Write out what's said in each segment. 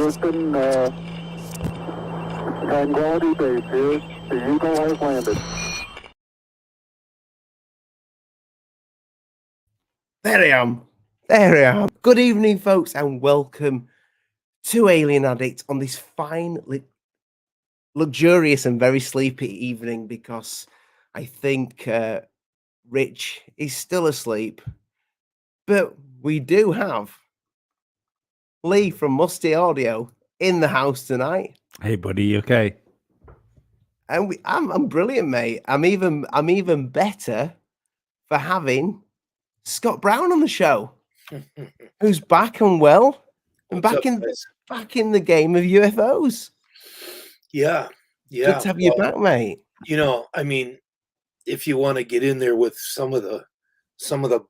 Houston, Tranquility Base here. The Eagle has landed. There I am. There I am. Good evening, folks, and welcome to Alien Addict on this fine, luxurious and very sleepy evening, because I think Rich is still asleep. But we do have Lee from Musty Audio in the house tonight. Hey, buddy, you okay? And I'm brilliant, mate. I'm even better for having Scott Brown on the show, who's back and well, and back in the game of UFOs. Yeah. Good to have you back, mate. You know, I mean, if you want to get in there with some of the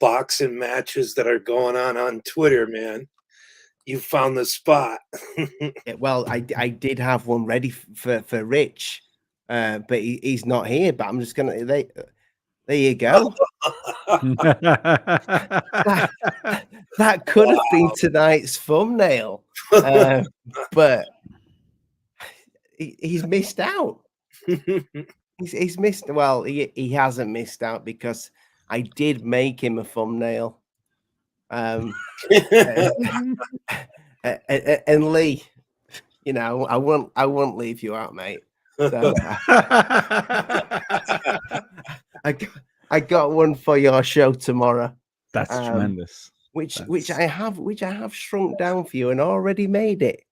boxing matches that are going on Twitter, man, you found the spot. Yeah, well, I did have one ready for Rich, but he's not here. But I'm just gonna there you go. that could have been tonight's thumbnail, but he's missed out. He's missed. Well, he hasn't missed out because I did make him a thumbnail. And Lee, you know, I won't leave you out, mate. So, I got one for your show tomorrow. That's tremendous. Which I have shrunk down for you and already made it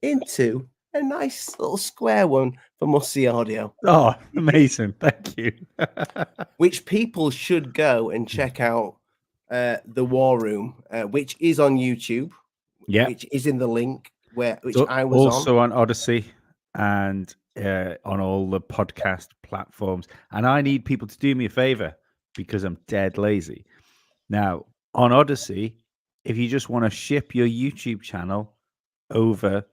into a nice little square one for Musty Audio. Oh, amazing. Thank you. Which people should go and check out the War Room, which is on YouTube. Yeah. Which is in the link which so, I was also on Odyssey and on all the podcast platforms. And I need people to do me a favor because I'm dead lazy. Now, on Odyssey, if you just want to ship your YouTube channel over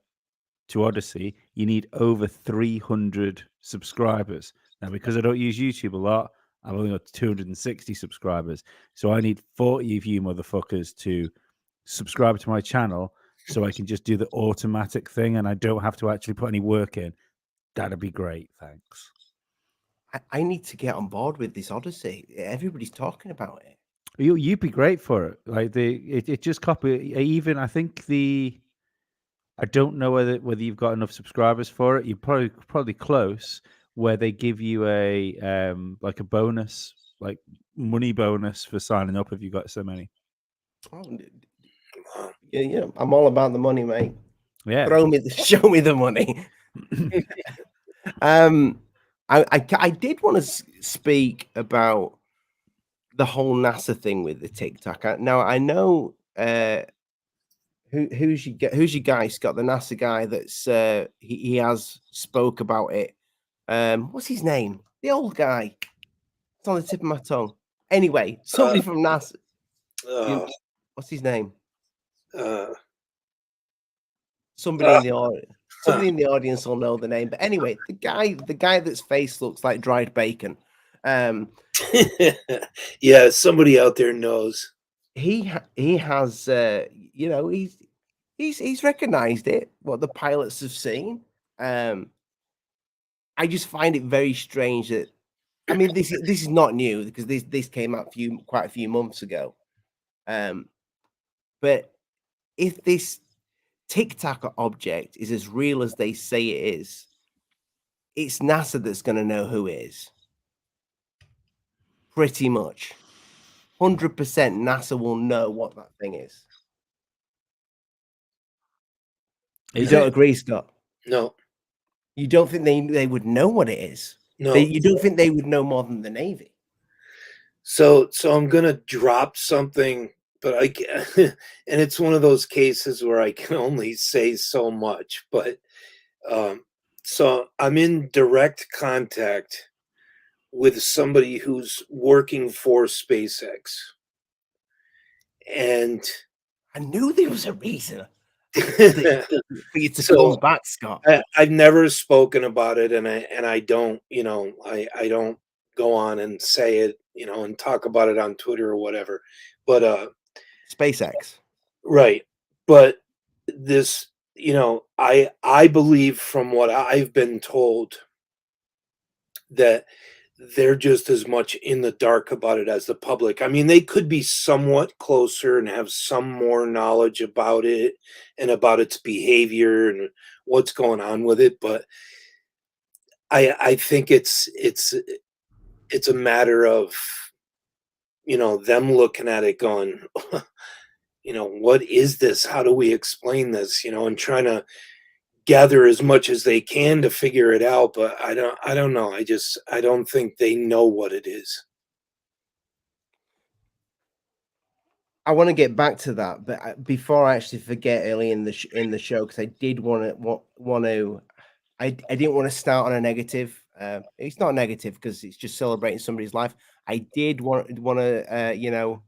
to Odyssey, you need over 300 subscribers. Now, because I don't use YouTube a lot, I've only got 260 subscribers. So I need 40 of you motherfuckers to subscribe to my channel so I can just do the automatic thing and I don't have to actually put any work in. That'd be great. Thanks. I need to get on board with this Odyssey. Everybody's talking about it. You'd be great for it. Like it just copy. Even I think I don't know whether you've got enough subscribers for it. You're probably close. Where they give you a like a bonus, like money bonus for signing up if you got so many. Oh, yeah, I'm all about the money, mate. Yeah, show me the money. I did want to speak about the whole NASA thing with the Tic Tac. Now I know who's your guy, Scott, the NASA guy that's he has spoke about it. What's his name? The old guy. It's on the tip of my tongue. Anyway, somebody from NASA. What's his name? Somebody in the audience. Somebody in the audience will know the name. But anyway, the guy that's face looks like dried bacon. Yeah, somebody out there knows. He has you know, he's recognized it, what the pilots have seen. I just find it very strange that, I mean, this is not new because this came out quite a few months ago. But if this Tic Tac object is as real as they say it is, it's NASA that's going to know who it is. Pretty much. 100% NASA will know what that thing is. You don't agree, Scott? No. You don't think they would know what it is? No. You don't think they would know more than the Navy? So I'm gonna drop something, but and it's one of those cases where I can only say so much. But so I'm in direct contact with somebody who's working for SpaceX, and I knew there was a reason for you to come back, Scott. I've never spoken about it, and I don't, you know, I don't go on and say it, you know, and talk about it on Twitter or whatever. But SpaceX, right? But this I believe from what I've been told that they're just as much in the dark about it as the public. I mean, they could be somewhat closer and have some more knowledge about it and about its behavior and what's going on with it, but I think it's a matter of, them looking at it going, what is this? How do we explain this? And trying to gather as much as they can to figure it out, but I don't know. I don't think they know what it is. I want to get back to that, but before I actually forget, early in the show, because I did want to, I didn't want to start on a negative. It's not negative because it's just celebrating somebody's life. I did want to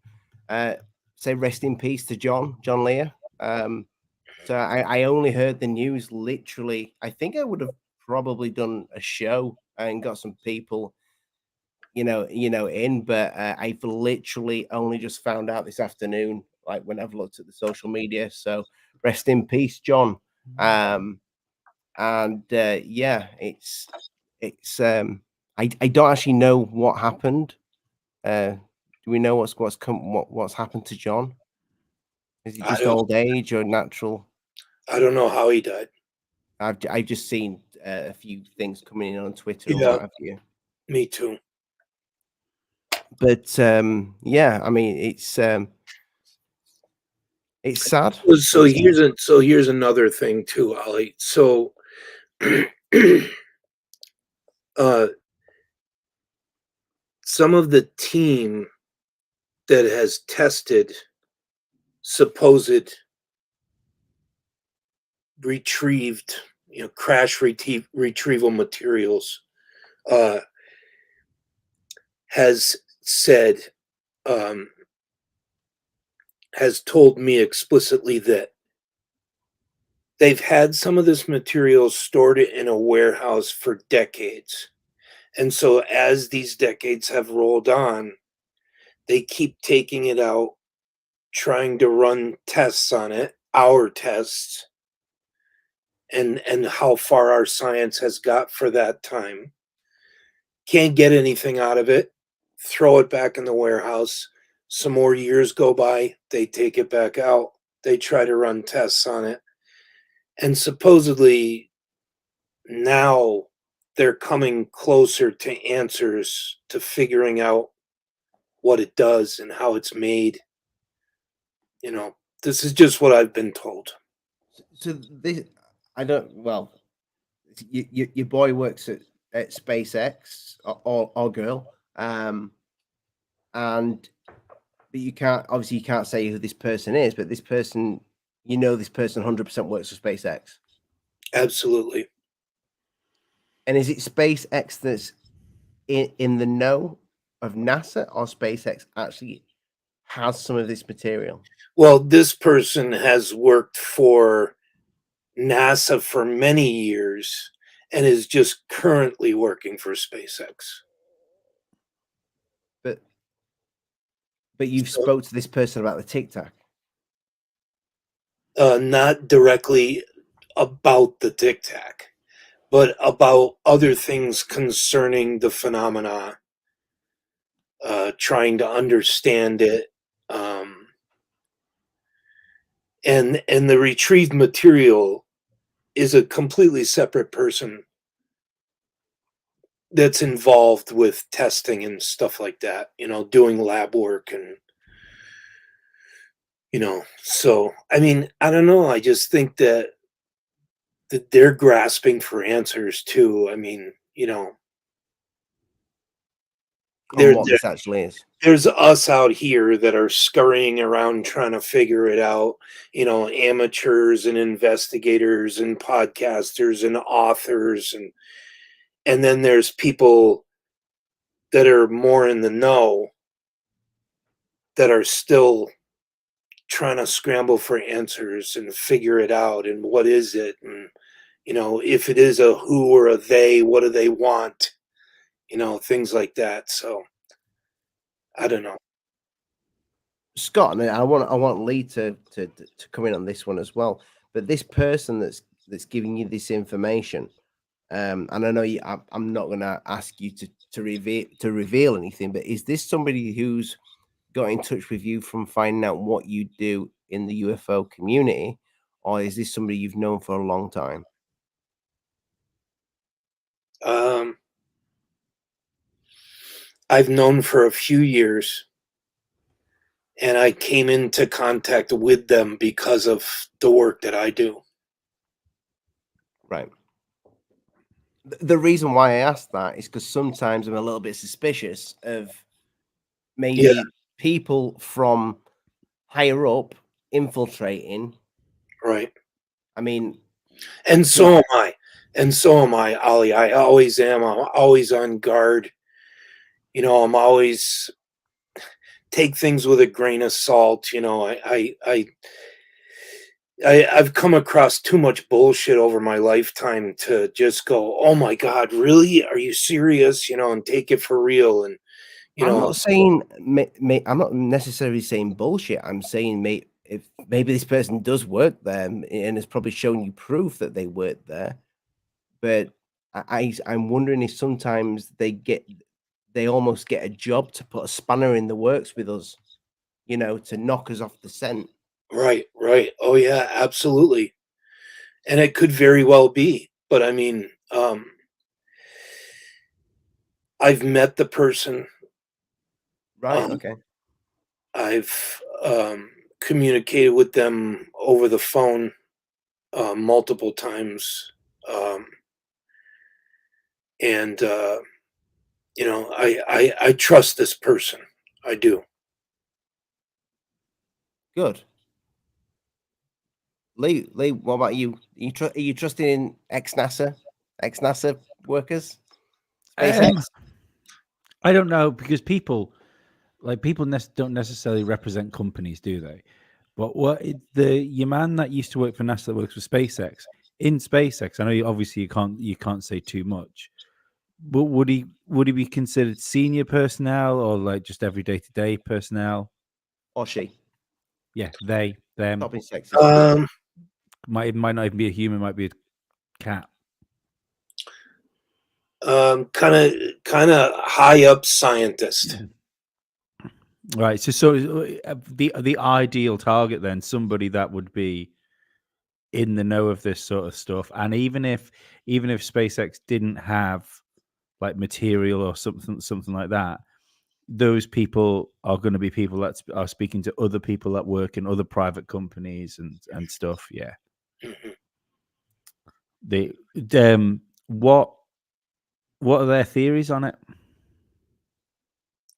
say rest in peace to John Lear. So I only heard the news literally. I think I would have probably done a show and got some people, in, but I've literally only just found out this afternoon, like when I've looked at the social media. So rest in peace, John. And yeah, it's I don't actually know what happened. Do we know what's happened to John? Is it I just don't old age or natural? I don't know how he died. I've just seen a few things coming in on Twitter or Yeah, what have you. me too. But yeah, I mean it's sad. So here's another thing too, Ollie. So uh some of the team that has tested supposed retrieved, crash retrieval materials, uh, has said, um, has told me explicitly that they've had some of this material stored in a warehouse for decades. And so as these decades have rolled on, they keep taking it out, trying to run tests on it, our tests, and how far our science has got for that time. Can't get anything out of it, throw it back in the warehouse. Some more years go by, they take it back out, they try to run tests on it. And supposedly now they're coming closer to answers to figuring out what it does and how it's made. This is just what I've been told. So this, I don't. Well, your boy works at SpaceX or girl, and but you can't say who this person is, but this person, this person 100% works for SpaceX. Absolutely. And is it SpaceX that's in the know of NASA, or SpaceX actually has some of this material? Well, this person has worked for NASA for many years and is just currently working for SpaceX. But you've spoke to this person about the Tic Tac. Not directly about the Tic Tac, but about other things concerning the phenomena, trying to understand it, and the retrieved material is a completely separate person that's involved with testing and stuff like that, doing lab work and so I mean, I don't know. I just think that they're grasping for answers too. I mean, On what this actually is. there's us out here that are scurrying around trying to figure it out, amateurs and investigators and podcasters and authors, and then there's people that are more in the know that are still trying to scramble for answers and figure it out and what is it, and if it is a who or a they, what do they want, things like that. So I don't know. Scott, and I want Lee to come in on this one as well. But this person that's giving you this information, and I know I'm not going to ask you to reveal anything, but is this somebody who's got in touch with you from finding out what you do in the UFO community, or is this somebody you've known for a long time? I've known for a few years, and I came into contact with them because of the work that I do. Right. The reason why I asked that is because sometimes I'm a little bit suspicious of maybe people from higher up infiltrating. Right. I mean, and so am I. And so am I, Ollie. I always am. I'm always on guard. I'm always take things with a grain of salt. I've come across too much bullshit over my lifetime to just go, oh my God, really? Are you serious? And take it for real. And I'm not saying, I'm not necessarily saying bullshit. I'm saying, if maybe this person does work there and has probably shown you proof that they work there, but I'm wondering if sometimes they almost get a job to put a spanner in the works with us, to knock us off the scent. Right. Oh yeah, absolutely. And it could very well be. But I mean, I've met the person. Right. Okay. I've communicated with them over the phone multiple times. And I trust this person. I do. Good. Lee, what about you? Are you trusting in ex-NASA workers? SpaceX? I don't know, because people don't necessarily represent companies, do they? But your man that used to work for NASA that works for SpaceX, in SpaceX, I know obviously you can't say too much, but would he be considered senior personnel or like just every day-to-day personnel? Or she? Yeah, they, them. Probably sexy. Um, It might not even be a human, might be a cat. kind of high up scientist. Right. So the ideal target then, somebody that would be in the know of this sort of stuff, and even if SpaceX didn't have like material or something like that, those people are going to be people that are speaking to other people that work in other private companies and stuff. Yeah. Mhm. What are their theories on it?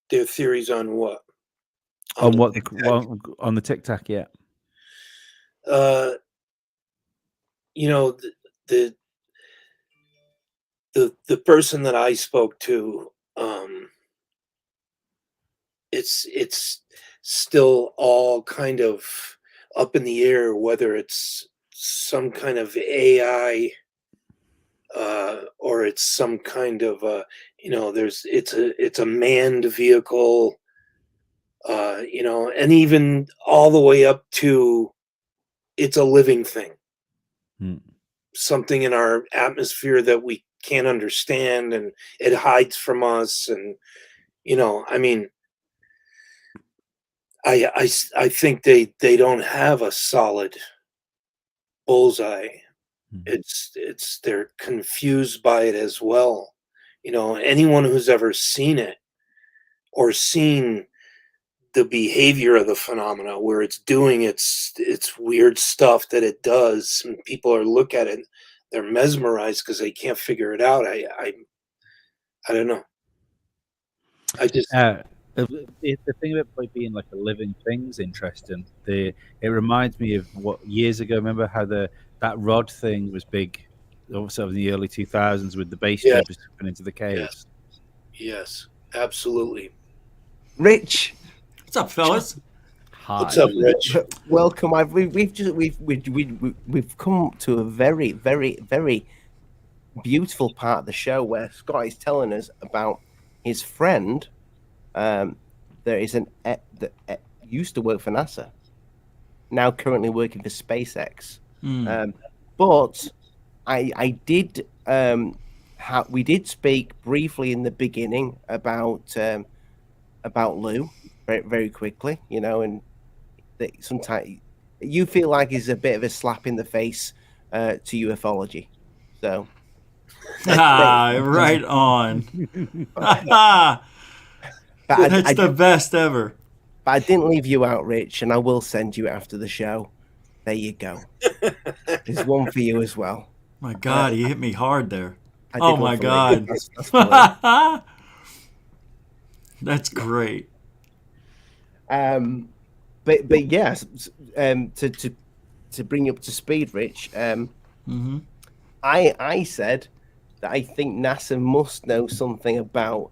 Their theories on what? On what on the Tic Tac? Yeah. The the person that I spoke to, it's still all kind of up in the air whether it's some kind of AI or it's some kind of it's a manned vehicle, and even all the way up to it's a living thing. Hmm. Something in our atmosphere that we can't understand, and it hides from us. And I mean, I think they don't have a solid bullseye. They're confused by it as well. Anyone who's ever seen it or seen the behavior of the phenomena where it's doing its weird stuff that it does, and people are look at it, they're mesmerized because they can't figure it out. I don't know. I just The thing about like being like a living thing is interesting. It reminds me of what years ago. Remember how that rod thing was big, also in the early 2000s with the base Yes. jumpers jumping into the caves. Yes, absolutely. Rich, What's up, fellas? Hi. What's up, Rich? welcome. We've come to a very, very, very beautiful part of the show where Scott is telling us about his friend. There is that used to work for NASA, now currently working for SpaceX. But I did we did speak briefly in the beginning about Lou very, very quickly, you know, and that sometimes you feel like he's a bit of a slap in the face to ufology. So Right on. That's the best ever. But I didn't leave you out, Rich, and I will send you after the show. There you go. There's one for you as well. My God, he hit me hard there. I did Oh one my for God. That's funny. That's great. But yes, to bring you up to speed, Rich. I said that I think NASA must know something about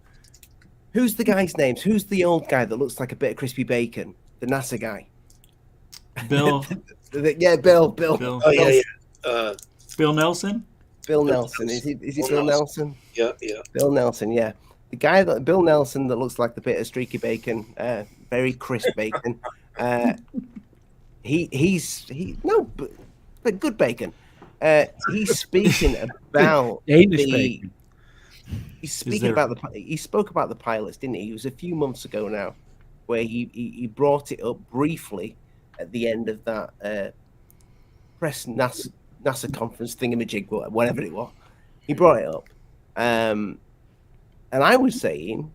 who's the guy's names. Who's the old guy that looks like a bit of crispy bacon? The NASA guy. Bill. Yeah, Bill. Bill. Oh yeah. Bill Nelson. Bill Nelson. Is he Bill Nelson? Yeah. Bill Nelson. Yeah, the guy that Bill Nelson that looks like the bit of streaky bacon, very crisp bacon. But good bacon. He's speaking about bacon. He's speaking about he spoke about the pilots, didn't he? It was a few months ago now, where he brought it up briefly at the end of that press NASA conference thingamajig, whatever it was. He brought it up, and I was saying,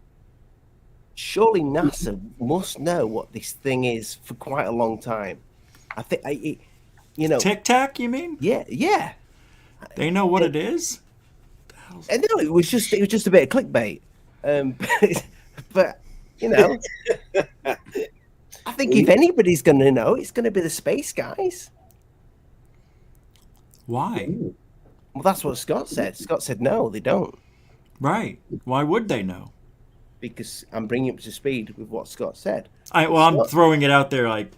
surely NASA must know what this thing is for quite a long time. I think Tic Tac, you mean? Yeah. They know what it is. And no, it was just a bit of clickbait. But you know, I think if anybody's going to know, it's going to be the space guys. Why? Well, that's what Scott said. Scott said no, they don't. Right. Why would they know? Because I'm bringing up to speed with what Scott said. I'm throwing it out there like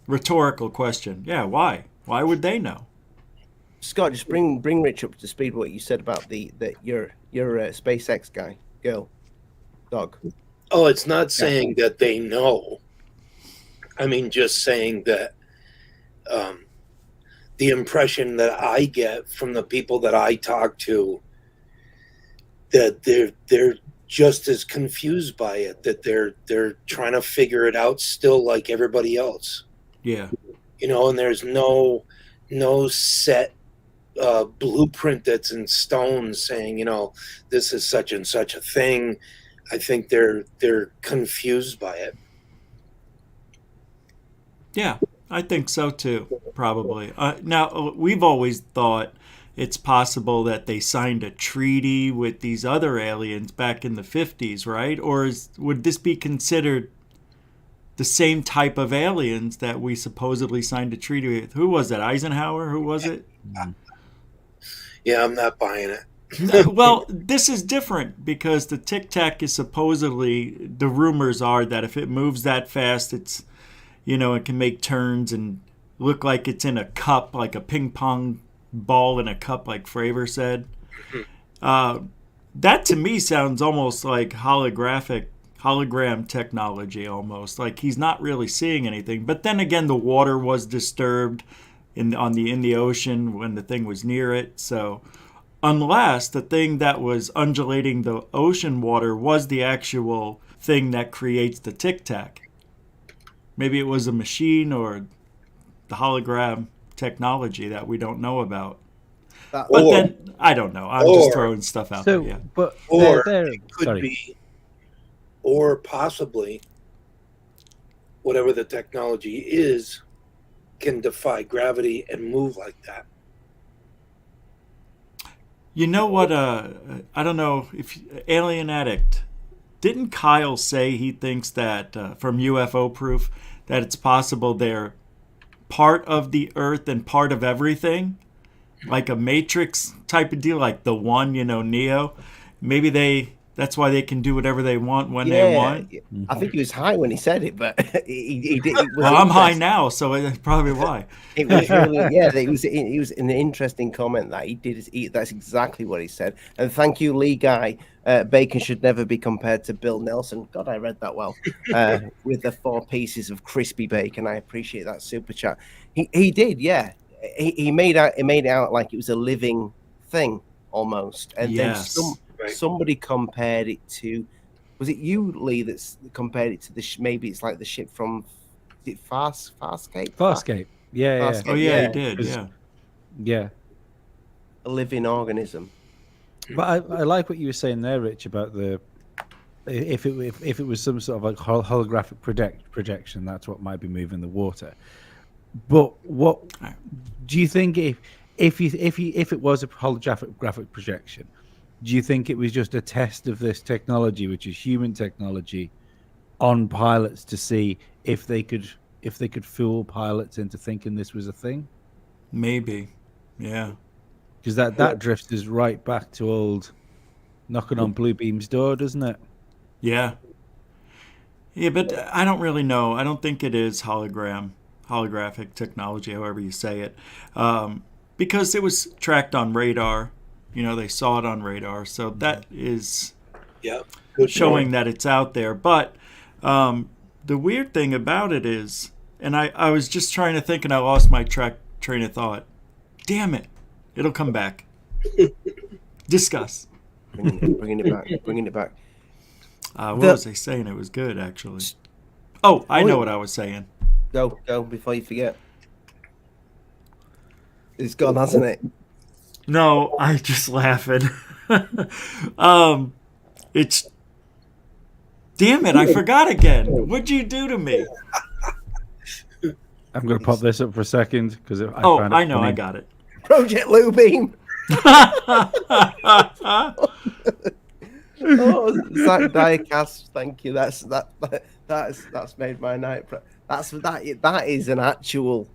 rhetorical question. Yeah, why? Why would they know? Scott, just bring Rich up to speed what you said about your SpaceX guy, girl, dog. Oh, it's not saying that they know. I mean, just saying that the impression that I get from the people that I talk to, that they're just as confused by it, that they're trying to figure it out still like everybody else. Yeah. You know, and there's no set blueprint that's in stone saying, you know, this is such and such a thing. I think they're confused by it. Yeah, I think so too, probably. Now, we've always thought it's possible that they signed a treaty with these other aliens back in the 50s, right? Or would this be considered the same type of aliens that we supposedly signed a treaty with? Who was that? Eisenhower? Who was it? Yeah, I'm not buying it. Well, this is different because the Tic Tac is supposedly, the rumors are that if it moves that fast, it's, you know, it can make turns and look like it's in a cup, like a ping pong ball in a cup, like Fravor said. That to me sounds almost like hologram technology, almost like he's not really seeing anything. But then again, the water was disturbed in the ocean when the thing was near it. So unless the thing that was undulating the ocean water was the actual thing that creates the Tic Tac, maybe it was a machine or the hologram technology that we don't know about. But then I don't know. I'm just throwing stuff out there. Yeah. But it could be, or possibly whatever the technology is can defy gravity and move like that. You know what? I don't know if Alien Addict, didn't Kyle say he thinks that from UFO proof that it's possible they're part of the Earth and part of everything, like a Matrix type of deal, like the one, you know, Neo. Maybe that's why they can do whatever they want when they want. I think he was high when he said it, but he did. Well, I'm high now, so that's probably why. It was really, it was an interesting comment that he did. That's exactly what he said. And thank you, Lee Guy. Bacon should never be compared to Bill Nelson. God, I read that well. With the 4 pieces of crispy bacon, I appreciate that super chat. He did, yeah. he made it out like it was a living thing almost, and Yes. then Right. somebody compared it to. Was it you, Lee, that's compared it to the maybe it's like the ship from, is it Farscape? Farscape. Yeah, Farscape, Oh yeah, he yeah. did. 'Cause- Yeah. yeah. A living organism. But I like what you were saying there, Rich, about the if it was some sort of like holographic projection, that's what might be moving the water. But what do you think if it was a holographic projection? Do you think it was just a test of this technology, which is human technology, on pilots to see if they could fool pilots into thinking this was a thing? Maybe. Yeah. Because that drifts us right back to old knocking on Bluebeam's door, doesn't it? Yeah. Yeah, but I don't really know. I don't think it is holographic technology, however you say it, because it was tracked on radar. You know, they saw it on radar, so that is Good showing point. that it's out there. But the weird thing about it is, and I was just trying to think, and I lost my train of thought. Damn it! It'll come back. Discuss. Bringing it back. What was I saying? It was good, actually. Oh, I know what I was saying. Go before you forget. It's gone, hasn't it? No, I just laughing. It's. Damn it! I forgot again. What'd you do to me? I'm going to pop this up for a second because I Oh, found it I know. funny. I got it. Project Blue Beam. Oh, Zach Diecast, thank you. That's made my night. That is an actual.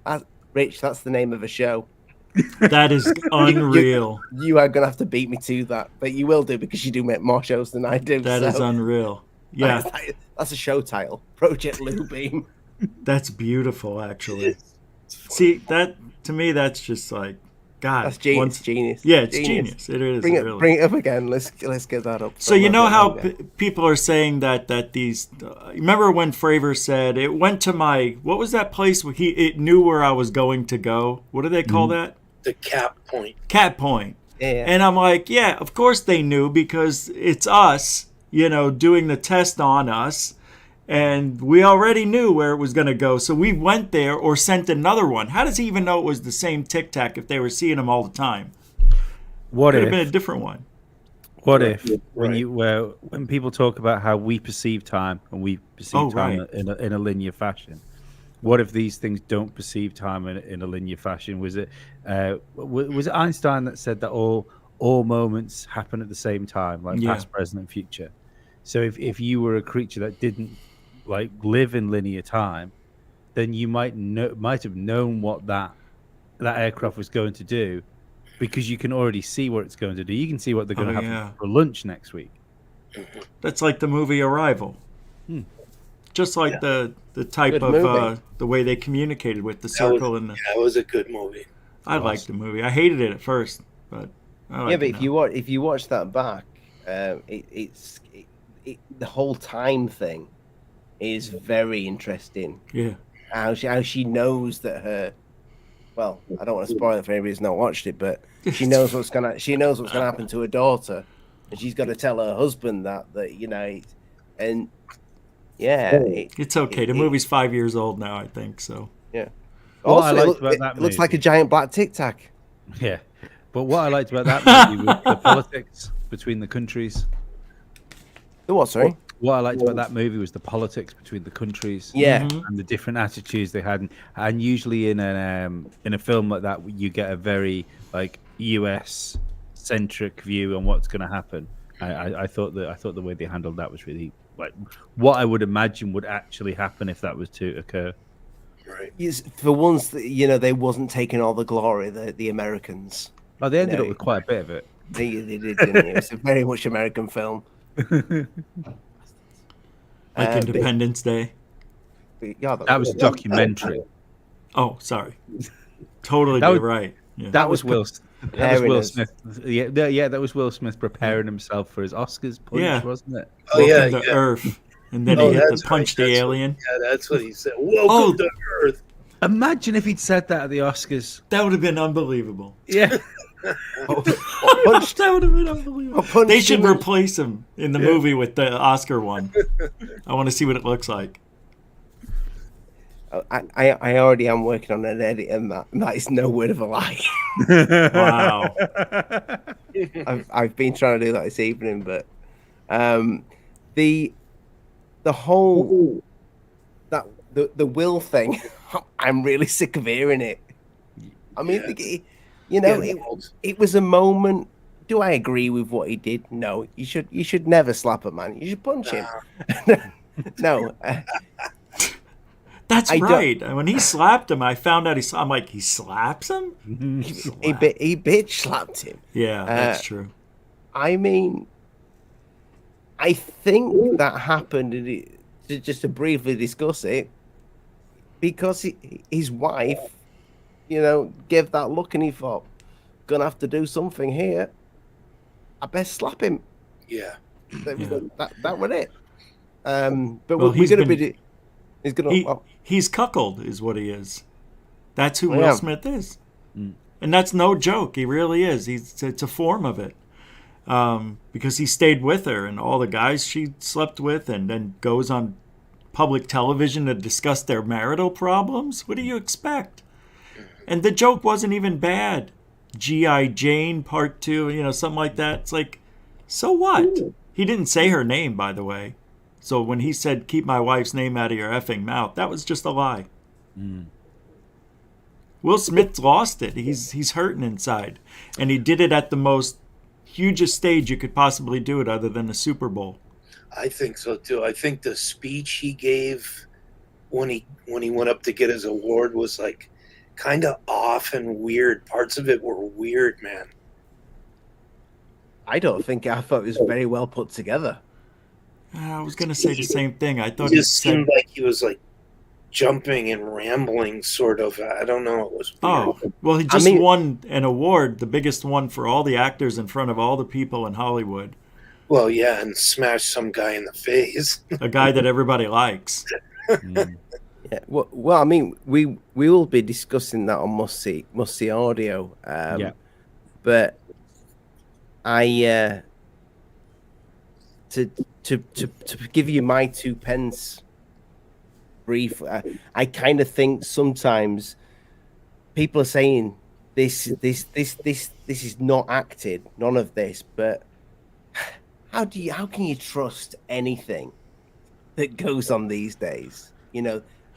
Rich, that's the name of a show. That is unreal. You are gonna have to beat me to that, but you will do because you do make more shows than I do. That is unreal. Yeah, that's a show title. Project Blue Beam. that's beautiful, actually. See, that to me, that's just like God. That's genius. Yeah, it's genius. It is. Bring really. it up again. Let's get that up. So you know how people are saying that these. Remember when Fravor said it went to my what was that place where it knew where I was going to go? What do they call that? The cap point. Cat Point. Yeah. And I'm like, yeah, of course they knew because it's us, you know, doing the test on us. And we already knew where it was going to go. So we went there or sent another one. How does he even know it was the same Tic Tac if they were seeing him all the time? What Could if? have been a different one. What if Right. when people talk about how we perceive time and we perceive time right. in a linear fashion? What if these things don't perceive time in a linear fashion? Was it Einstein that said that all moments happen at the same time, like Yeah. past, present, and future? So if you were a creature that didn't like live in linear time, then you might have known what that aircraft was going to do, because you can already see what it's going to do. You can see what they're going to have yeah. for lunch next week. That's like the movie Arrival. Just like the type Good of movie. the way they communicated with the circle and the. That was a good movie. I liked the movie. I hated it at first, but I Yeah, liked but it if you watch that back, it's the whole time thing is very interesting. Yeah. How she knows that her. Well, I don't want to spoil it for anybody who's not watched it, but she knows what's gonna happen to her daughter, and she's got to tell her husband that you know, and yeah, It's okay. The movie's 5 years old now, I think. So yeah. What I Also, liked about that it looks like a movie- giant black Tic Tac. Yeah, but what I liked about that movie was the politics between the countries. The what? Sorry. What I liked about that movie was the politics between the countries. Yeah. And the different attitudes they had, and usually in a film like that, you get a very like US centric view on what's going to happen. I thought the way they handled that was really like what I would imagine would actually happen if that was to occur. Right. Yes, for once, they wasn't taking all the glory. The Americans. Oh, they ended No. up with quite a bit of it. They did, didn't they? It's a very much American film. like but- Independence Day. Yeah, That was a documentary. Oh, sorry. Totally That was- right. Yeah. That was Will. That was preparing Will us. Smith. Yeah, that was Will Smith preparing himself for his Oscars punch, Yeah. wasn't it? Oh yeah, Welcome to yeah. Earth, and then Oh, he hit the that's punch right, the that's alien. Yeah, that's what he said. Welcome Oh. to Earth. Imagine if he'd said that at the Oscars. That would have been unbelievable. Yeah. Punched, That would have been unbelievable. punched They should him in- replace him in the movie with the Oscar one. I want to see what it looks like. I already am working on an edit, and that is no word of a lie. Wow. I've been trying to do that this evening, but the whole the will thing, I'm really sick of hearing it. I mean, it was a moment. Do I agree with what he did? No. You should never slap a man. You should punch him. No. That's right. When he slapped him, I found out I'm like, he slaps him? He bitch slapped him. Yeah, that's true. I mean, I think that happened, just to briefly discuss it, because his wife, gave that look and he thought, gonna have to do something here. I best slap him. Yeah. That was it. But Well, we're going to be... He's going to... He's cuckold is what he is. That's who Will Smith is. And that's no joke. He really is. It's a form of it. Because he stayed with her and all the guys she slept with, and then goes on public television to discuss their marital problems. What do you expect? And the joke wasn't even bad. G.I. Jane Part 2, something like that. It's like, so what? He didn't say her name, by the way. So when he said, keep my wife's name out of your effing mouth, that was just a lie. Will Smith lost it. He's hurting inside. And he did it at the most hugest stage you could possibly do it, other than the Super Bowl. I think so too. I think the speech he gave when he went up to get his award was like kind of off and weird. Parts of it were weird, man. I thought it was very well put together. I was going to say the same thing. I thought It just seemed like he was like jumping and rambling, sort of. I don't know. It was weird. Oh, well, he just won an award, the biggest one for all the actors in front of all the people in Hollywood. Well, yeah, and smashed some guy in the face. A guy that everybody likes. Yeah. Well, I mean, we will be discussing that on must see audio. But I to give you my 2 pence brief, I kind of think sometimes people are saying this is not acted, none of this, but how can you trust anything that goes on these days?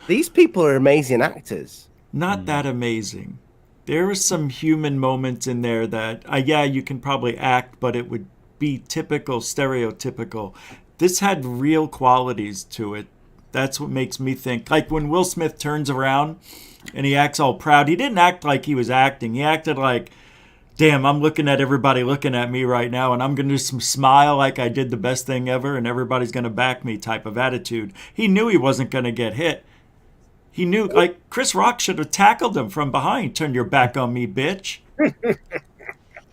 These people are amazing actors. Not that amazing. There are some human moments in there that, you can probably act, but it would be typical, stereotypical. This had real qualities to it. That's what makes me think. Like when Will Smith turns around and he acts all proud, he didn't act like he was acting. He acted like, damn, I'm looking at everybody looking at me right now, and I'm going to do some smile like I did the best thing ever, and everybody's going to back me type of attitude. He knew he wasn't going to get hit. He knew, like, Chris Rock should have tackled him from behind. Turn your back on me, bitch.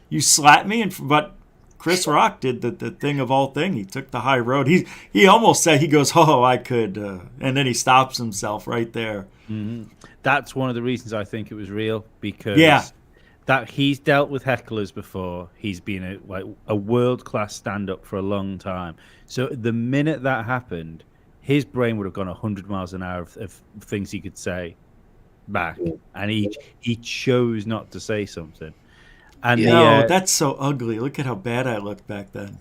You slapped me, but Chris Rock did the thing of all thing. He took the high road. He almost said, he goes, oh, I could. And then he stops himself right there. Mm-hmm. That's one of the reasons I think it was real, because that he's dealt with hecklers before. He's been a world-class stand-up for a long time. So the minute that happened, his brain would have gone 100 miles an hour of things he could say back. And he chose not to say something. And that's so ugly. Look at how bad I looked back then.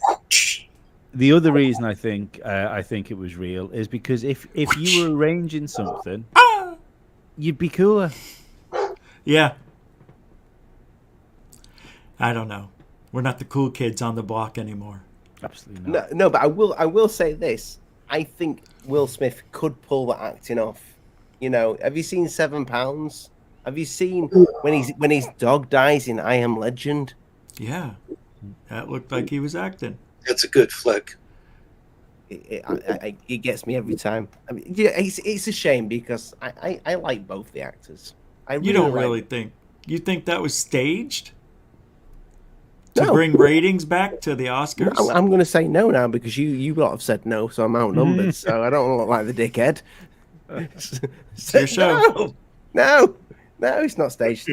The other reason I think it was real is because if you were arranging something, you'd be cooler. Yeah. I don't know. We're not the cool kids on the block anymore. Absolutely not. No, but I will say this. I think Will Smith could pull that acting off. Have you seen £7? Have you seen when his dog dies in I Am Legend? Yeah, that looked like he was acting. That's a good flick. It gets me every time. I mean, it's a shame because I like both the actors. You don't really think? You think that was staged to bring ratings back to the Oscars? No, I'm going to say no now because you lot have said no, so I'm outnumbered. So I don't look like the dickhead. It's your show. No, it's not staged.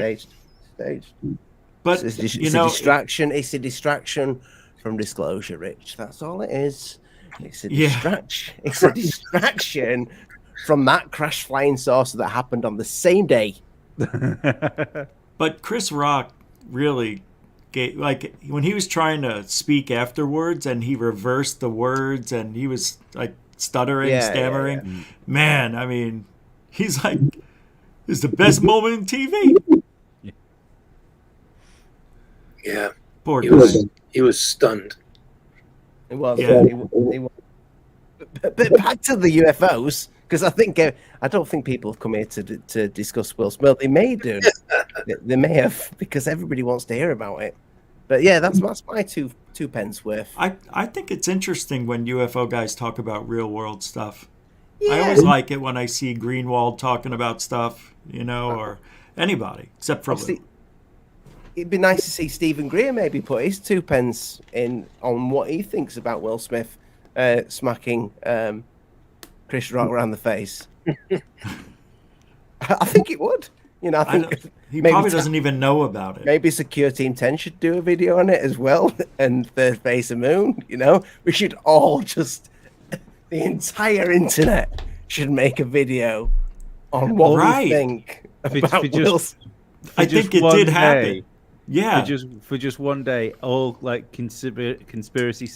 But It's you a know, distraction. It's a distraction from disclosure, Rich. That's all it is. It's a Yeah. distraction. It's a distraction from that crash flying saucer that happened on the same day. but Chris Rock really gave, like, when he was trying to speak afterwards and he reversed the words and he was like stuttering, Yeah, stammering. yeah. Man, I mean, he's like, it's the best moment in TV. Yeah, Poor he guy. was stunned. It was. Yeah. It was. But back to the UFOs, because I don't think people have come here to discuss Will Smith. They may do. They may have, because everybody wants to hear about it. But yeah, that's my two pence worth. I think it's interesting when UFO guys talk about real world stuff. Yeah. I always like it when I see Greenwald talking about stuff, you know, or anybody except for Lou. It'd be nice to see Stephen Greer maybe put his 2 pence in on what he thinks about Will Smith smacking Chris Rock around the face. I think it would. You know, I think he probably doesn't even know about it. Maybe Secure Team 10 should do a video on it as well, and Third Base of Moon. You know, we should all just, the entire internet should make a video on what we think about Will Smith. I think it did happen. Yeah, for just one day, all like conspiracy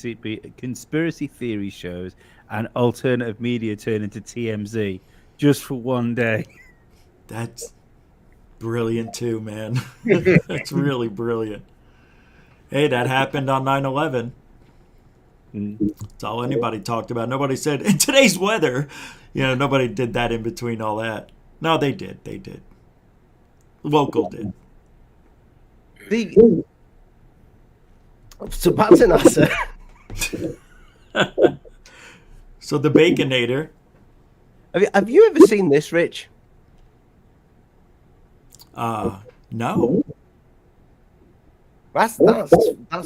theory shows and alternative media turn into TMZ just for one day. That's brilliant too, man. That's really brilliant. Hey, that happened on 9/11. That's all anybody talked about. Nobody said, in today's weather, you know, nobody did that in between all that. No, they did. Local did. So back to NASA. So the Baconator. Have you ever seen this, Rich? No. That's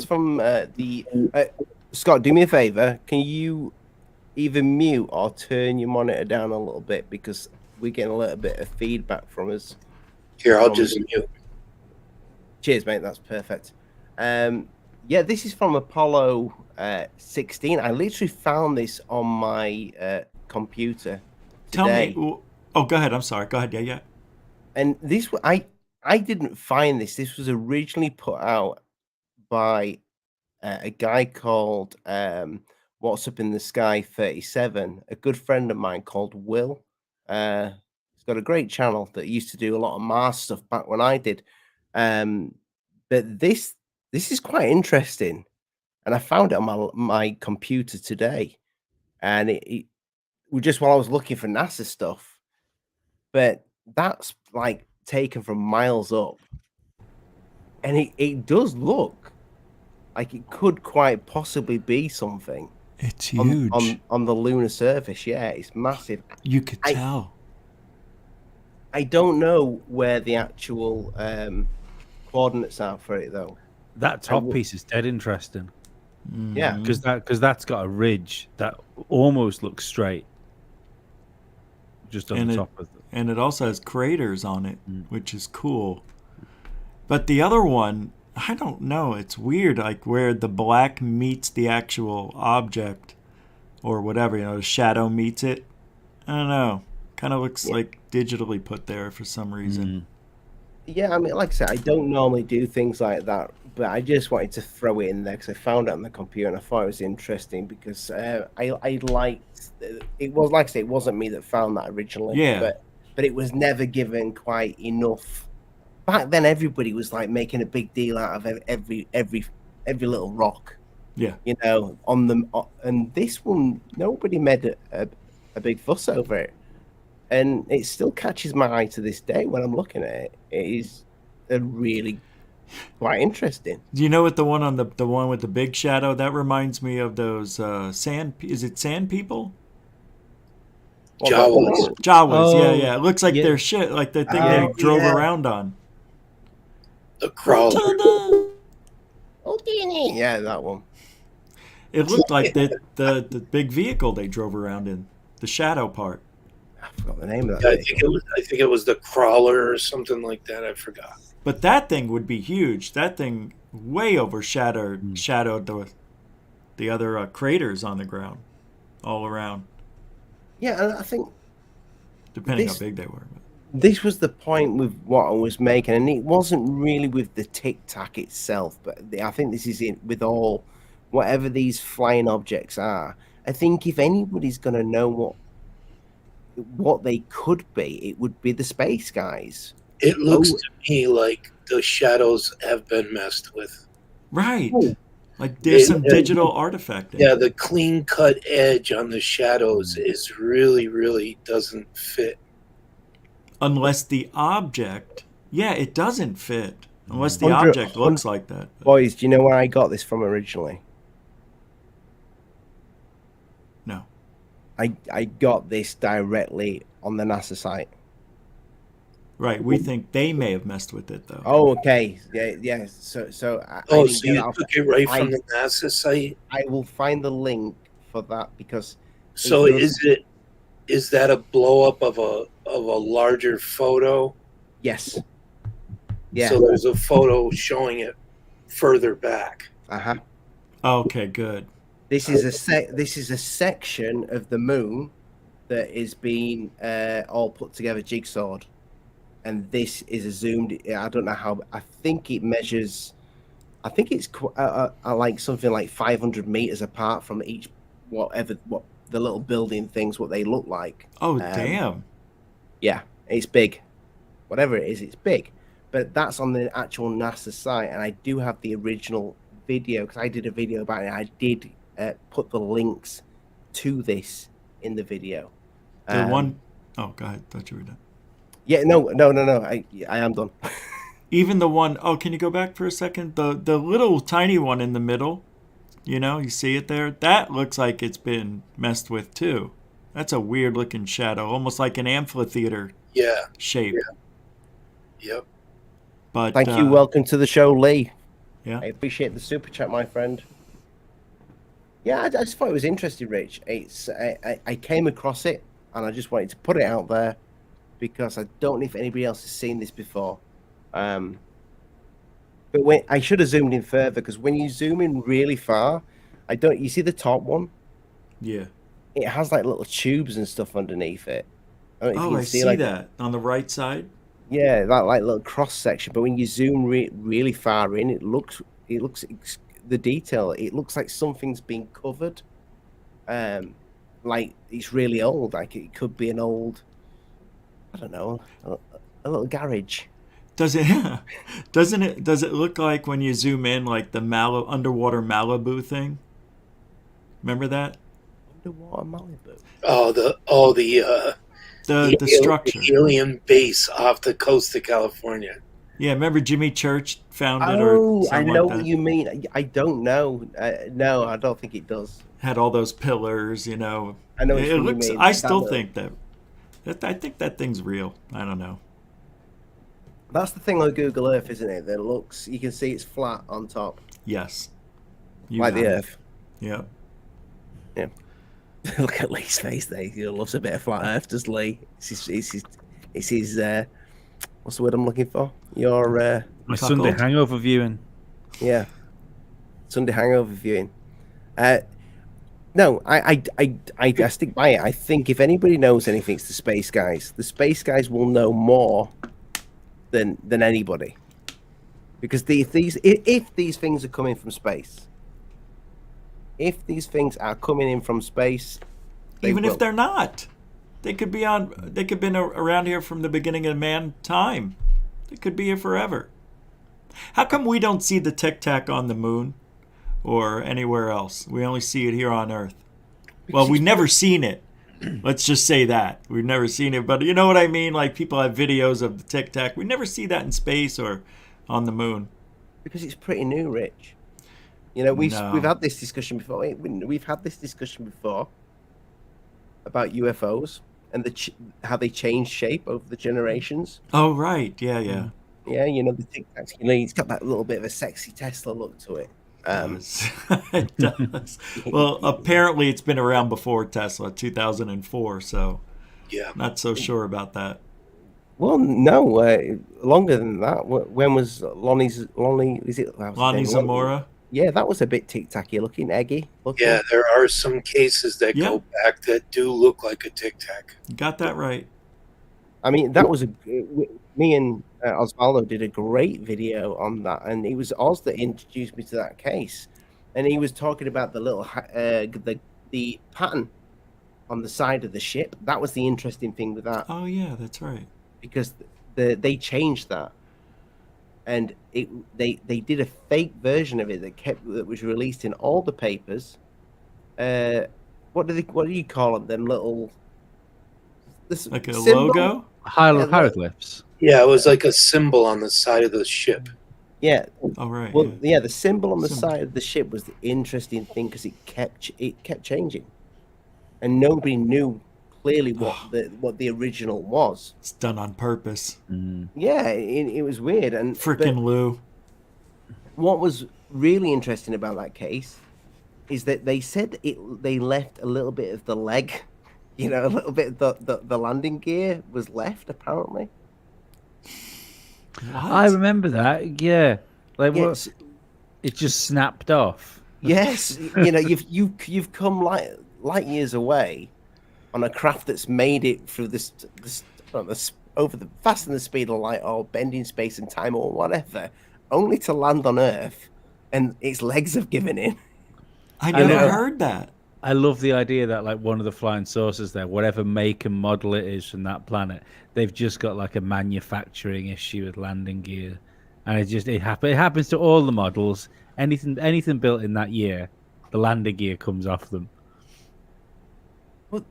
from the Scott. Do me a favor. Can you either mute or turn your monitor down a little bit, because we're getting a little bit of feedback from us. Here, I'll just mute. Cheers, mate. That's perfect. Yeah, this is from Apollo 16. I literally found this on my computer today. Tell me. Oh, go ahead. I'm sorry. Go ahead. Yeah. And this, I didn't find this. This was originally put out by a guy called What's Up in the Sky 37, a good friend of mine called Will. He's got a great channel that used to do a lot of Mars stuff back when I did. But this is quite interesting, and I found it on my computer today, and it just while I was looking for NASA stuff. But that's like taken from miles up, and it does look like it could quite possibly be something. It's huge on the lunar surface. Yeah, it's massive. You could tell. I don't know where the actual coordinates are for it though. That top piece is dead interesting. Yeah, because that's got a ridge that almost looks straight, just on the top of it. And it also has craters on it, which is cool. But the other one, I don't know. It's weird, like where the black meets the actual object, or whatever. You know, the shadow meets it. I don't know. Kind of looks like digitally put there for some reason. Yeah, I mean, like I said, I don't normally do things like that, but I just wanted to throw it in there because I found it on the computer and I thought it was interesting because I liked it. Was like I say, it wasn't me that found that originally. Yeah. But it was never given quite enough. Back then, everybody was like making a big deal out of every little rock. Yeah. You know, and this one, nobody made a big fuss over it. And it still catches my eye to this day when I'm looking at it. It is a really quite interesting. Do you know what the one on the one with the big shadow? That reminds me of those sand. Is it sand people? Jawas. Jawas. Yeah. It looks like they're shit. Like the thing they drove around on. The crawler. Yeah, that one. It looked like the big vehicle they drove around in. The shadow part. I forgot the name of Yeah, that. I think it was the crawler or something like that. I forgot. But that thing would be huge. That thing way overshadowed the other craters on the ground all around, Yeah, and I think depending This- how big they were. this was the point with what I was making, and it wasn't really with the Tic Tac itself, but I think this is it with all whatever these flying objects are. I think if anybody's going to know what they could be, it would be the space guys. It looks Oh. to me like the shadows have been messed with. Right. Oh. Like there's some Yeah. digital artifact in Yeah, it. the clean cut edge on the shadows is really doesn't fit. Unless the object, yeah, it doesn't fit. Unless the 100 object looks like that. Boys, do you know where I got this from originally? No. I got this directly on the NASA site. Right. We think they may have messed with it though. Oh, okay. Yeah. So I Oh, didn't so get you it off- took it right from I- the NASA site? I will find the link for that because So It does- is that a blow up of a larger photo? yes, yeah, So there's a photo showing it further back. uh-huh. Okay, good. This is a section of the moon that is being all put together, jigsawed, and this is a zoomed. I don't know how. I think it measures. I think it's like something like 500 meters apart from each what the little building things, what they look like. Oh, damn. Yeah, it's big. Whatever it is, it's big. But that's on the actual NASA site, and I do have the original video because I did a video about it. I did put the links to this in the video. The one oh, go ahead. Thought you were done. Yeah, no. I am done. Even the one oh, can you go back for a second? The little tiny one in the middle, you see it there? That looks like it's been messed with too. That's a weird looking shadow, almost like an amphitheater Yeah. shape. Yep. But Thank you. Welcome to the show, Lee. Yeah. I appreciate the super chat, my friend. Yeah, I just thought it was interesting, Rich. I came across it, and I just wanted to put it out there because I don't know if anybody else has seen this before. But when I should have zoomed in further because when you zoom in really far, you see the top one? Yeah. It has like little tubes and stuff underneath it. I don't know if you Oh, can I see like, that on the right side. Yeah, that like little cross section. But when you zoom really far in, it looks the detail. It looks like something's been covered. Like it's really old. Like it could be an old, I don't know, a little garage. Does it look like when you zoom in like the underwater Malibu thing? Remember that? Underwater Malibu. The structure. The alien base off the coast of California. Yeah, remember Jimmy Church found it Oh, or I something know like that? what you mean. I don't know. No, I don't think it does. Had all those pillars, I know It which one you looks. mean. I still think that I think that thing's real. I don't know. That's the thing on Google Earth, isn't it? That looks, you can see it's flat on top, Yes. You like got the it. Earth. Yeah. Look at Lee's face there. He loves a bit of flat Earth, does Lee? It's his what's the word I'm looking for? Your My Sunday Cuckold. hangover viewing. yeah, Sunday hangover viewing. No, I stick by it. I think if anybody knows anything, it's the space guys. The space guys will know more than anybody, because if these things are coming from space, if these things are coming in from space, Even if they're not, they could be on. They could have been around here from the beginning of man time. They could be here forever. How come we don't see the Tic Tac on the moon or anywhere else? We only see it here on Earth. Well, we've never seen it. Let's just say that we've never seen it. But you know what I mean? Like people have videos of the Tic Tac. We never see that in space or on the moon. because it's pretty new, Rich. You know, we've No. had this discussion before. We've had this discussion before about UFOs and how they change shape over the generations. Oh right, yeah. Yeah, you know the Tic Tacs. You know, it's got that little bit of a sexy Tesla look to it. It does. Well, apparently it's been around before Tesla, 2004. So Yeah. Not so sure about that. Well, no, longer than that. When was Lonnie? Is it Lonnie Zamora. Yeah, that was a bit tic-tacky looking, eggy looking. Yeah, there are some cases that Yeah. go back that do look like a Tic Tac. You got that right. I mean, that was me and Osvaldo did a great video on that, and it was Oz that introduced me to that case, and he was talking about the little the pattern on the side of the ship. That was the interesting thing with that, Oh yeah, that's right. because they changed that, and they did a fake version of it that was released in all the papers. What do you call them? Them little Like a symbol? logo. Hieroglyphs. Yeah, it was like a symbol on the side of the ship. Yeah. Oh right. Well, yeah. yeah, the symbol on the Symbol. side of the ship was the interesting thing, because it kept changing, and nobody knew clearly what the original was. It's done on purpose. Mm. Yeah, it was weird. And Frickin' Lou. what was really interesting about that case is that they said they left a little bit of the leg, a little bit of the landing gear was left, apparently. What? I remember that. Yeah, like what? Yes. It just snapped off. Yes, you've come light years away on a craft that's made it through this over the faster than the speed of light, or bending space and time, or whatever, only to land on Earth, and its legs have given in. I know. never heard that. I love the idea that like one of the flying saucers there, whatever make and model it is from that planet, they've just got like a manufacturing issue with landing gear, and it happens to all the models. Anything built in that year, the landing gear comes off them. Well,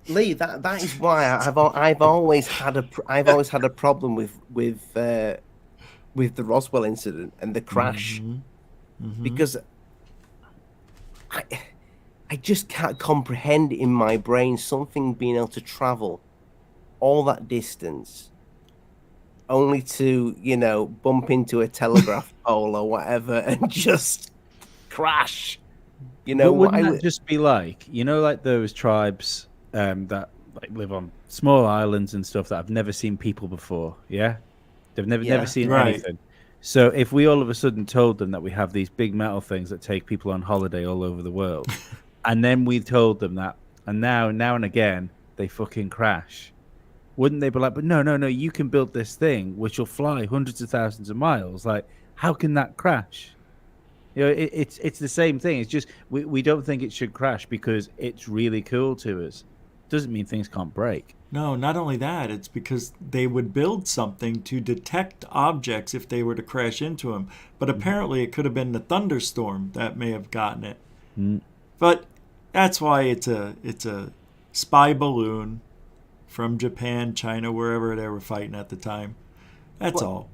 Lee, that is why I've always had a problem with the Roswell incident and the crash, because I just can't comprehend in my brain something being able to travel all that distance only to, bump into a telegraph pole or whatever and just crash. But wouldn't that just be like, like those tribes that like live on small islands and stuff that have never seen people before? Yeah, they've never seen anything. So if we all of a sudden told them that we have these big metal things that take people on holiday all over the world, and then we told them that, and now and again they fucking crash, wouldn't they be like, but no, you can build this thing which will fly hundreds of thousands of miles. Like, how can that crash? It's the same thing. It's just we don't think it should crash because it's really cool to us. Doesn't mean things can't break. No, not only that, it's because they would build something to detect objects if they were to crash into them. But apparently it could have been the thunderstorm that may have gotten it. But that's why it's a spy balloon from Japan, China, wherever they were fighting at the time. That's all.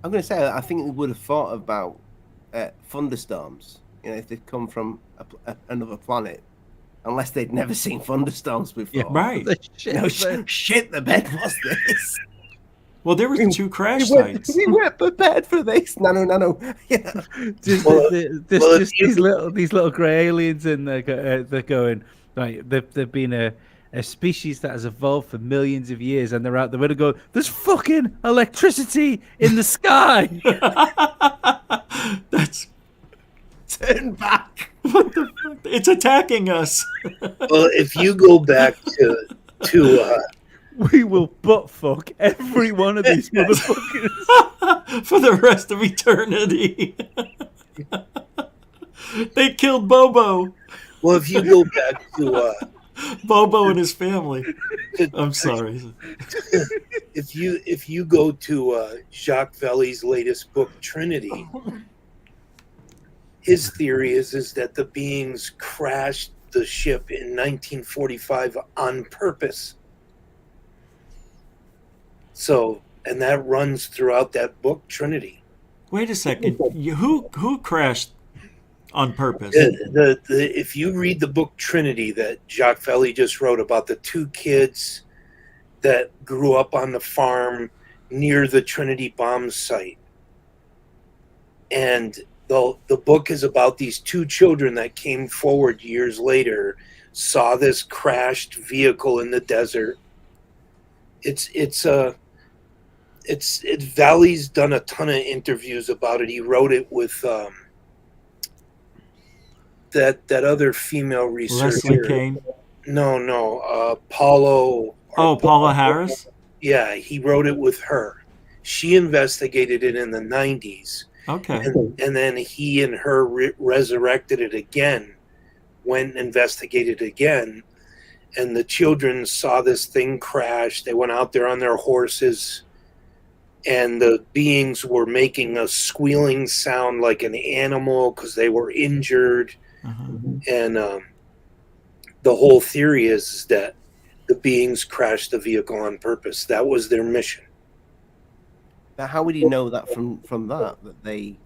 I'm going to say, I think they would have thought about thunderstorms, if they'd come from another planet. Unless they'd never seen thunderstorms before. Yeah, right. Shit, the bed was this. Well, there was 2 crash sites. We weren't prepared for this. No. Yeah. Just these little grey aliens in there. They're going, right, they've been a species that has evolved for millions of years, and they're out the window going, there's fucking electricity in the sky. That's... Turn back. What the fuck? It's attacking us. Well, if you go back to we will butt fuck every one of these motherfuckers for the rest of eternity. They killed Bobo. Well, if you go back to Bobo and his family. I'm sorry. If you go to Jacques Valley's latest book, Trinity, his theory is that the beings crashed the ship in 1945 on purpose. So, and that runs throughout that book, Trinity. Wait a second. Who crashed on purpose? If you read the book Trinity that Jacques Valley just wrote about the 2 kids that grew up on the farm near the Trinity bomb site, and the book is about these 2 children that came forward years later saw this crashed vehicle in the desert. Valley's done a ton of interviews about it. He wrote it with that other female researcher. Leslie Kane. No, Paulo. Oh, Paula Harris. Yeah, he wrote it with her. She investigated it in the 90s. Okay. And then he and her resurrected it again, went and investigated again. And the children saw this thing crash. They went out there on their horses, and the beings were making a squealing sound like an animal because they were injured. And the whole theory is that the beings crashed the vehicle on purpose. That was their mission. Now, how would you know that from that they?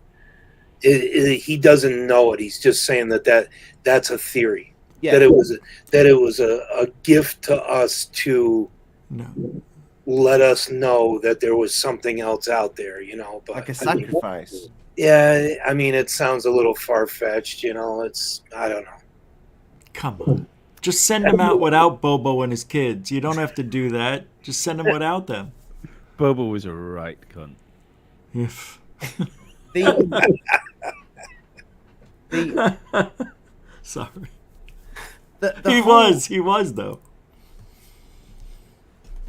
He doesn't know it. He's just saying that's a theory. Yeah. That it was a gift to us to let us know that there was something else out there, you know. But like a sacrifice. I mean, it sounds a little far-fetched, you know. I don't know. Come on. Just send him out without Bobo and his kids. You don't have to do that. Just send him without them. Bobo was a right cunt. If. Sorry. He was though.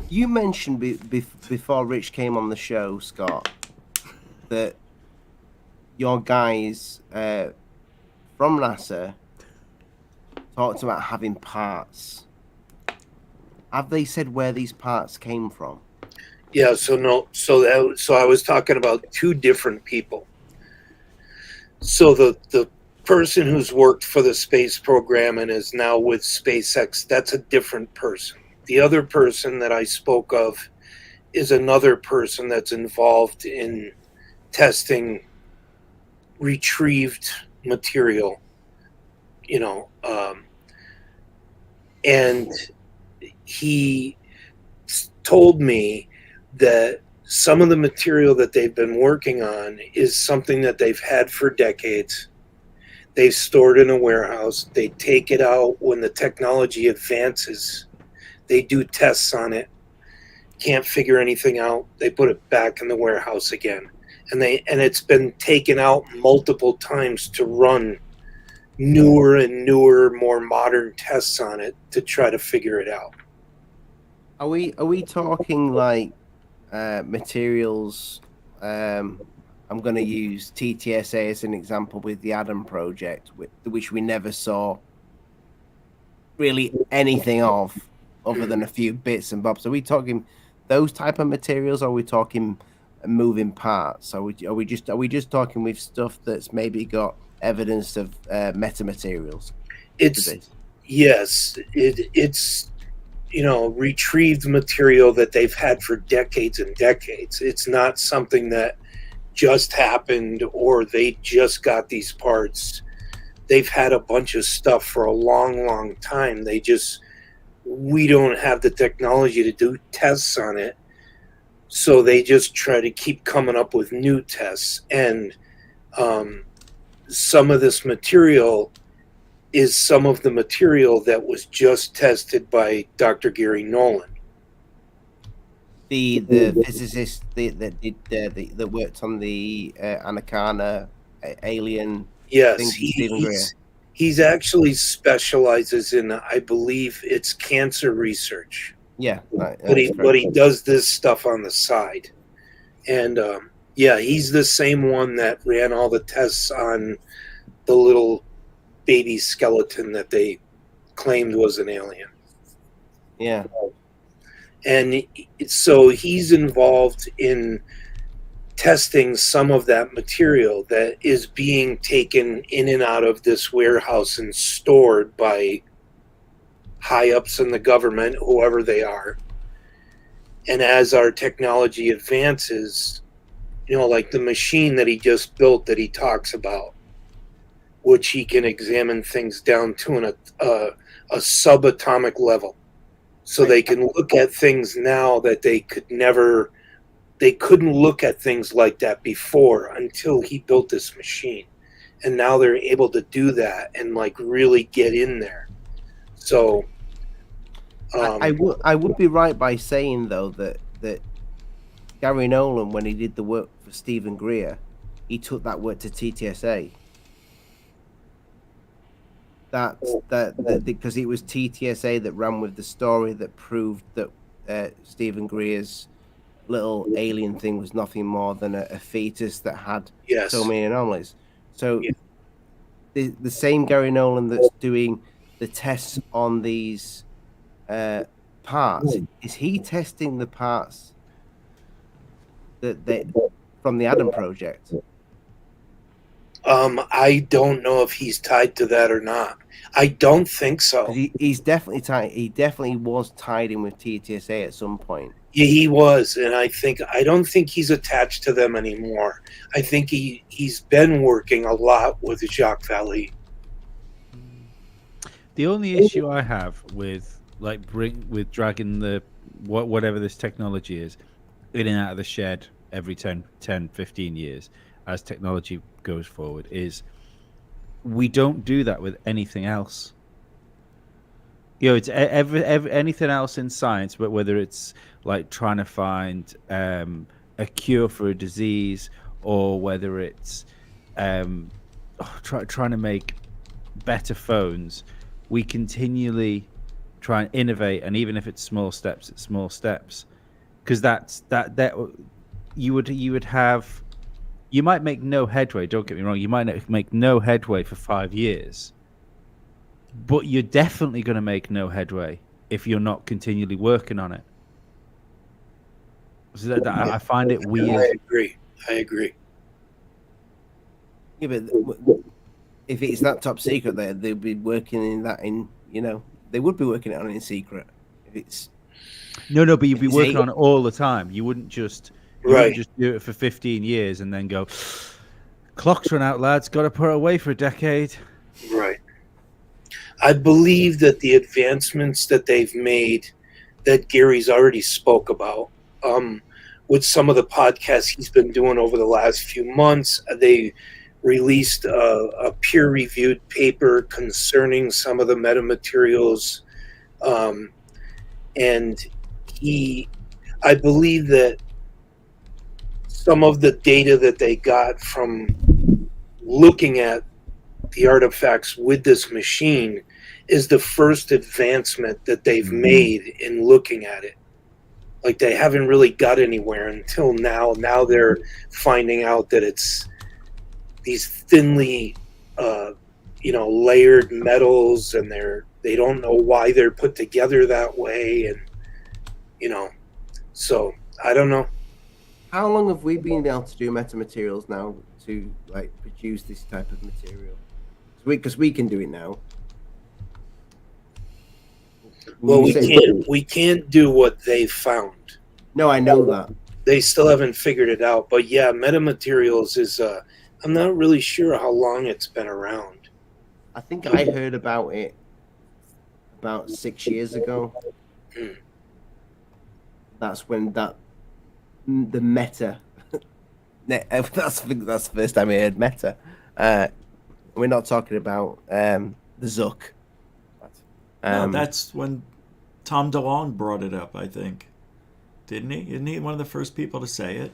You mentioned before Rich came on the show, Scott, that your guys from NASA talked about having parts. Have they said where these parts came from? Yeah, so I was talking about two different people. So the person who's worked for the space program and is now with SpaceX, that's a different person. The other person that I spoke of is another person that's involved in testing retrieved material, you know, and he told me that some of the material that they've been working on is something that they've had for decades. They've stored in a warehouse. They take it out when the technology advances. They do tests on it. Can't figure anything out. They put it back in the warehouse again. And it's been taken out multiple times to run newer and newer, more modern tests on it to try to figure it out. Are we talking like materials? I'm going to use TTSA as an example with the Adam project, which we never saw really anything of, other than a few bits and bobs. Are we talking those type of materials? Or are we talking moving parts? Are we just talking with stuff that's maybe got evidence of metamaterials? It's you know, retrieved material that they've had for decades and decades. It's not something that just happened or they just got these parts. They've had a bunch of stuff for a long time. We don't have the technology to do tests on it, so they just try to keep coming up with new tests. And some of this material is some of the material that was just tested by Dr. Gary Nolan, the physicist that worked on the Anaconda alien. Yes, he's actually specializes in, I believe it's cancer research. Yeah, but he does this stuff on the side. And he's the same one that ran all the tests on the little baby skeleton that they claimed was an alien. Yeah. And so he's involved in testing some of that material that is being taken in and out of this warehouse and stored by high ups in the government, whoever they are. And as our technology advances, you know, like the machine that he just built that he talks about, which he can examine things down to a subatomic level. So they can look at things now that they couldn't look at things like that before until he built this machine. And now they're able to do that and like really get in there. So I would be right by saying though that Gary Nolan, when he did the work for Stephen Greer, he took that work to TTSA. That because it was TTSA that ran with the story that proved that Stephen Greer's little alien thing was nothing more than a fetus that had yes, so many anomalies. So Yeah. the same Gary Nolan that's doing the tests on these parts, is he testing the parts that they from the Adam Project? I don't know if he's tied to that or not. I don't think so. 'Cause he's definitely tied. He definitely was tied in with TTSA at some point. Yeah, he was, and I don't think he's attached to them anymore. I think he's been working a lot with Jacques Vallée. The only issue I have with with dragging the whatever this technology is in and out of the shed every 10, 15 years as technology goes forward is we don't do that with anything else. You know, it's anything else in science, but whether it's like trying to find a cure for a disease or whether it's trying to make better phones, we continually try and innovate, and even if it's small steps, it's small steps, because that you might make no headway. Don't get me wrong, you might make no headway for 5 years, but you're definitely going to make no headway if you're not continually working on it. So I find it weird. I agree. Yeah, but if it's that top secret, they'd be working in that they would be working on it in secret. If it's no, but you'd be working on it all the time. You wouldn't just do it for 15 years and then go, clock's run out, lads, got to put it away for a decade. Right. I believe that the advancements that they've made, that Gary's already spoke about, with some of the podcasts he's been doing over the last few months, they released a peer-reviewed paper concerning some of the metamaterials, and I believe that some of the data that they got from looking at the artifacts with this machine is the first advancement that they've made in looking at it. Like, they haven't really got anywhere until now. Now they're finding out that it's these thinly layered metals, and they don't know why they're put together that way, and so I don't know. How long have we been able to do metamaterials now to produce this type of material? Because we can do it now. Well, we can't do what they found. No, I know that. They still haven't figured it out. But yeah, metamaterials is I'm not really sure how long it's been around. I think I heard about it about 6 years ago. That's when the meta. That's the first time I heard meta. We're not talking about the Zuck. No, that's when Tom DeLonge brought it up, I think. Didn't he? Isn't he one of the first people to say it?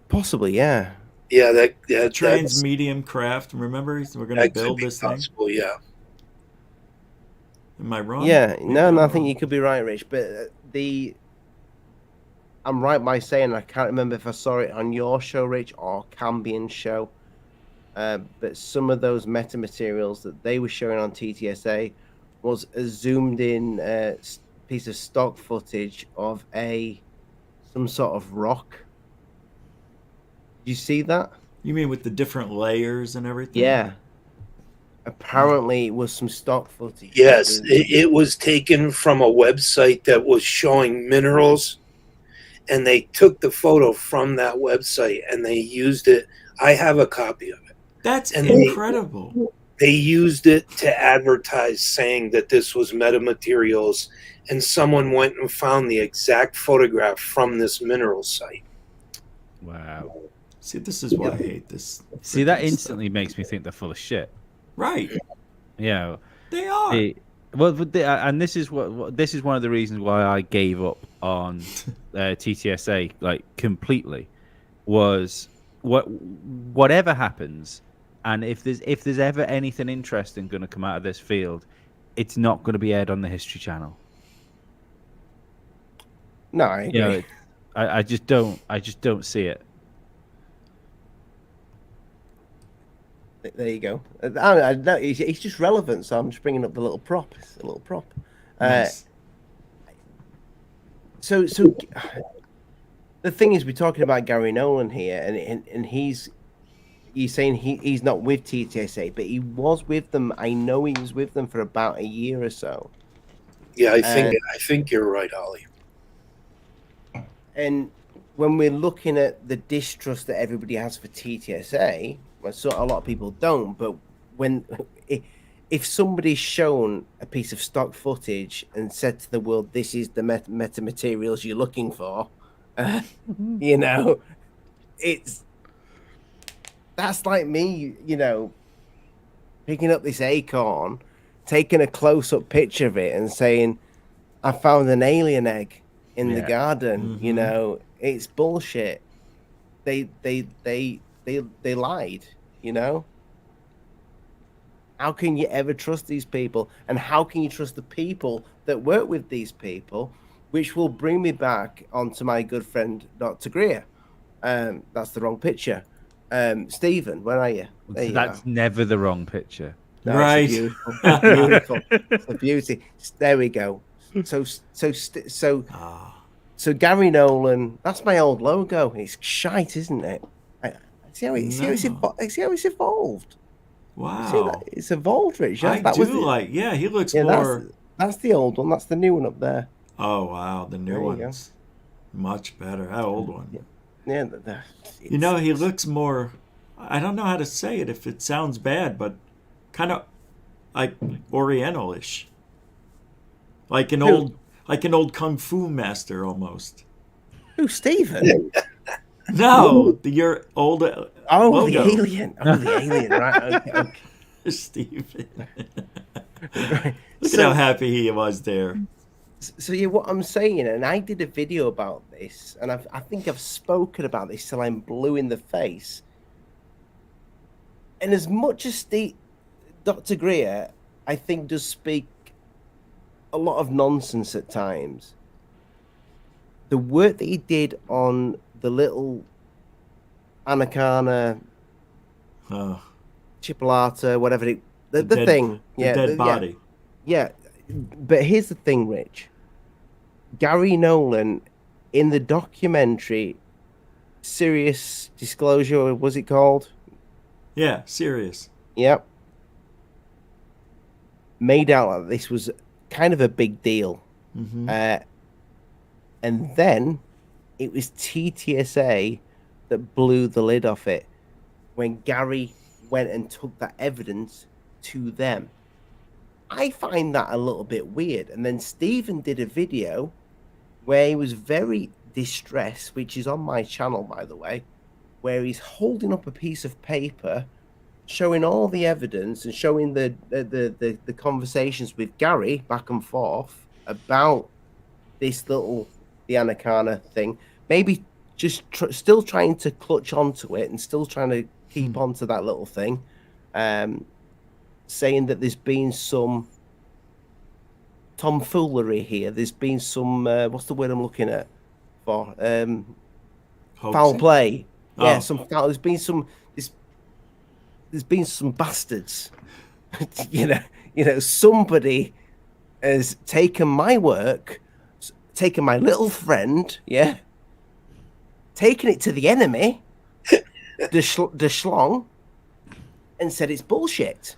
Possibly, yeah. Yeah, that Transmedium craft. Remember, we're going to build this possible, thing. Yeah. Am I wrong? Yeah, no, I think you could be right, Rich. But I'm right by saying I can't remember if I saw it on your show, Rich, or Cambian's show. But some of those metamaterials that they were showing on TTSA was a zoomed-in piece of stock footage of some sort of rock. Did you see that? You mean with the different layers and everything? Yeah. Apparently, it was some stock footage. Yes, it was taken from a website that was showing minerals, and they took the photo from that website and they used it. I have a copy of it. That's incredible. They used it to advertise, saying that this was metamaterials, and someone went and found the exact photograph from this mineral site. Wow. See, this is why I hate this. See, that instantly makes me think they're full of shit. Right. Yeah. They are. And this is this is one of the reasons why I gave up on TTSA like completely. Was whatever happens, and if there's ever anything interesting going to come out of this field, it's not going to be aired on the History Channel. No, I agree. You know, I just don't see it. There you go. No, it's just relevant, so I'm just bringing up the little prop. It's a little prop. Nice. So the thing is, we're talking about Gary Nolan here, and he's saying he's not with TTSA, but he was with them. I know he was with them for about a year or so. Yeah, I think you're right, Ollie. And when we're looking at the distrust that everybody has for TTSA, well, so a lot of people don't. But if somebody's shown a piece of stock footage and said to the world, "This is the meta materials you're looking for," you know, that's like me, you know, picking up this acorn, taking a close-up picture of it, and saying, "I found an alien egg in the garden." You know, it's bullshit. They lied. You know, how can you ever trust these people? And how can you trust the people that work with these people? Which will bring me back onto my good friend Dr. Greer. That's the wrong picture. Stephen, where are you? That's never the wrong picture. No, Right. It's beautiful. Beautiful. It's a beauty. There we go. So Gary Nolan. That's my old logo. It's shite, isn't it? See how it's evolved. Wow. See that? It's evolved, Richard. He looks more. That's the old one. That's the new one up there. Oh wow, the new one's much better. That old one. Yeah. You know, he looks more. I don't know how to say it if it sounds bad, but kind of like Oriental-ish, like an old kung fu master almost. Who, Stephen? No, your old. The alien. Right. Okay. Stephen. Right. Look at how happy he was there. So yeah, what I'm saying, and I did a video about this, and I think I've spoken about this till I'm blue in the face. And as much as Dr. Greer, I think, does speak a lot of nonsense at times, the work that he did on the little Anaconda, Chipolata, whatever the thing, the dead body. Yeah, but here's the thing, Rich. Gary Nolan, in the documentary Serious Disclosure, was it called? Yeah, serious. Yep. Made out that this was kind of a big deal. And then it was TTSA that blew the lid off it when Gary went and took that evidence to them. I find that a little bit weird. And then Stephen did a video where he was very distressed, which is on my channel, by the way, where he's holding up a piece of paper, showing all the evidence and showing the conversations with Gary back and forth about this the Anaconda thing. Maybe just still trying to clutch onto it and still trying to keep onto that little thing. Saying that there's been some tomfoolery here. There's been some what's the word I'm looking at for? Foul play. Yeah, there's been some bastards. you know, somebody has taken my work, taken my little friend, taken it to the enemy, the schlong, and said it's bullshit.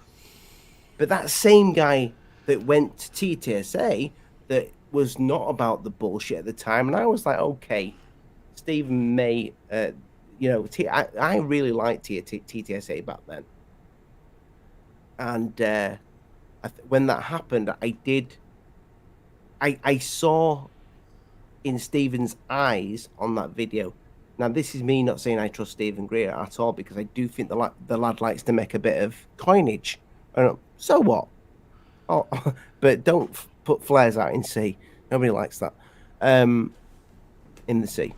But that same guy that went to TTSA that was not about the bullshit at the time, and I was like, okay, Stephen May, I really liked TTSA back then. And when that happened, I saw in Stephen's eyes on that video. Now, this is me not saying I trust Stephen Greer at all, because I do think the lad likes to make a bit of coinage. So what? Oh, but don't put flares out in sea. Nobody likes that. In the sea.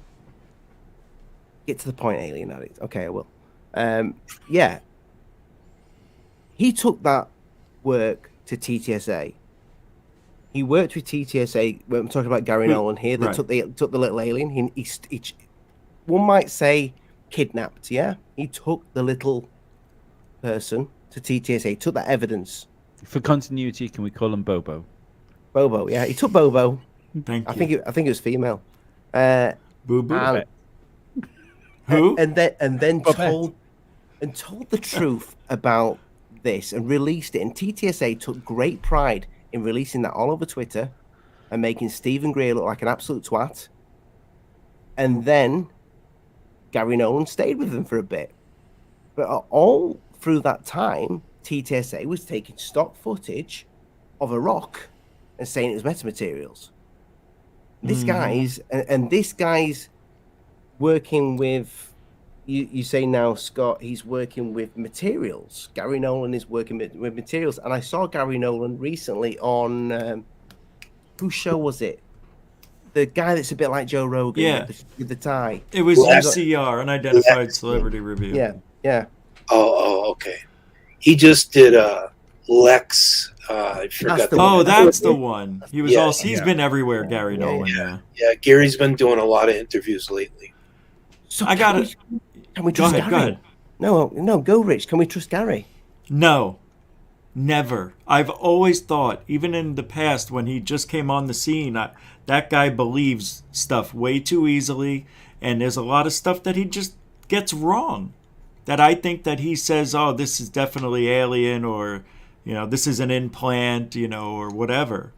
Get to the point, alien addict. Okay, I will. Yeah. He took that work to TTSA. He worked with TTSA. When I'm talking about Gary Nolan here, they Right. took the little alien. He one might say kidnapped. Yeah, he took the little person to TTSA. He took that evidence. For continuity, can we call him Bobo? Bobo. Yeah, he took Bobo. Thank you. I think it was female. Boo boo. And, Who? and then Bobette. told the truth about this and released it. And TTSA took great pride in releasing that all over Twitter and making Stephen Greer look like an absolute twat. And then Gary Nolan stayed with them for a bit. But all through that time, TTSA was taking stock footage of a rock and saying it was metamaterials. This guy's and this guy's working with you say now, Scott, he's working with materials. Gary Nolan is working with materials. And I saw Gary Nolan recently on whose show was it? The guy that's a bit like Joe Rogan, Yeah. with the tie. It was Well, UCR, Unidentified Celebrity Review. Yeah. Oh, okay. He just did Lex. I forgot. the Oh, one. that's the one. He was Yeah. also he's been everywhere, Gary Yeah, Nolan. Yeah. Yeah, Gary's been doing a lot of interviews lately. So I got it. Can we Go trust ahead. Gary? Go ahead. No, go Rich. Can we trust Gary? No, never. I've always thought, even in the past when he just came on the scene, that guy believes stuff way too easily, and there's a lot of stuff that he just gets wrong. That I think that he says, "Oh, this is definitely alien," or this is an implant, or whatever.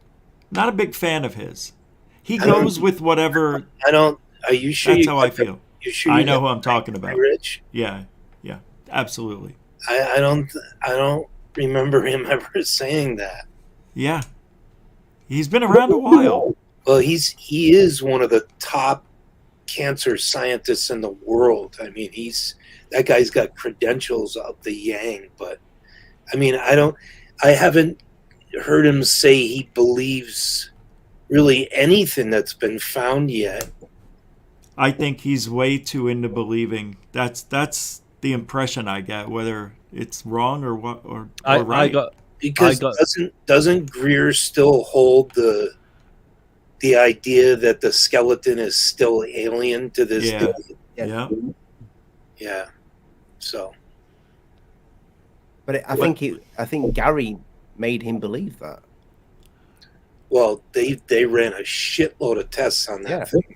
Not a big fan of his. He goes with whatever. I don't. Are you sure? That's you how I got the- feel. You sure? I you know got who I'm the talking right, about. Rich. Yeah, absolutely. I don't remember him ever saying that. Yeah, he's been around a while. Well, he is one of the top cancer scientists in the world. I mean, that guy's got credentials up the yang. But I mean, I haven't heard him say he believes really anything that's been found yet. I think he's way too into believing. That's the impression I get, whether it's wrong or what or right. I got Because doesn't Greer still hold the idea that the skeleton is still alien to this day? Yeah. Yeah. So, But I think Gary made him believe that. well, they ran a shitload of tests on that Yeah. thing,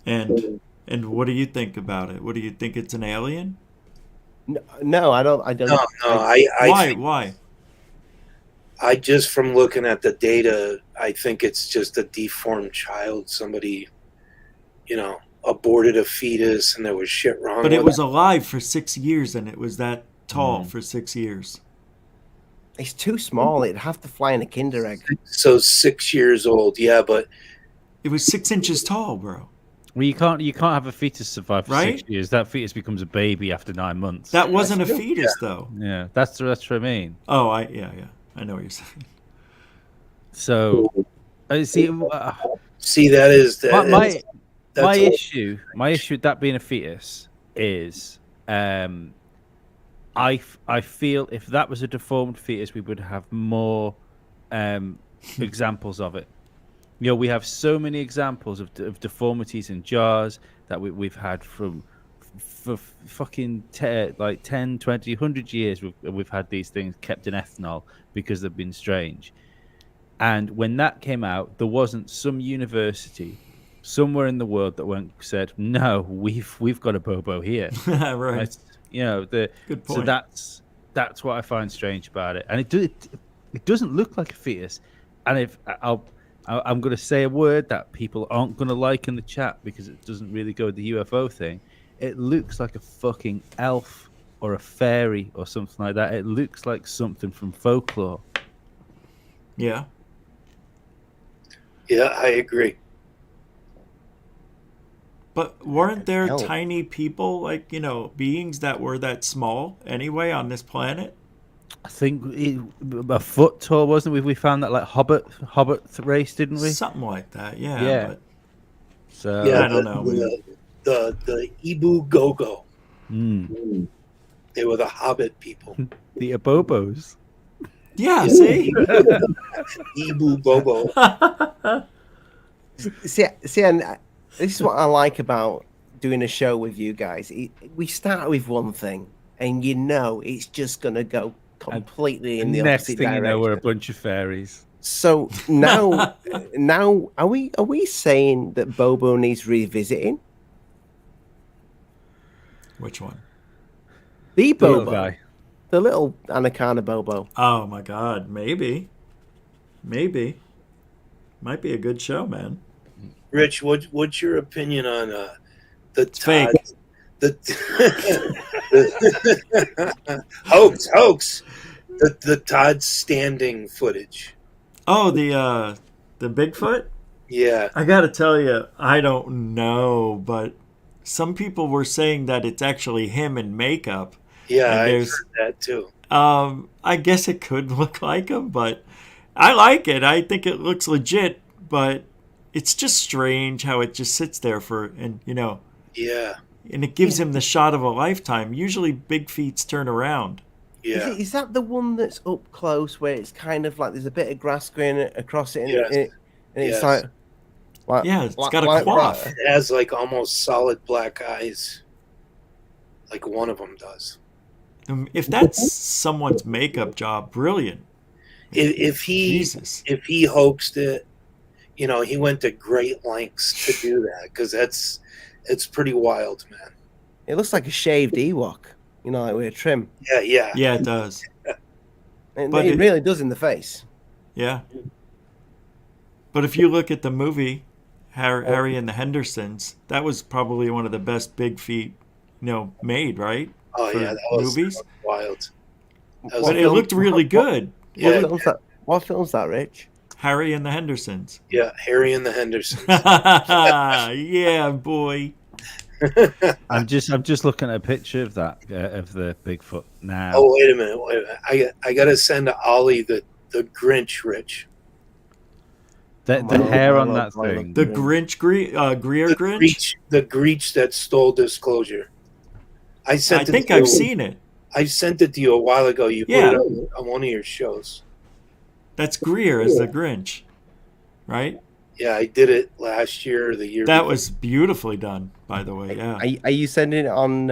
man. And what do you think about it? What do you think, it's an alien? No, I don't. No, I Why? I just from looking at the data, I think it's just a deformed child. Somebody, aborted a fetus, and there was shit wrong. But with it was alive for 6 years, and it was that tall for 6 years. It's too small. It'd have to fly in a Kinder egg. So 6 years old, yeah, but It was 6 inches tall, bro. Well, you can't have a fetus survive for Right? 6 years. That fetus becomes a baby after 9 months. That wasn't a true. fetus, though. Yeah, that's what I mean. Oh, yeah. I know what you're saying. So, see, see that is that. my that's all- issue with that being a fetus is, I feel if that was a deformed fetus, we would have more examples of it. We have so many examples of deformities in jars that we've had for fucking 10, 20, 100 years. We've had these things kept in ethanol because they've been strange. And when that came out, there wasn't some university somewhere in the world that said, no, we've got a Bobo here. Right. So Good point. that's what I find strange about it. And it doesn't look like a fetus. And if I'm going to say a word that people aren't going to like in the chat because it doesn't really go with the UFO thing. It looks like a fucking elf or a fairy or something like that. It looks like something from folklore. Yeah. Yeah, I agree. But weren't there Hell. tiny people, beings that were that small anyway on this planet? I think a foot tall, wasn't we? We found that like Hobbit race, didn't we? Something like that, yeah. Yeah. But So Yeah, I don't know, man. The Ibu Gogo. mm, They were the Hobbit people. the Abobos. Yeah, see? Ibu Bobo. See, and this is what I like about doing a show with you guys. We start with one thing, and you know it's just gonna go completely in the Next opposite thing direction. you know, we're a bunch of fairies. So now, are we saying that Bobo needs revisiting? Which one? The The little Bobo, guy. the little Anaconda Bobo. Oh my God, maybe. Might be a good show, man. Rich, what's your opinion on the fake. Todd? The hoax. The Todd standing footage. Oh, the Bigfoot? Yeah. I gotta tell you, I don't know, but some people were saying that it's actually him in makeup. Yeah, And I heard there's- that too. I guess it could look like him, but I like it. I think it looks legit, but it's just strange how it just sits there and Yeah. and it gives him the shot of a lifetime. Usually big feets turn around. Yeah. Is that the one that's up close where it's kind of like there's a bit of grass going across it, and, Yes. and it's Yes. like Yeah, it's got a quaff. It has like almost solid black eyes. Like one of them does. If that's someone's makeup job, brilliant. If he hoaxed it, he went to great lengths to do that because it's pretty wild, man. It looks like a shaved Ewok, like with a trim. Yeah. Yeah, it does. But it really does in the face. Yeah. But if you look at the movie, Harry and the Hendersons, that was probably one of the best big feet, made, right? Oh For yeah, that was movies. wild. But it looked really good. Yeah. What film's that, Rich? Harry and the Hendersons. Yeah, Harry and the Hendersons. Yeah, boy. I'm just looking at a picture of that of the Bigfoot now. Oh wait a minute. I gotta send to Ollie the Grinch, Rich. The hair on that thing. The Grinch, Greer Grinch. The Grinch that stole disclosure. I I think I've seen it. I sent it to you a while ago. You put Yeah. it on one of your shows. That's Greer as the Grinch, right? Yeah, I did it last year or the year. That before. was beautifully done, by the way. Yeah. Are you sending it on?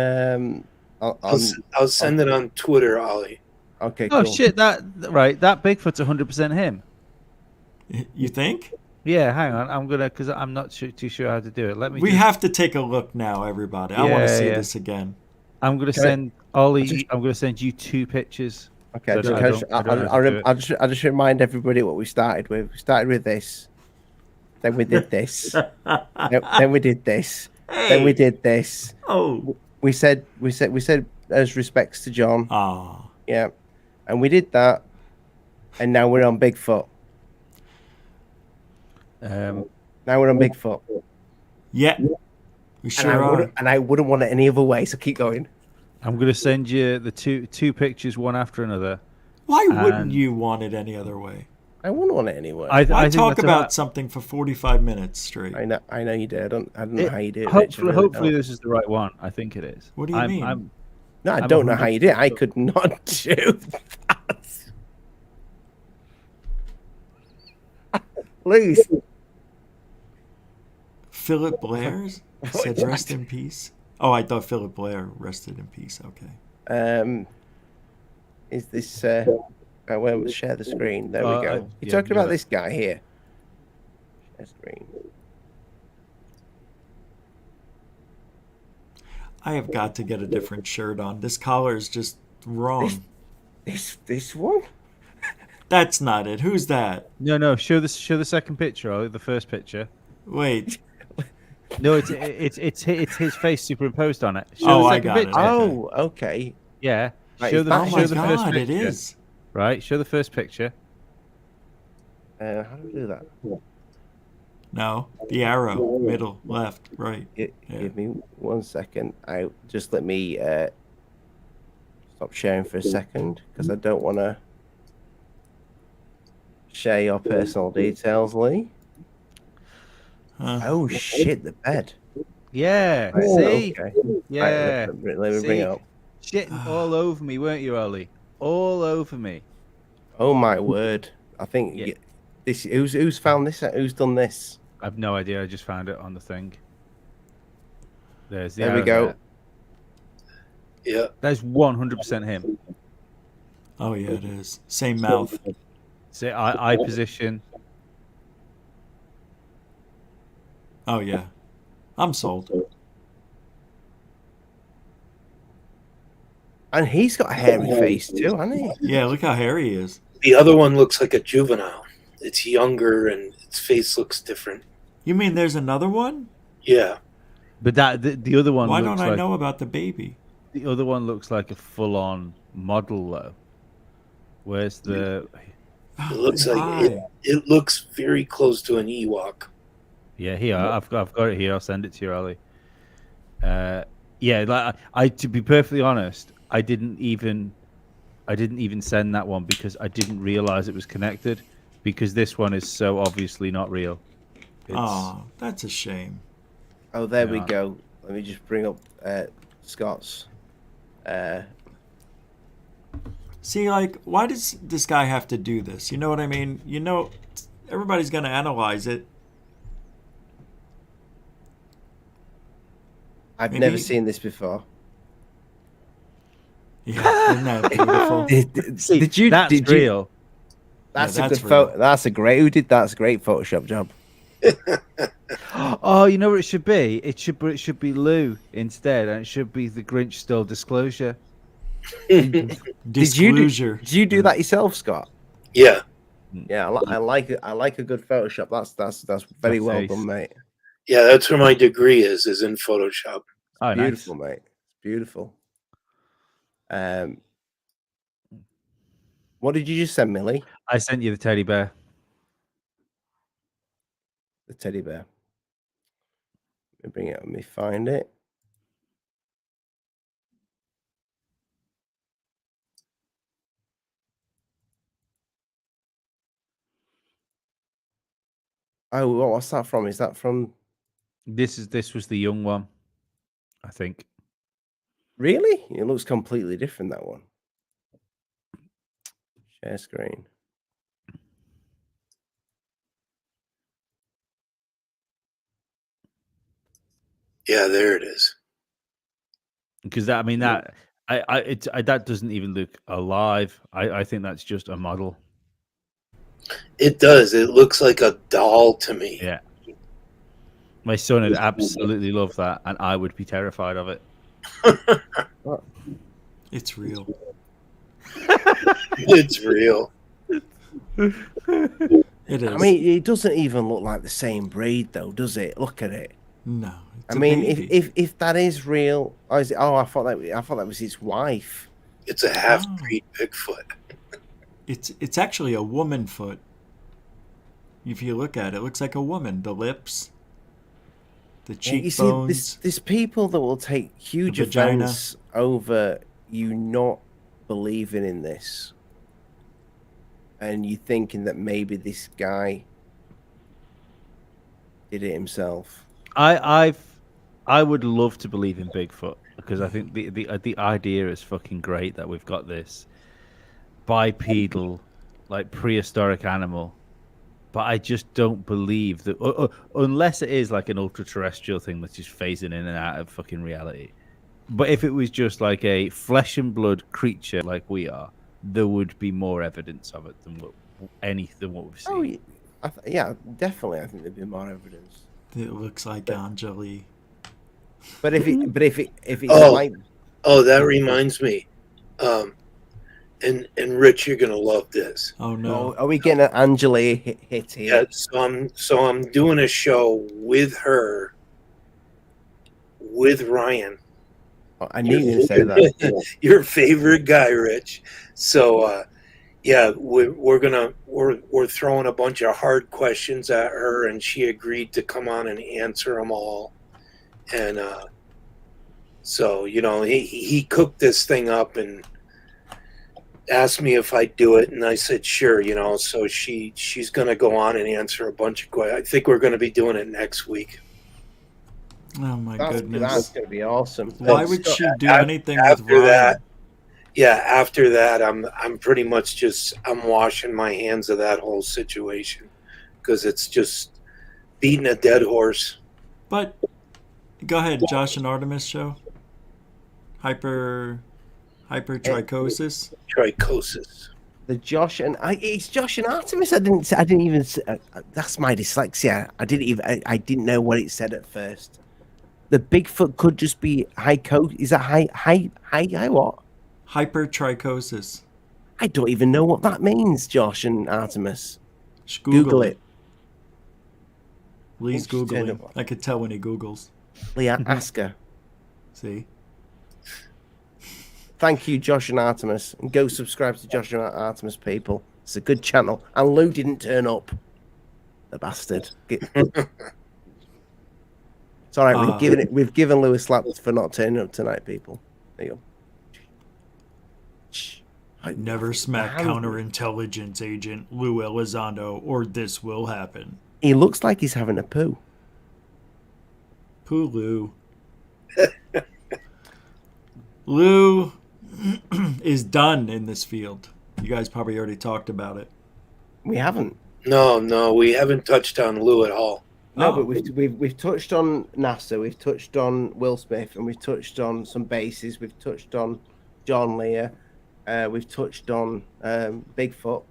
I'll send it on Twitter, Ollie. Okay. Oh Cool. shit! That Bigfoot's 100% him. You think? Yeah, hang on. I'm gonna because I'm not too sure how to do it. Let me. We have to take a look now, everybody. I want to see this again. I'm gonna send Ollie. I'm gonna send you 2 pictures. Okay. I don't know how to do it. I'll just remind everybody what we started with. We started with this. Then we did this. then we did this. Then we did this. Oh. We said as respects to John. Oh. Yeah. And we did that. And now we're on Bigfoot. Now we're on Bigfoot. Yeah. We sure are. And I wouldn't want it any other way, so keep going. I'm gonna send you the two pictures, one after another. Why wouldn't you want it any other way? I wouldn't want it anyway. I think talk that's about something for 45 minutes straight. I know you did. I don't know how you did it. Hopefully this is the right one. I think it is. What do you mean? No, I don't know how you did it. I could not do that. Please. Philip Blair's said rest in peace. Oh, I thought Philip Blair rested in peace. Okay. Is this well, share the screen. There we go. You're talking about this guy here. Share screen. I have got to get a different shirt on. This collar is just wrong. This one? That's not it. Who's that? No. Show the second picture, or the first picture. Wait. No, it's his face superimposed on it. Oh, I got it. Okay. Oh, okay. Yeah. Right, Show the Oh my first God, picture. it is. Right. Show the first picture. How do we do that? No, the arrow, middle, left, right. Give me 1 second. Let me Stop sharing for a second because I don't want to share your personal details, Lee. Oh shit, the bed. Yeah. Right, See? okay. Yeah. Right, let me bring See? it up. Shitting all over me, weren't you, Ollie? All over me. Oh my word! I think Yeah. this. Who's found this? Who's done this? I've no idea. I just found it on the thing. There's the There we arrow go. there. Yeah. That's 100% him. Oh yeah, it is. Same mouth. See, eye position. Oh yeah, I'm sold. And he's got a hairy face too, hasn't he? Yeah, look how hairy he is. The other one looks like a juvenile. It's younger and its face looks different. You mean there's another one? Yeah. But the other one Why looks don't I like know about the baby? the other one looks like a full-on model though. Where's the It looks like Why? it looks very close to an Ewok. Yeah, here I've got it here. I'll send it to you, Ollie. Yeah, like I to be perfectly honest, I didn't even send that one because I didn't realize it was connected because this one is so obviously not real. Oh, that's a shame. Oh, there we Yeah. go. Let me just bring up Scott's. See, like, why does this guy have to do this? You know what I mean? You know, everybody's gonna analyze it. I've Maybe- never seen this before. Yeah, isn't that beautiful? Did you? That's did you? real. That's Yeah, a that's good photo. real. That's a great. Who did that? That's a great Photoshop job. Oh, you know what it should be? It should be Lou instead, and it should be the Grinch stole disclosure. Disclosure. Did you do that yourself, Scott? Yeah. Yeah, I like it. I like a good Photoshop. That's very That well face. done, mate. Yeah, that's where my degree is in Photoshop. Oh, Beautiful, nice. mate. Beautiful. What did you just send me, Lee? I sent you the teddy bear. The teddy bear. Let me bring it up. Let me find it. Oh, what's that from? Is that from? This was the young one, I think. Really? It looks completely different. That one. Share screen. Yeah, there it is. Because that, I mean, that that doesn't even look alive. I think that's just a model. It does. It looks like a doll to me. Yeah. My son would absolutely love that, and I would be terrified of it. It's real. It's real. It is. I mean, it doesn't even look like the same breed, though, does it? Look at it. no. It's I a mean, baby. if that is real, I thought that was his wife. It's a half-breed Bigfoot. It's actually a woman foot. If you look at it, it looks like a woman. The lips, the You cheekbones. see, there's people that will take huge The vagina. offense over you not believing in this, and you thinking that maybe this guy did it himself. I would love to believe in Bigfoot because I think the idea is fucking great that we've got this bipedal, like prehistoric animal. But I just don't believe that unless it is like an ultra terrestrial thing that's just phasing in and out of fucking reality. But if it was just like a flesh and blood creature like we are, there would be more evidence of it than what we've seen. Oh, yeah, definitely. I think there'd be more evidence. It looks like Anjali. But if it's Oh. like, Oh, that reminds me. And Rich, you're gonna love this. Oh no. are we getting an Angela hit here? Yeah, so I'm doing a show with her, with Ryan. Oh, I knew you were going to say that. Your favorite guy, Rich. So yeah, we're throwing a bunch of hard questions at her, and she agreed to come on and answer them all. And so he cooked this thing up, and asked me if I'd do it, and I said sure. So she's going to go on and answer a bunch of questions. I think we're going to be doing it next week. Oh my That's goodness! going to be awesome. Why would she do anything with after Ryan? that? Yeah, after that, I'm pretty much I'm washing my hands of that whole situation because it's just beating a dead horse. But go ahead, Josh and Artemis show. Hypertrichosis. Trichosis. The Josh and it's Josh and Artemis. I didn't even. That's my dyslexia. I didn't know what it said at first. The Bigfoot could just be Is that high what? Hypertrichosis. I don't even know what that means, Josh and Artemis. Just Google it. Lee's Googling. I could tell when he Googles. Leah, ask her. See? Thank you, Josh and Artemis. And go subscribe to Josh and Artemis, people. It's a good channel. And Lou didn't turn up. The bastard. It's all right. We've given Lou a slap for not turning up tonight, people. There you go. Never smack counterintelligence agent Lou Elizondo, or this will happen. He looks like he's having a poo. Poo Lou. Lou is done in this field. You guys probably already talked about it. We haven't. No, we haven't touched on Lou at all. No, but we've touched on NASA, we've touched on Will Smith, and we've touched on some bases. We've touched on John Lear. We've touched on Bigfoot.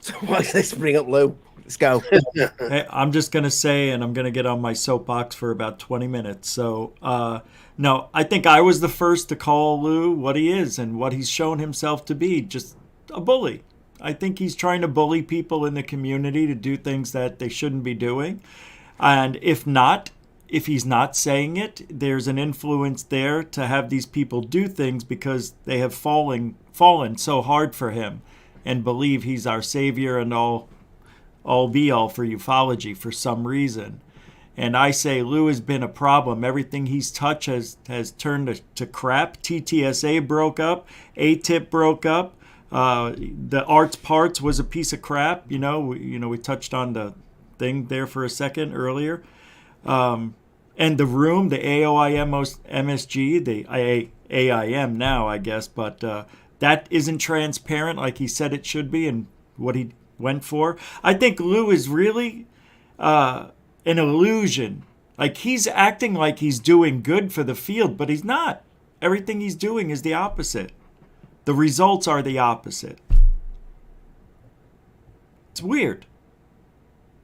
So let's bring up Lou. Let's go. Hey, I'm just going to say, and I'm going to get on my soapbox for about 20 minutes. So, no, I think I was the first to call Lou what he is and what he's shown himself to be, just a bully. I think he's trying to bully people in the community to do things that they shouldn't be doing. And if he's not saying it, there's an influence there to have these people do things because they have fallen so hard for him and believe he's our savior and all be all for ufology for some reason. And I say Lou has been a problem. Everything he's touched has turned to crap. TTSA broke up. ATIP broke up. The Arts Parts was a piece of crap. We touched on the thing there for a second earlier. And the room, the AOIM MSG, the AIM now, I guess, but that isn't transparent like he said it should be and what he went for. I think Lou is really an illusion. Like he's acting like he's doing good for the field, but he's not. Everything he's doing is the opposite. The results are the opposite. It's weird.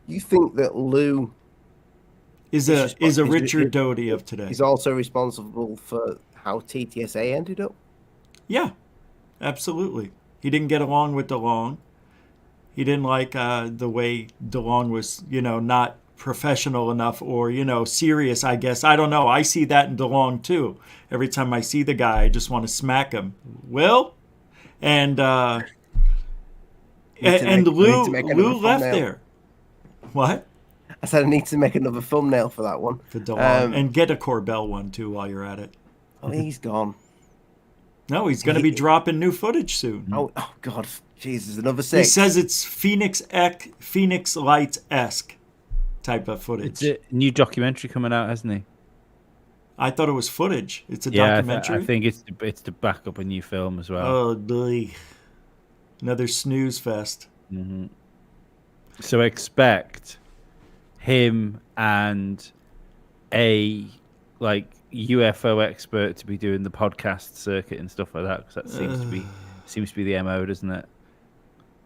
You think that Lou is a Richard Doty of today? He's also responsible for how TTSA ended up? Yeah, absolutely. He didn't get along with DeLong. He didn't like the way DeLong was, not professional enough or, serious, I guess. I don't know. I see that in DeLong, too. Every time I see the guy, I just want to smack him. Will? And Lou left there. What? I said I need to make another thumbnail for that one. For DeLong. And get a Corbell one, too, while you're at it. Oh, he's gone. No, he's going to be dropping new footage soon. Oh God. Jesus, another 6. He says it's Phoenix Lights-esque type of footage. It's a new documentary coming out, hasn't he? I thought it was footage. It's a documentary. I think it's to back up a new film as well. Oh, boy. Another snooze fest. Mm-hmm. So expect him and a UFO expert to be doing the podcast circuit and stuff like that, because that seems to be the MO, doesn't it?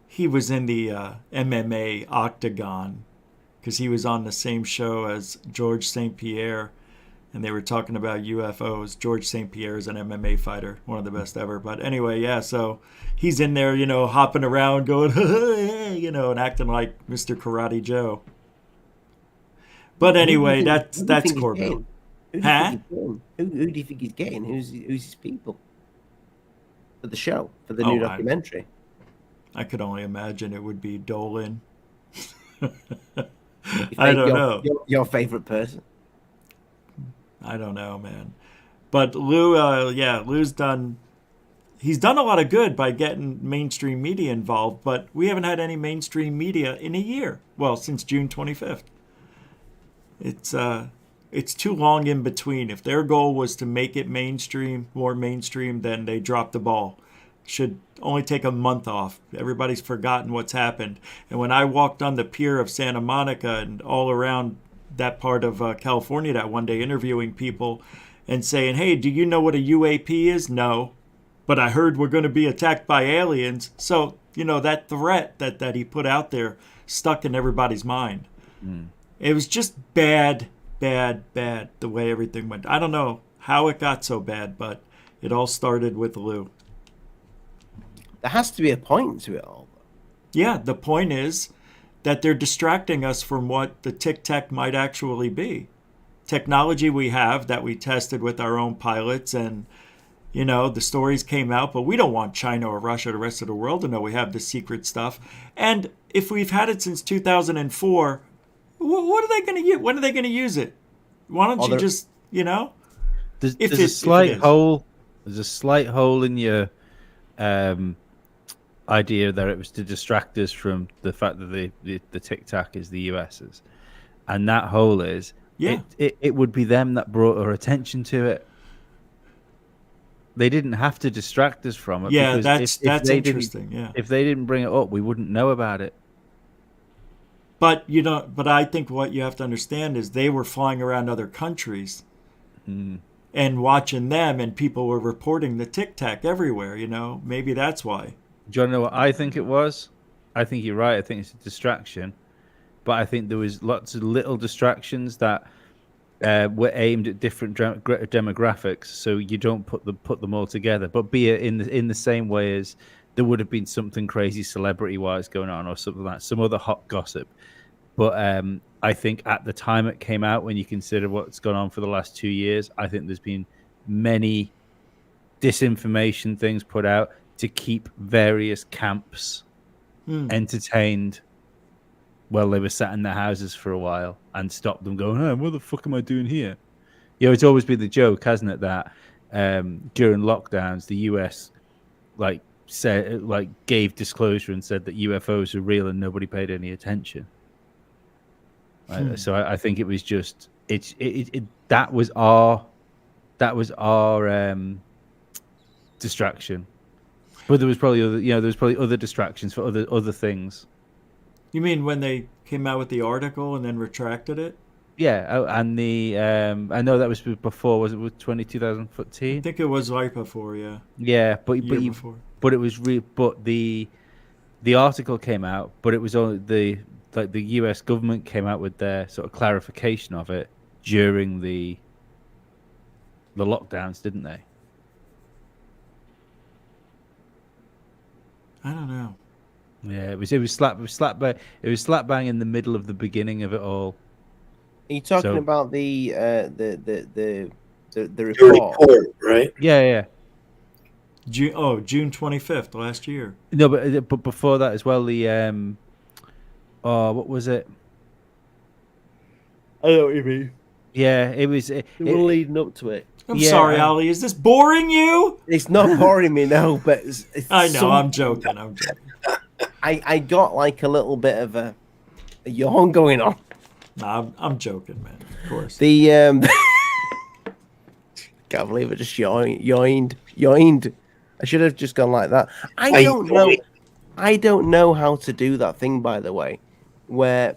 He was in the MMA Octagon because he was on the same show as George St. Pierre, and they were talking about UFOs. George St. Pierre is an MMA fighter, one of the best ever. But anyway, yeah, so he's in there, hopping around, going, and acting like Mr. Karate Joe. But anyway, that's Corbell. Who do you think he's getting? Who's his people for the show, for the new documentary? I could only imagine it would be Dolan. I don't know. Your favorite person? I don't know, man. But Lou, Lou's done. he's done a lot of good by getting mainstream media involved, but we haven't had any mainstream media in a year. Well, since June 25th. It's too long in between. If their goal was to make it mainstream, more mainstream, then they dropped the ball. Should only take a month off. Everybody's forgotten what's happened. And when I walked on the pier of Santa Monica and all around that part of California that one day, interviewing people and saying, hey, do you know what a UAP is? No. But I heard we're going to be attacked by aliens. So, that threat that he put out there stuck in everybody's mind. It was just bad, the way everything went. I don't know how it got so bad, but it all started with Lou. There has to be a point to it all. Yeah, the point is that they're distracting us from what the Tic Tac might actually be. Technology we have that we tested with our own pilots, and the stories came out, but we don't want China or Russia or the rest of the world to know we have this secret stuff. And if we've had it since 2004, what are they going to use? When are they going to use it? Why don't you just, There's a slight hole. There's a slight hole in your idea that it was to distract us from the fact that the Tic Tac is the US's, and that hole is it would be them that brought our attention to it. They didn't have to distract us from it. Yeah, because that's interesting. Yeah, if they didn't bring it up, we wouldn't know about it. But But I think what you have to understand is they were flying around other countries and watching them, and people were reporting the Tic Tac everywhere. Maybe that's why. Do you want to know what I think it was? I think you're right. I think it's a distraction, but I think there was lots of little distractions that were aimed at different demographics, so you don't put them all together. But be it in the same way as there would have been something crazy celebrity-wise going on, or something like some other hot gossip. But I think at the time it came out, when you consider what's gone on for the last 2 years, I think there's been many disinformation things put out to keep various camps entertained while they were sat in their houses for a while, and stop them going, "Oh, what the fuck am I doing here?" It's always been the joke, hasn't it, that during lockdowns the US gave disclosure and said that UFOs are real and nobody paid any attention. So I think it was just that was our distraction. But there was probably other distractions for other things. You mean when they came out with the article and then retracted it? Yeah, and the I know that was before. Was it with 2014? I think it was right before. Yeah. Yeah, but before. But it was but the article came out, but it was only the US government came out with their sort of clarification of it during the lockdowns, didn't they? I don't know. Yeah, it was slap bang in the middle of the begining of it all. Are you talking about the Your report? report, right? Yeah. June 25th last year. No, but before that as well, the what was it? I know what you mean. Yeah, it was. It was leading up to it. I'm sorry, Ali. Is this boring you? It's not boring me, no. But it's I know. I'm joking. I got like a little bit of a yawn going on. Nah, I'm joking, man. Of course. The can't believe I just yawned. I should have just gone like that. I don't know how to do that thing, by the way, where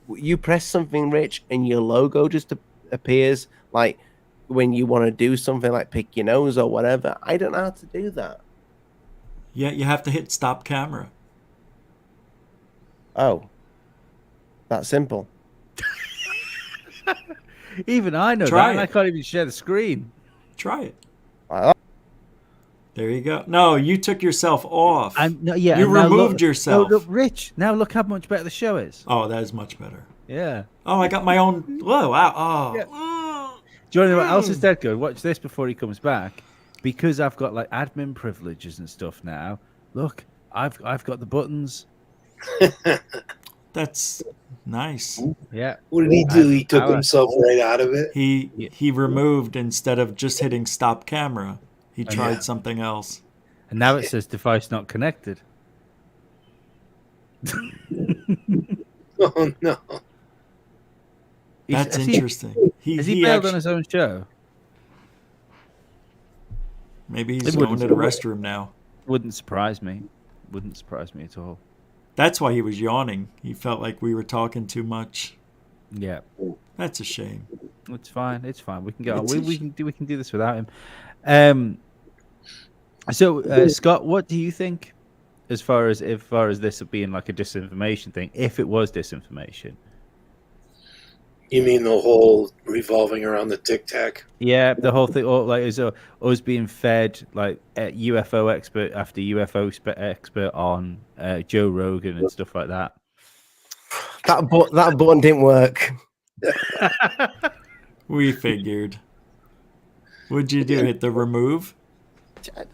you press something, Rich, and your logo just appears, like when you want to do something like pick your nose or whatever. I don't know how to do that. Yeah, you have to hit stop camera. Oh, that's simple. Even I know Try that, and it. I can't even share the screen. Try it. Like There you go. No, you took yourself off. You removed yourself. No, look, Rich. Now look how much better the show is. Oh, that is much better. Yeah. Oh, I got my own. Whoa! Wow. Oh. Yeah. Do you know what else is dead good? Watch this before he comes back, because I've got like admin privileges and stuff now. Look, I've got the buttons. That's nice. Yeah. What did he do? He took himself right out of it. He removed, instead of just hitting stop camera, He tried something else. And now it says device not connected. Oh no. That's Has interesting. Has he bailed on his own show? Maybe he's It going wouldn't to the restroom now. Wouldn't surprise me. Wouldn't surprise me at all. That's why he was yawning. He felt like we were talking too much. Yeah. That's a shame. It's fine. It's fine. We can get on. It's a We can do this without him. So Scott, what do you think as far as this being like a disinformation thing, if it was disinformation? You mean the whole revolving around the Tic Tac? Yeah, the whole thing, or like is us being fed like UFO expert after UFO expert on Joe Rogan and stuff like that. That button didn't work. We figured. What'd you do? Hit the remove? It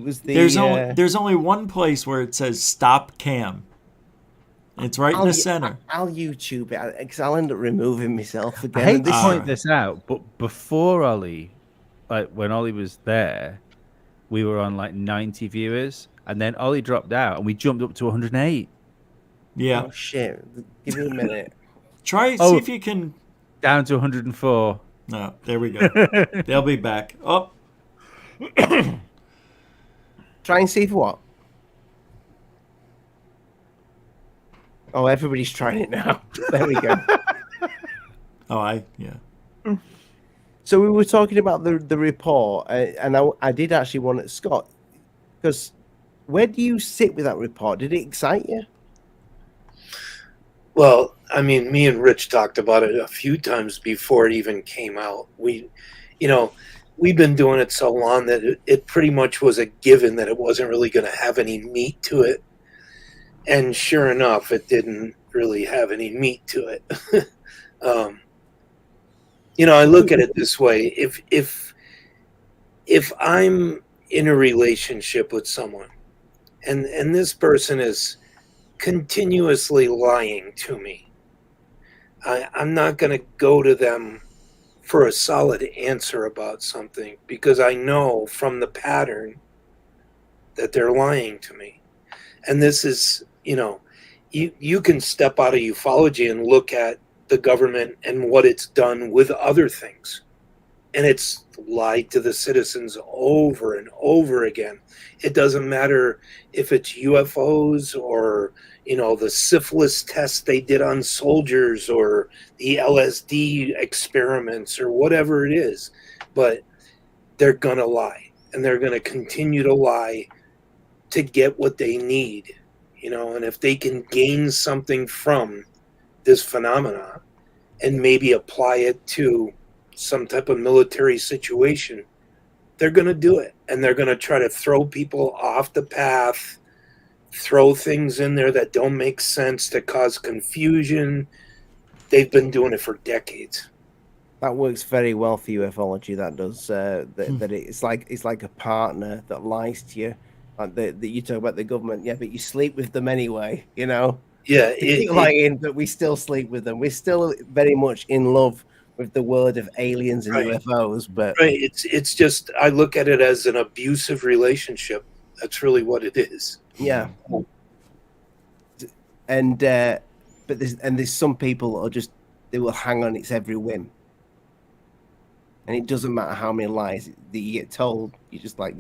was the. There's only one place where it says stop cam. It's right in the center. I'll YouTube it because I'll end up removing myself again. I hate to point this out, but before Ollie, like when Ollie was there, we were on like 90 viewers, and then Ollie dropped out, and we jumped up to 108. Yeah. Oh shit! Give me a minute. See if you can. Down to 104. No, there we go. They'll be back. Oh. Try and see for what? Oh, everybody's trying it now. There we go. Yeah. So we were talking about the report, and I did actually want to, Scott, because where do you sit with that report? Did it excite you? Well, I mean, me and Rich talked about it a few times before it even came out. We've been doing it so long that it pretty much was a given that it wasn't really going to have any meat to it. And sure enough, it didn't really have any meat to it. I look at it this way. If I'm in a relationship with someone and this person is continuously lying to me, I'm not going to go to them for a solid answer about something because I know from the pattern that they're lying to me. And this is, you can step out of ufology and look at the government and what it's done with other things. And it's lied to the citizens over and over again. It doesn't matter if it's UFOs or, the syphilis tests they did on soldiers or the LSD experiments or whatever it is. But they're going to lie. And they're going to continue to lie to get what they need. And if they can gain something from this phenomenon and maybe apply it to some type of military situation, they're going to do it. And they're going to try to throw people off the path, throw things in there that don't make sense, that cause confusion. They've been doing it for decades. That works very well for ufology. That does. That it's like a partner that lies to you. Like that you talk about the government, yeah, but you sleep with them anyway, Yeah, lying, but we still sleep with them. We're still very much in love with the world of aliens and UFOs, but right. It's just I look at it as an abusive relationship. That's really what it is. Yeah. And but there's some people that they will hang on its every whim, and it doesn't matter how many lies that you get told. You're just like,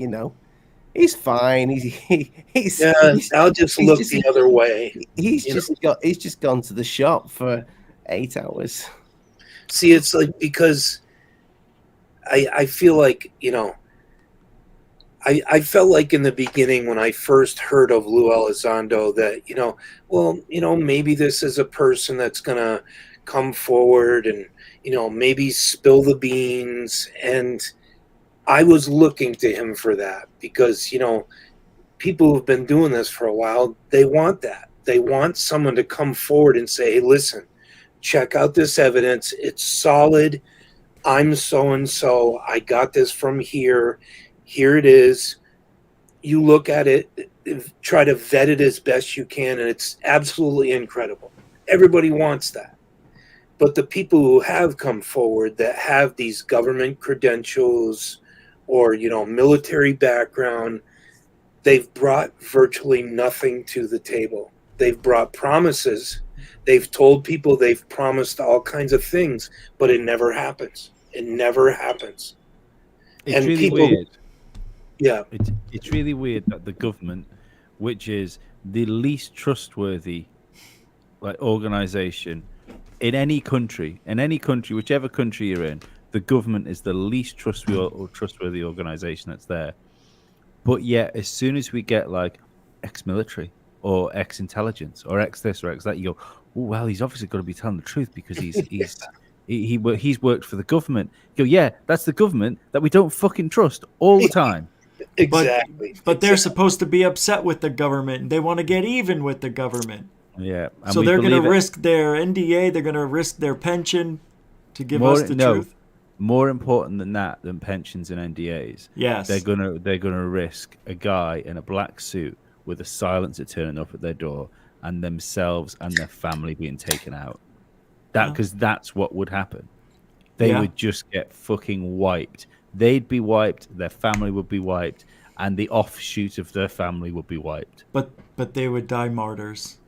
he's fine. I'll just look the other way. He's just gone to the shop for 8 hours. See, it's like because I feel like I felt like in the beginning when I first heard of Lou Elizondo that maybe this is a person that's gonna come forward and maybe spill the beans, and I was looking to him for that because, people who've been doing this for a while, they want that. They want someone to come forward and say, hey, listen, check out this evidence. It's solid. I'm so-and-so. I got this from here. Here it is. You look at it, try to vet it as best you can, and it's absolutely incredible. Everybody wants that. But the people who have come forward that have these government credentials or, military background, they've brought virtually nothing to the table. They've brought promises. They've told people they've promised all kinds of things, but it never happens. It never happens. It's And really people- weird. Yeah. It's really weird that the government, which is the least trustworthy organization in any country, whichever country you're in, the government is the least trustworthy organization that's there. But yet, as soon as we get like ex-military or ex-intelligence or ex this or ex that, you go, oh well, he's obviously got to be telling the truth because he's worked for the government. You go, yeah, that's the government that we don't fucking trust all the time. Exactly. But they're supposed to be upset with the government. They want to get even with the government. Yeah. And So we they're going to believe it. risk their NDA. They're going to risk their pension to give us the truth. More important than that, than pensions and NDAs. Yes. They're gonna risk a guy in a black suit with a silencer turning up at their door and themselves and their family being taken out. Because that's what would happen. They would just get fucking wiped. They'd be wiped, their family would be wiped, and the offshoot of their family would be wiped. But they would die martyrs.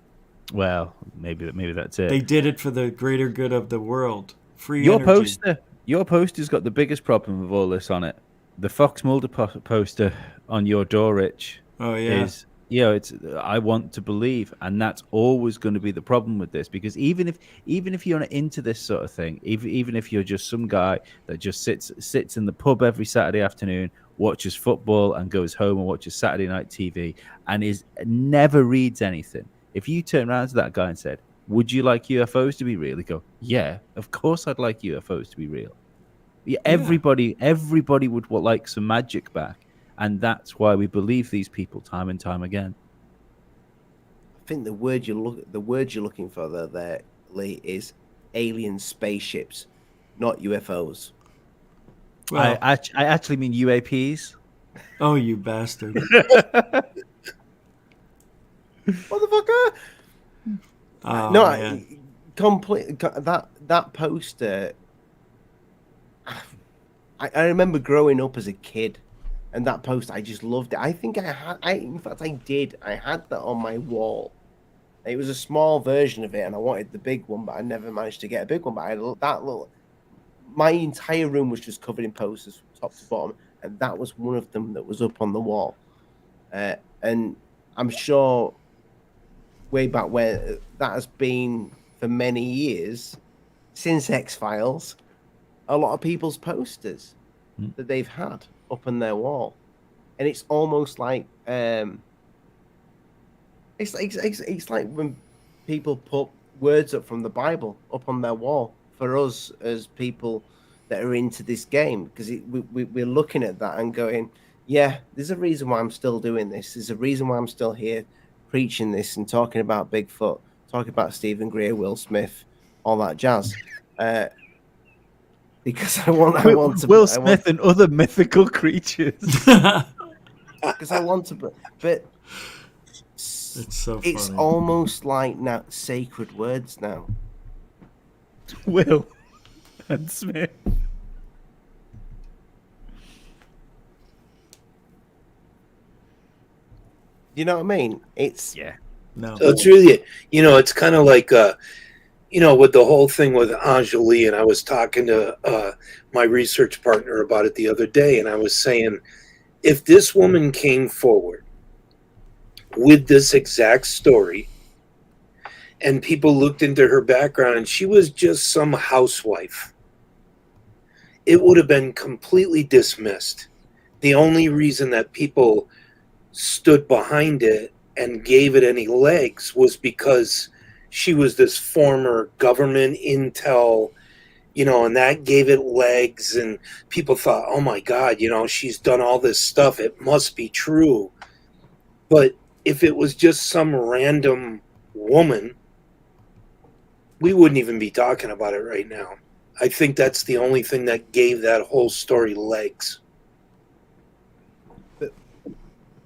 Well, maybe that's it. They did it for the greater good of the world. Free Your energy. Your poster's got the biggest problem of all this on it. The Fox Mulder poster on your door, Rich. Oh yeah. Is it's I want to believe, and that's always going to be the problem with this, because even if you're not into this sort of thing, even if you're just some guy that just sits in the pub every Saturday afternoon, watches football and goes home and watches Saturday night TV and never reads anything, if you turn around to that guy and said, would you like UFOs to be real? He'd go, yeah, of course I'd like UFOs to be real. Yeah, everybody would like some magic back. And that's why we believe these people time and time again. I think the word you're looking for there, Lee, is alien spaceships, not UFOs. Well, I actually mean UAPs. oh, you bastard. Motherfucker! Oh, No, man. complete that poster. I remember growing up as a kid, and that poster, I just loved it. I think in fact I did. I had that on my wall. It was a small version of it, and I wanted the big one, but I never managed to get a big one. But I had that little. My entire room was just covered in posters from top to bottom, and that was one of them that was up on the wall. And I'm sure way back when that has been for many years since X-Files, a lot of people's posters that they've had up on their wall, and it's almost like it's like when people put words up from the Bible up on their wall for us as people that are into this game, because we're looking at that and going, yeah, there's a reason why I'm still doing this. There's a reason why I'm still here preaching this and talking about Bigfoot, talking about Stephen Greer, Will Smith, all that jazz. Because I want to Will Smith and other mythical creatures. Because I want to, but It's so it's funny. almost like now sacred words now. Will and Smith. You know what I mean? It's No. So it's really, it's kind of like, with the whole thing with Anjali, and I was talking to my research partner about it the other day, and I was saying, if this woman came forward with this exact story, and people looked into her background, and she was just some housewife, it would have been completely dismissed. The only reason that people stood behind it and gave it any legs was because she was this former government intel, and that gave it legs, and people thought, oh my God, she's done all this stuff, it must be true. But if it was just some random woman, we wouldn't even be talking about it right now. I think that's the only thing that gave that whole story legs.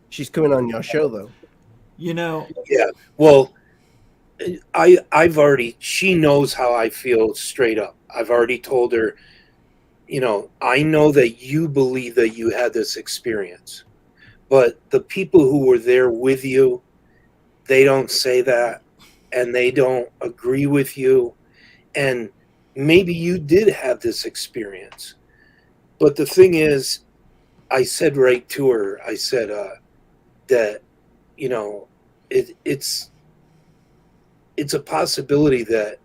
she's coming on your show though. You know, Yeah, well, she knows how I feel straight up. I've already told her, I know that you believe that you had this experience, but the people who were there with you, they don't say that, and they don't agree with you. And maybe you did have this experience. But the thing is, I said right to her, I said that, it's a possibility that,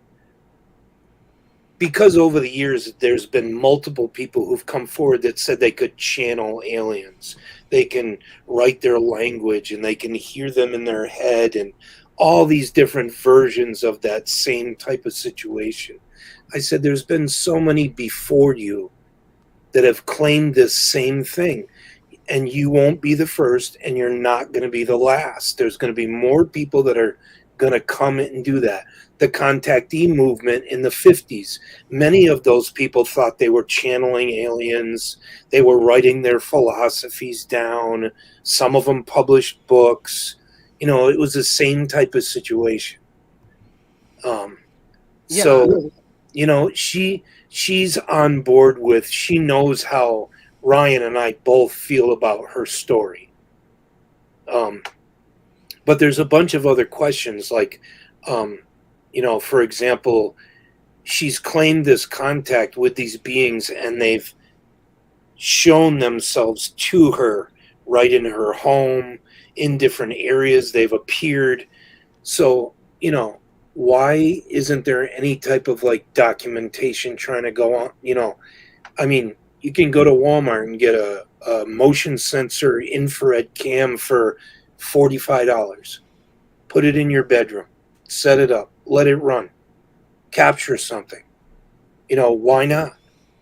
because over the years there's been multiple people who've come forward that said they could channel aliens, they can write their language, and they can hear them in their head, and all these different versions of that same type of situation. I said, there's been so many before you that have claimed this same thing, and you won't be the first, and you're not going to be the last. There's going to be more people that are going to come and do that. The contactee movement in the 50s, many of those people thought they were channeling aliens. They were writing their philosophies down. Some of them published books. It was the same type of situation. So, she's on board with, she knows how Ryan and I both feel about her story. But there's a bunch of other questions, like, for example, she's claimed this contact with these beings, and they've shown themselves to her right in her home, in different areas. They've appeared. So, why isn't there any type of like documentation trying to go on? I mean, you can go to Walmart and get a motion sensor infrared cam for $45. Put it in your bedroom, set it up, let it run, capture something. Why not?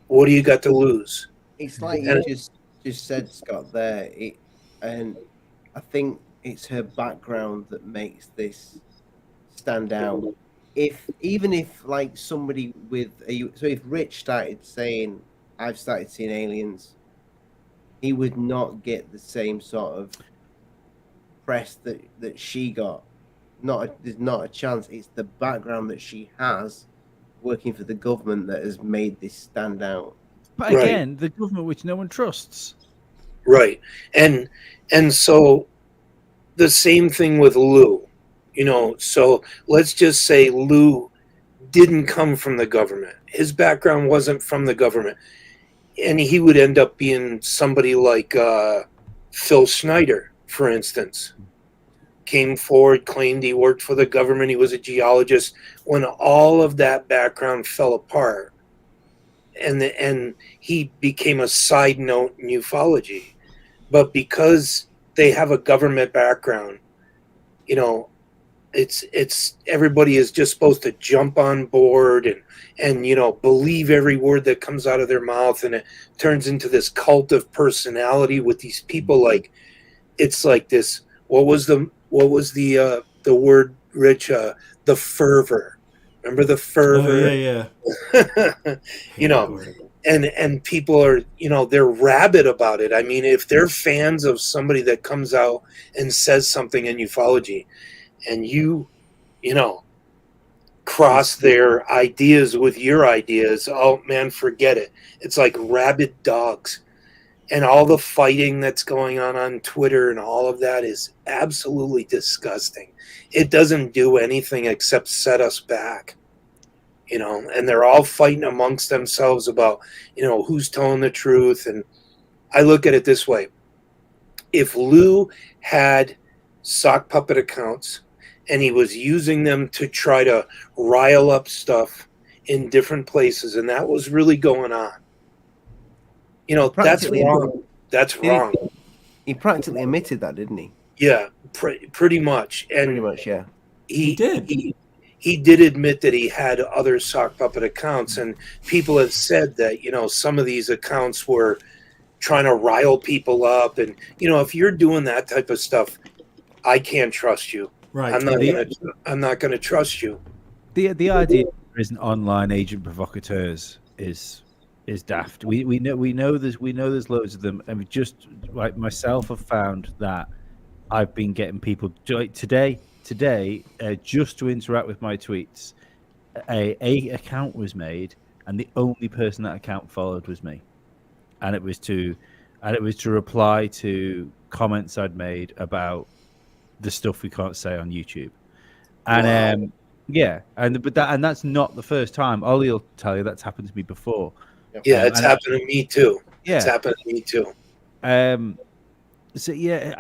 What do you got to lose? It's like you just said, Scott, there. And I think it's her background that makes this stand out. Even if like somebody if Rich started saying, I've started seeing aliens, he would not get the same sort of press that she got. There's not a chance. It's the background that she has working for the government that has made this stand out. But again, the government which no one trusts. Right. And so the same thing with Lou. So let's just say Lou didn't come from the government. His background wasn't from the government. And he would end up being somebody like Phil Schneider, for instance. Came forward, claimed he worked for the government, he was a geologist. When all of that background fell apart, and he became a side note in ufology. But because they have a government background, it's everybody is just supposed to jump on board and believe every word that comes out of their mouth, and it turns into this cult of personality with these people. Like, it's like this, what was the word, Rich? The fervor. Remember the fervor? Oh, yeah. And people are, they're rabid about it. I mean, if they're fans of somebody that comes out and says something in ufology, and you cross their ideas with your ideas, oh man, forget it. It's like rabid dogs. And all the fighting that's going on Twitter and all of that is absolutely disgusting. It doesn't do anything except set us back. And they're all fighting amongst themselves about, who's telling the truth. And I look at it this way. If Lou had sock puppet accounts and he was using them to try to rile up stuff in different places, and that was really going on, that's wrong. That's wrong. He practically admitted that, didn't he? Yeah, pretty much. And pretty much, yeah. He did. He did admit that he had other sock puppet accounts, and people have said that, some of these accounts were trying to rile people up. And, if you're doing that type of stuff, I can't trust you. Right. I'm not going to trust you. The idea there isn't online agent provocateurs is daft. We know there's loads of them, and we just, like myself, have found that I've been getting people today. today, just to interact with my tweets, a account was made, and the only person that account followed was me, and it was to reply to comments I'd made about the stuff we can't say on YouTube. And Wow. yeah, and that's not the first time. Ollie will tell you that's happened to me before. Yeah, it's and happened to me too. It's yeah, happened to me too. so yeah,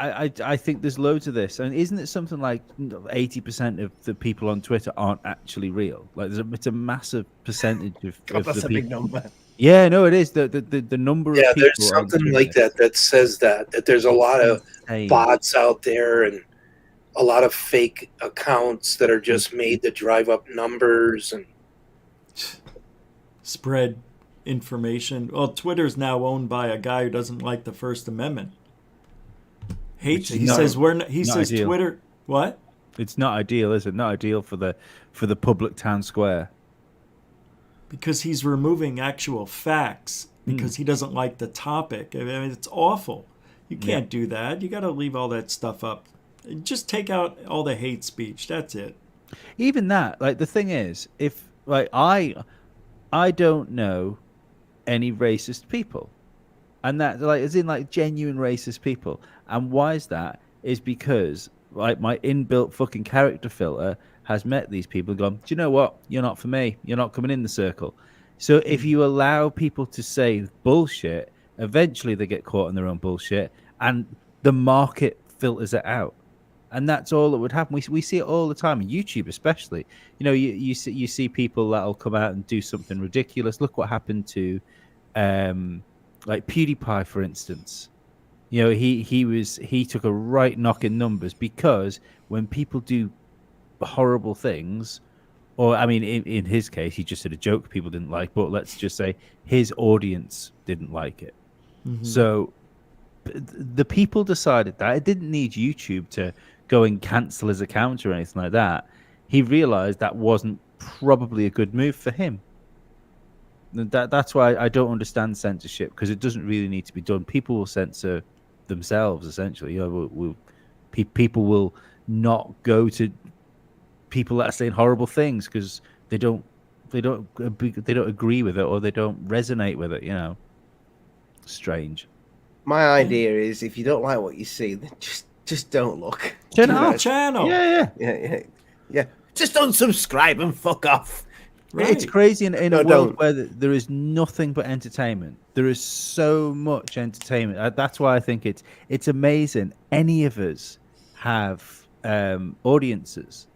I think there's loads of this, and isn't it something like 80% of the people on Twitter aren't actually real? Like it's a massive percentage of God, that's the a big people. number. Yeah, no, it is the number Yeah, of people. there's on something like Twitter that says that there's a lot of insane. bots out there and a lot of fake accounts that are just made to drive up numbers and Spread information. Well, Twitter's now owned by a guy who doesn't like the First Amendment. Hates Which it. is not- He not says ideal. Twitter. What? It's not ideal, is it? Not ideal for the public town square. Because he's removing actual facts because he doesn't like the topic. I mean, it's awful. You can't do that. You got to leave all that stuff up. Just take out all the hate speech. That's it. Even that, like the thing is, if like I don't know any racist people, and that like as in like genuine racist people. And why is that? Is because like my inbuilt fucking character filter has met these people and gone, do you know what? You're not for me. You're not coming in the circle. So if you allow people to say bullshit, eventually they get caught in their own bullshit, and the market filters it out. And that's all that would happen. We see it all the time on YouTube, especially. You know, you see people that'll come out and do something ridiculous. Look what happened to, like PewDiePie, for instance. You know, he took a right knock in numbers because when people do horrible things, or I mean, in his case, he just said a joke people didn't like, but let's just say his audience didn't like it. So the people decided that it didn't need YouTube to go and cancel his account or anything like that. He realized that wasn't probably a good move for him. That's why I don't understand censorship, because it doesn't really need to be done. People will censor themselves, essentially. You know, people will not go to people that are saying horrible things because they don't agree with it, or they don't resonate with it. You know, strange. My idea is if you don't like what you see, then just don't look. Turn it You know, off. Channel. Yeah. Just unsubscribe and fuck off. Right. It's crazy in No, a world don't. where there is nothing but entertainment. There is so much entertainment. That's why I think it's amazing any of us have audiences,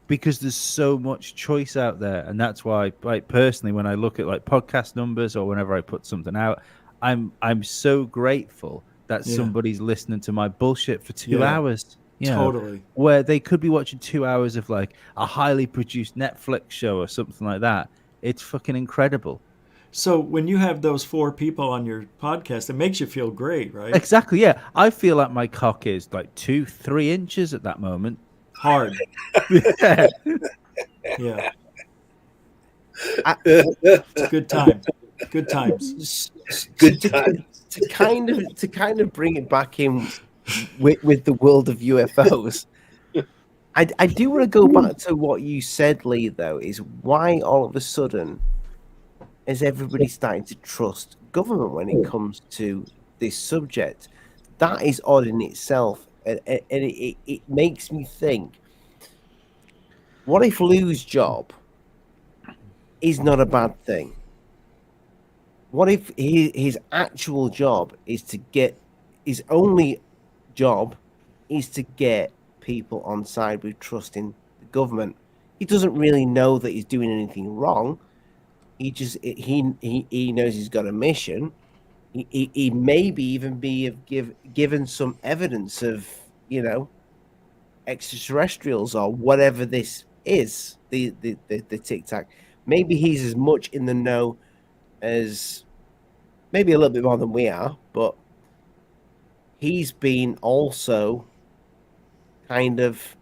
because there's so much choice out there. And that's why, like, personally, when I look at like podcast numbers or whenever I put something out, I'm so grateful that somebody's listening to my bullshit for 2 hours. You know, Totally. where they could be watching 2 hours of like a highly produced Netflix show or something like that. It's fucking incredible. So when you have those 4 people on your podcast, it makes you feel great, right? Exactly. Yeah, I feel like my cock is like 2-3 inches at that moment. Hard. Yeah. Yeah. good Good time. Good times. time. To kind of bring it back in with the world of UFOs. I do want to go back to what you said, Lee, though, is why all of a sudden is everybody starting to trust government when it comes to this subject? That is odd in itself, and it makes me think, what if Lou's job is not a bad thing? What if his actual job is to get, his only job is to get people on side with trusting the government? He doesn't really know that he's doing anything wrong. He just he knows he's got a mission. He maybe even be given some evidence of, you know, extraterrestrials or whatever this is, the Tic Tac. Maybe he's as much in the know as, maybe a little bit more than we are, but he's been also kind of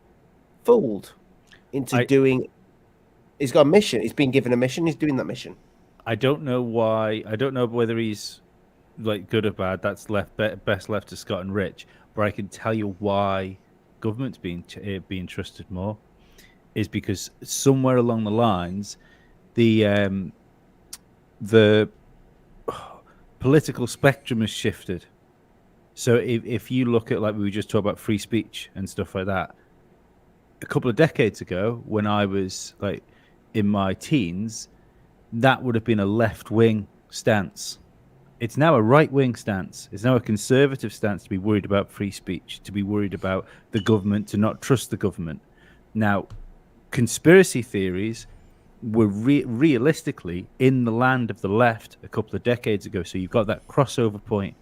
fooled into doing. He's got a mission. He's been given a mission. He's doing that mission. I don't know why. I don't know whether he's like good or bad. That's best left to Scott and Rich. But I can tell you why government's being trusted more is because somewhere along the lines, the political spectrum has shifted. So if you look at, like we just talked about free speech and stuff like that, a couple of decades ago when I was like in my teens, that would have been a left-wing stance. It's now a right-wing stance. It's now a conservative stance to be worried about free speech, to be worried about the government, to not trust the government. Now, conspiracy theories were realistically in the land of the left a couple of decades ago. So you've got that crossover point.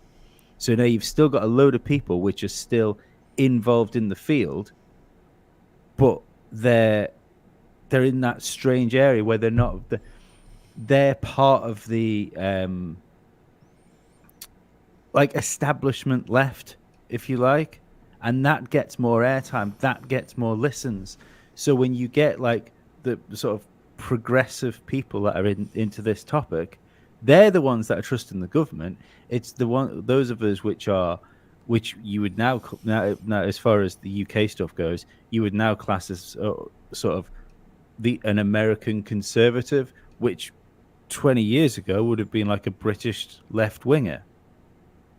So now you've still got a load of people which are still involved in the field, but they're in that strange area where they're not. They're part of the like establishment left, if you like, and that gets more airtime. That gets more listens. So when you get like the sort of progressive people that are into this topic, they're the ones that are trusting the government. It's those of us which you would now as far as the UK stuff goes, you would now class as sort of an American conservative, which 20 years ago would have been like a British left winger.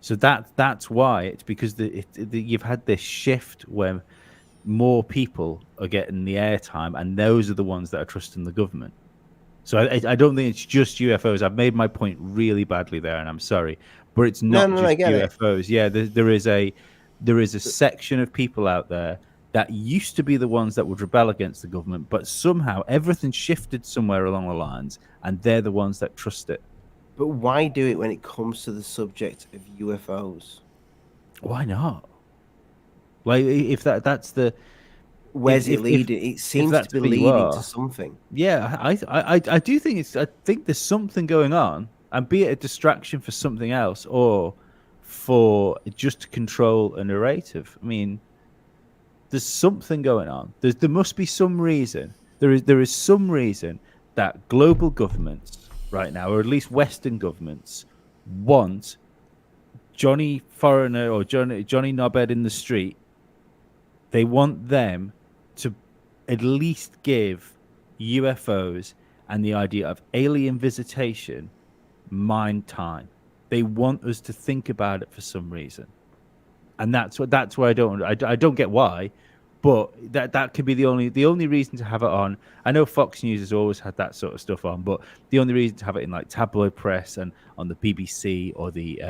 So that's why it's because you've had this shift where more people are getting the airtime, and those are the ones that are trusting the government. So I don't think it's just UFOs. I've made my point really badly there, and I'm sorry, but it's not just UFOs. Yeah, there is a section of people out there that used to be the ones that would rebel against the government, but somehow everything shifted somewhere along the lines, and they're the ones that trust it. But why do it when it comes to the subject of UFOs? Why not? Like, if that's the... Where's it leading? It seems to be leading to something. Yeah, I do think I think there's something going on, and be it a distraction for something else or for just to control a narrative. I mean, there's something going on. There must be some reason. There is some reason that global governments right now, or at least Western governments, want Johnny Foreigner or Johnny Knobhead in the street. They want them to at least give UFOs and the idea of alien visitation mind time. They want us to think about it for some reason, and that's why I don't get why, but that could be the only reason to have it on. I know Fox News has always had that sort of stuff on, but the only reason to have it in like tabloid press and on the BBC or the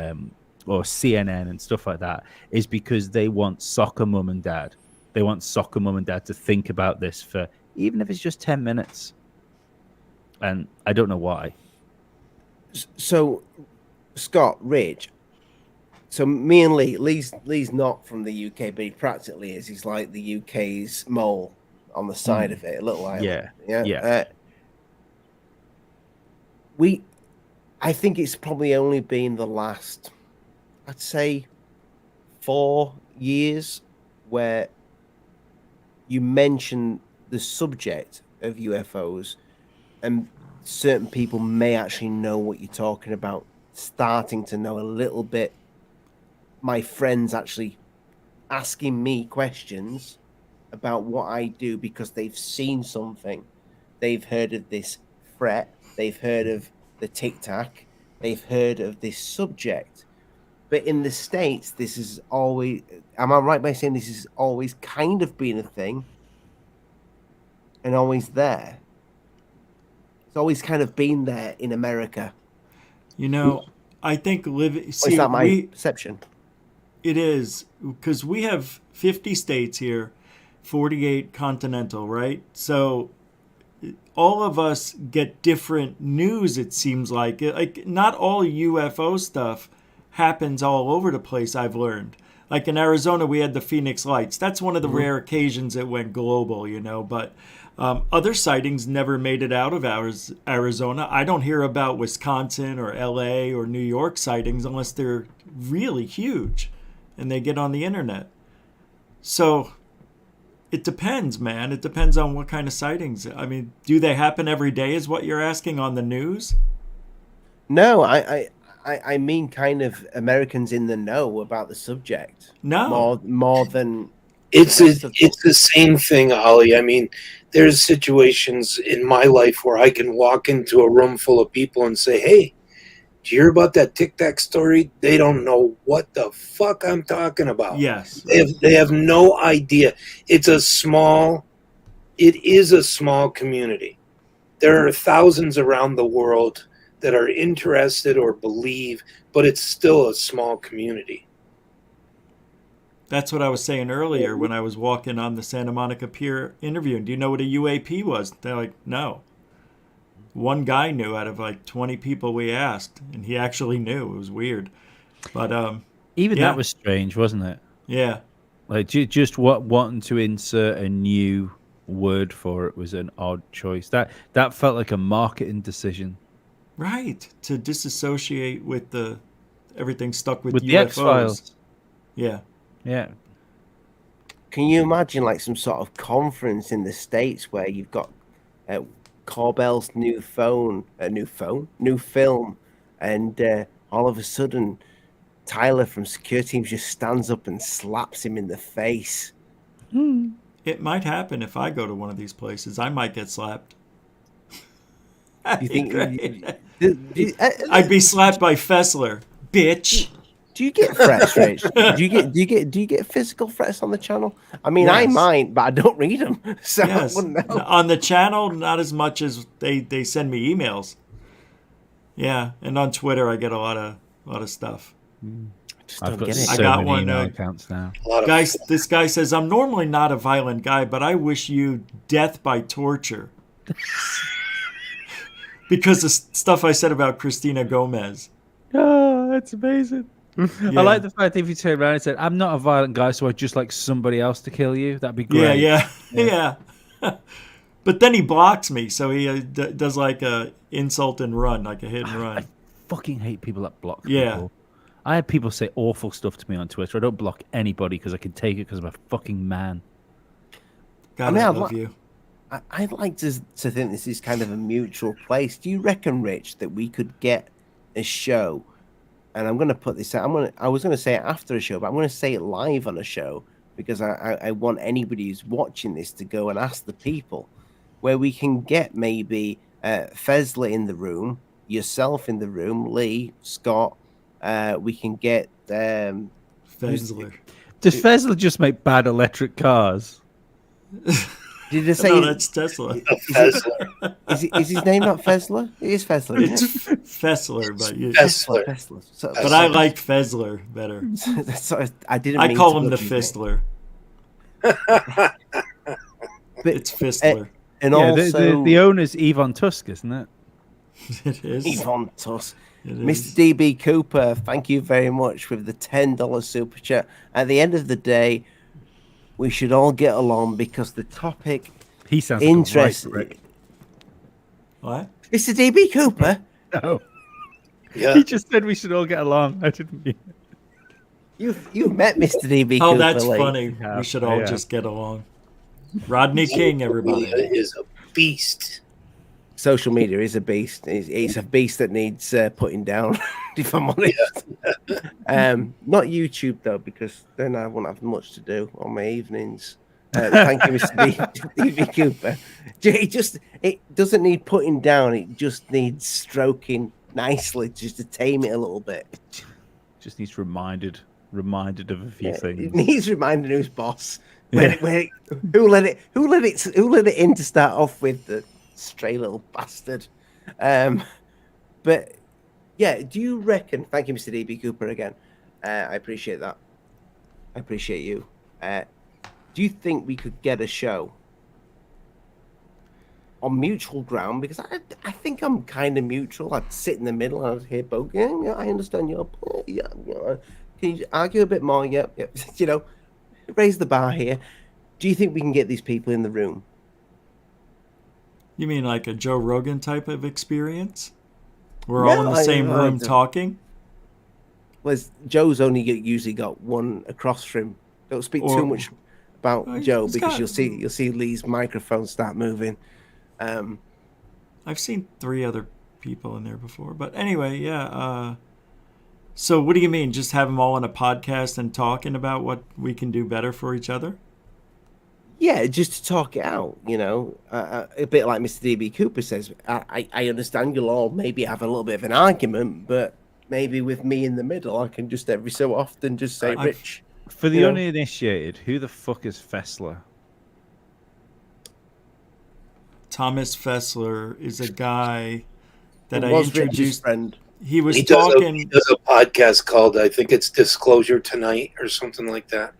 or CNN and stuff like that is because they want soccer mum and dad. They want soccer mum and dad to think about this for even if it's just 10 minutes. And I don't know why. So, Scott, Rich, so me and Lee's not from the UK, but he practically is. He's like the UK's mole on the side of it, a little island. Yeah. I think it's probably only been the last, I'd say, 4 years where you mention the subject of UFOs and certain people may actually know what you're talking about, starting to know a little bit. My friends actually asking me questions about what I do because they've seen something. They've heard of this threat. They've heard of the Tic Tac. They've heard of this subject. But in the States, this is always... Am I right by saying this has always kind of been a thing? And always there? It's always kind of been there in America. You know, I think is that my perception? It is, because we have 50 states here, 48 continental, right? So all of us get different news, it seems like. Like, not all UFO stuff happens all over the place, I've learned. Like in Arizona, we had the Phoenix Lights. That's one of the rare occasions it went global, you know, but other sightings never made it out of Arizona. I don't hear about Wisconsin or LA or New York sightings unless they're really huge and they get on the internet. So it depends, man. It depends on what kind of sightings. I mean, do they happen every day is what you're asking on the news? No, I mean kind of Americans in the know about the subject. No. More than It's the rest of it's the same thing, Ollie. I mean, there's situations in my life where I can walk into a room full of people and say, "Hey, did you hear about that Tic Tac story?" They don't know what the fuck I'm talking about. Yes. They have no idea. It is a small community. There are thousands around the world that are interested or believe, but it's still a small community. That's what I was saying earlier when I was walking on the Santa Monica Pier interviewing. Do you know what a UAP was? They're like, no. One guy knew out of like 20 people we asked, and he actually knew. It was weird. But Even yeah. that was strange, wasn't it? Yeah. Like just wanting to insert a new word for it was an odd choice. That felt like a marketing decision. Right. To disassociate with everything stuck with With UFOs. the X-Files. Yeah. Yeah. Can you imagine like some sort of conference in the States where you've got Corbell's new film, and all of a sudden Tyler from security teams just stands up and slaps him in the face? It might happen if I go to one of these places. I might get slapped. Do you think? I'd be slapped by Fessler, bitch. Do you get threats, Rich? Do you get physical threats on the channel? I mean, I Yes. might, but I don't read them, so Yes. I wouldn't know. On the channel, not as much as they send me emails. Yeah, and on Twitter, I get a lot of stuff. Just I've don't got get it. so I got many one, email accounts now. A lot of This guy says, I'm normally not a violent guy, but I wish you death by torture. Because of stuff I said about Christina Gomez. Oh, that's amazing. Yeah. I like the fact that if you turn around and said, I'm not a violent guy, so I'd just like somebody else to kill you. That'd be great. Yeah. But then he blocks me, so he does like a insult and run, like a hit and run. I fucking hate people that block Yeah. people. I have people say awful stuff to me on Twitter. I don't block anybody because I can take it because I'm a fucking man. God, I mean, I I'd love li- you. I'd like to think this is kind of a mutual place. Do you reckon, Rich, that we could get a show? And I'm going to put this out. I was going to say it after a show, but I'm going to say it live on a show because I want anybody who's watching this to go and ask the people, where we can get maybe Fezler in the room, yourself in the room, Lee, Scott. We can get Fezler. Does Fezler just make bad electric cars? Did I say? No, that's Tesla. Is his name not Fezler? It is Fezler. It's Isn't it? Fessler, but Fessler. Fezler. So, but I like Fezler better. I didn't. I mean call to him the butcher his name. Fistler. But It's Fistler. and Yeah, also the owner's Yvonne Tusk, isn't it? It is. Yvonne Tuss. It Mr. is. DB Cooper, thank you very much with the $10 super chat. At the end of the day, we should all get along because the topic He sounds interesting. like a right prick. What? Mr. DB Cooper, No. Yeah. He just said we should all get along. I didn't mean it. you've met Mr. DB Oh, Cooper. that's Lee. funny. Yeah, We should all yeah. just get along. Rodney King, everybody. Is a beast. Social media is a beast. It's a beast that needs putting down, if I'm honest. Not YouTube though, because then I won't have much to do on my evenings. Thank you, Mr. DB Cooper. It doesn't need putting down. It just needs stroking nicely, just to tame it a little bit. Just needs reminded of a few It things. needs reminding who's boss. Yeah. Who let it in to start off with, the stray little bastard. But yeah, do you reckon? Thank you, Mr. DB Cooper again. I appreciate that. I appreciate you. Do you think we could get a show on mutual ground? Because I think I'm kind of mutual. I'd sit in the middle and I'd hear both. Yeah, I understand your point. Yeah, can you argue a bit more? Yep. Raise the bar here. Do you think we can get these people in the room? You mean like a Joe Rogan type of experience? We're all in the same room talking? Whereas Joe's only usually got one across from him. Don't speak too much about Joe because you'll see Lee's microphone start moving. I've seen 3 other people in there before, but anyway, yeah. So what do you mean? Just have them all on a podcast and talking about what we can do better for each other? Yeah, just to talk it out, you know, a bit like Mr. DB Cooper says. I understand you'll all maybe have a little bit of an argument, but maybe with me in the middle, I can just every so often just say, I've- Rich, For the you know. uninitiated, who the fuck is Fessler? Thomas Fessler is a guy that it I was Rich's introduced. friend. He was he talking does a podcast called, I think it's Disclosure Tonight or something like that.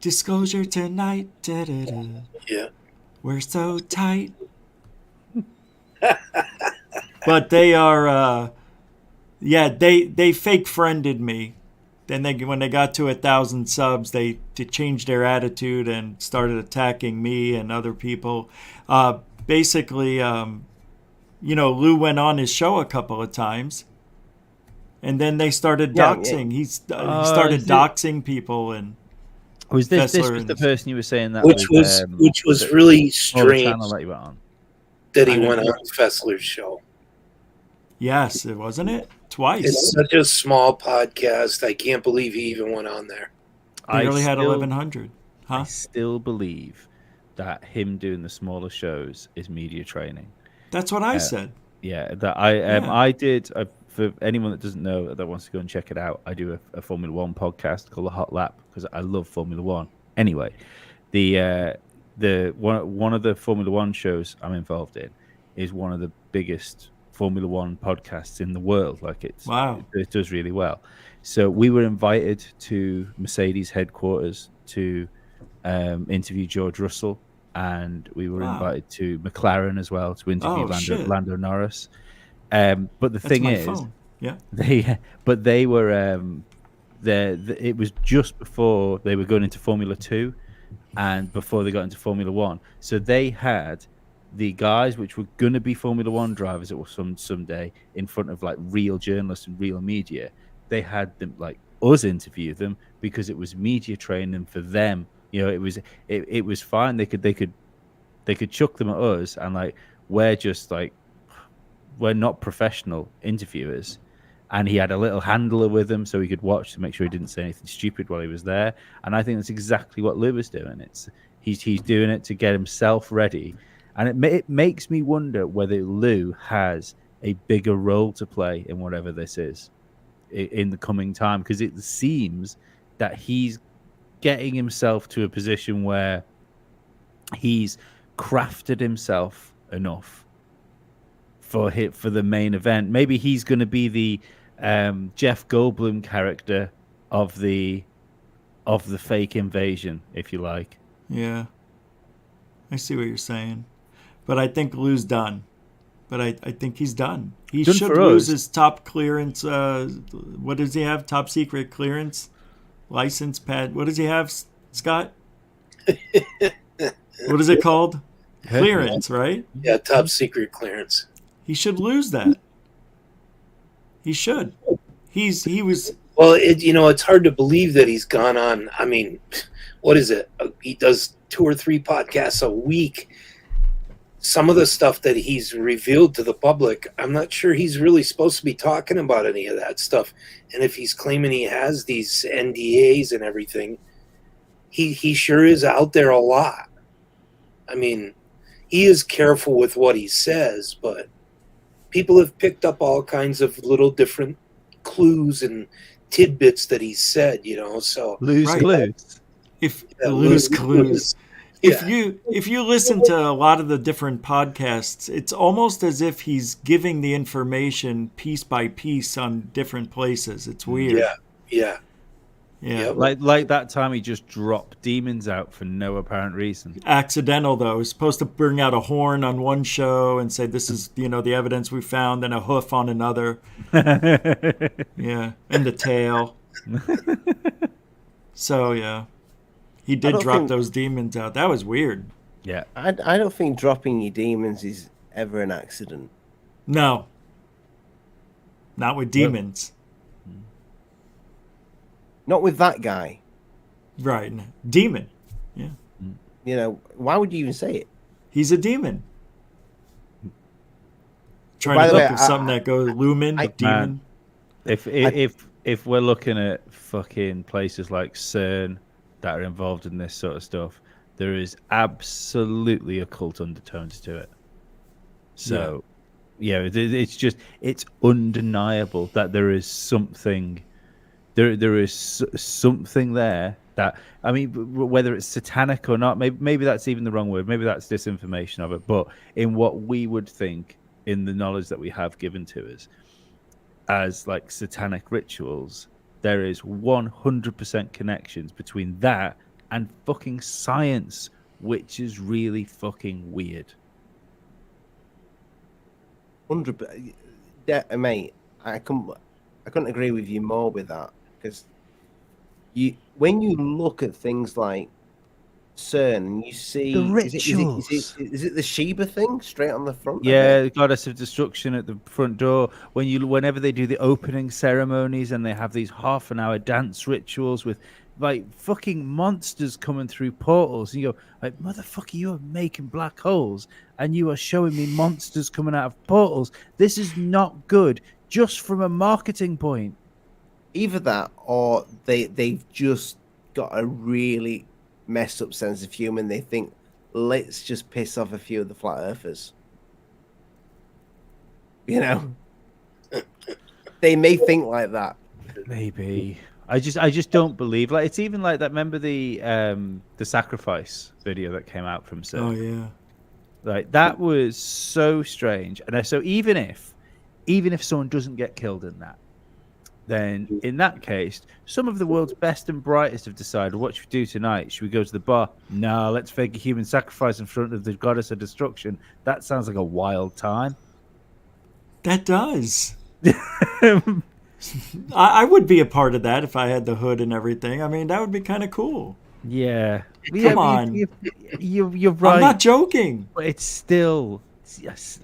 Disclosure Tonight. Da-da-da. Yeah. We're so tight. But they are, they fake friended me. Then when they got to 1,000 subs, they changed their attitude and started attacking me and other people. Basically, Lou went on his show a couple of times, and then they started Yeah, doxing. yeah. He started is it- doxing people, and Was this Fessler was and- the person you were saying that Which was the really smaller strange channel that you were on? that he I went know. on Fessler's show. yes, it wasn't it twice. It's such a small podcast. I can't believe he even went on there. They only had still- 1,100. I Huh? still believe that him doing the smaller shows is media training. That's what I said. Yeah, Yeah. I did. For anyone that doesn't know that wants to go and check it out, I do a Formula One podcast called The Hot Lap because I love Formula One. Anyway, the one of the Formula One shows I'm involved in is one of the biggest Formula One podcasts in the world. Like Wow. it does really well. So we were invited to Mercedes headquarters to interview George Russell, and we were Wow. invited to McLaren as well to interview Oh, shit. Lando Norris. But the That's thing my is, phone. Yeah. they were it was just before they were going into Formula 2 and before they got into Formula 1. So they had the guys which were going to be Formula 1 drivers that were someday in front of like real journalists and real media. They had them like us interview them because it was media training for them. You know, it was fine. They could chuck them at us and like we're not professional interviewers. And he had a little handler with him so he could watch to make sure he didn't say anything stupid while he was there. And I think that's exactly what Lou was doing. He's doing it to get himself ready. And it makes me wonder whether Lou has a bigger role to play in whatever this is in the coming time. Because it seems that he's getting himself to a position where he's crafted himself enough for the main event. Maybe he's going to be the Jeff Goldblum character of the fake invasion, if you like. Yeah. I see what you're saying. But I think Lou's done. But I think he's done. He Done should for lose us. his top clearance. What does he have? Top secret clearance? License pad. What does he have, Scott? What is it called? Clearance, right? Yeah, top secret clearance. He should lose that. He should. He was. Well, it's hard to believe that he's gone on. I mean, what is it? He does 2 or 3 podcasts a week. Some of the stuff that he's revealed to the public, I'm not sure he's really supposed to be talking about any of that stuff. And if he's claiming he has these NDAs and everything, he sure is out there a lot. I mean, he is careful with what he says, but people have picked up all kinds of little different clues and tidbits that he said, so Lose Right. clues. If Yeah, lose clues. Yeah. If you listen to a lot of the different podcasts, it's almost as if he's giving the information piece by piece on different places. It's weird. Yeah. Yeah. Yep. Like that time he just dropped demons out for no apparent reason. Accidental though. He's supposed to bring out a horn on one show and say this is the evidence we found, and a hoof on another. Yeah, and the tail. So yeah, he did don't drop think- those demons out. That was weird. Yeah. I don't think dropping your demons is ever an accident. No, not with demons. Not with that guy. Right, demon. Yeah, You know, why would you even say it? he's a demon. Trying By to the think way, of something that goes lumen, I- demon. If we're looking at fucking places like CERN that are involved in this sort of stuff, there is absolutely occult undertones to it. So, it's undeniable that there is something. There is something there that, I mean, whether it's satanic or not, maybe that's even the wrong word. Maybe that's disinformation of it. But in what we would think, in the knowledge that we have given to us as like satanic rituals, there is 100% connections between that and fucking science, which is really fucking weird. 100, mate. I couldn't agree with you more with that, because when you look at things like CERN and you see The is rituals. it the Sheba thing straight on the front? Yeah, the goddess of destruction at the front door. Whenever they do the opening ceremonies and they have these half-an-hour dance rituals with like fucking monsters coming through portals, and you go like, motherfucker, you are making black holes and you are showing me monsters coming out of portals. This is not good, just from a marketing point. Either that, or they've just got a really messed up sense of humor. And they think, let's just piss off a few of the flat earthers. You know, they may think like that. Maybe. I just don't believe, like, it's even like that. Remember the sacrifice video that came out from CERN? Oh yeah. Like, that was so strange. And so even if someone doesn't get killed in that, then in that case, some of the world's best and brightest have decided, what should we do tonight? Should we go to the bar? No, let's fake a human sacrifice in front of the goddess of destruction. That sounds like a wild time. That does. I would be a part of that if I had the hood and everything. I mean, that would be kind of cool. Yeah. Come on. You're right. I'm not joking. But it's still... Yes.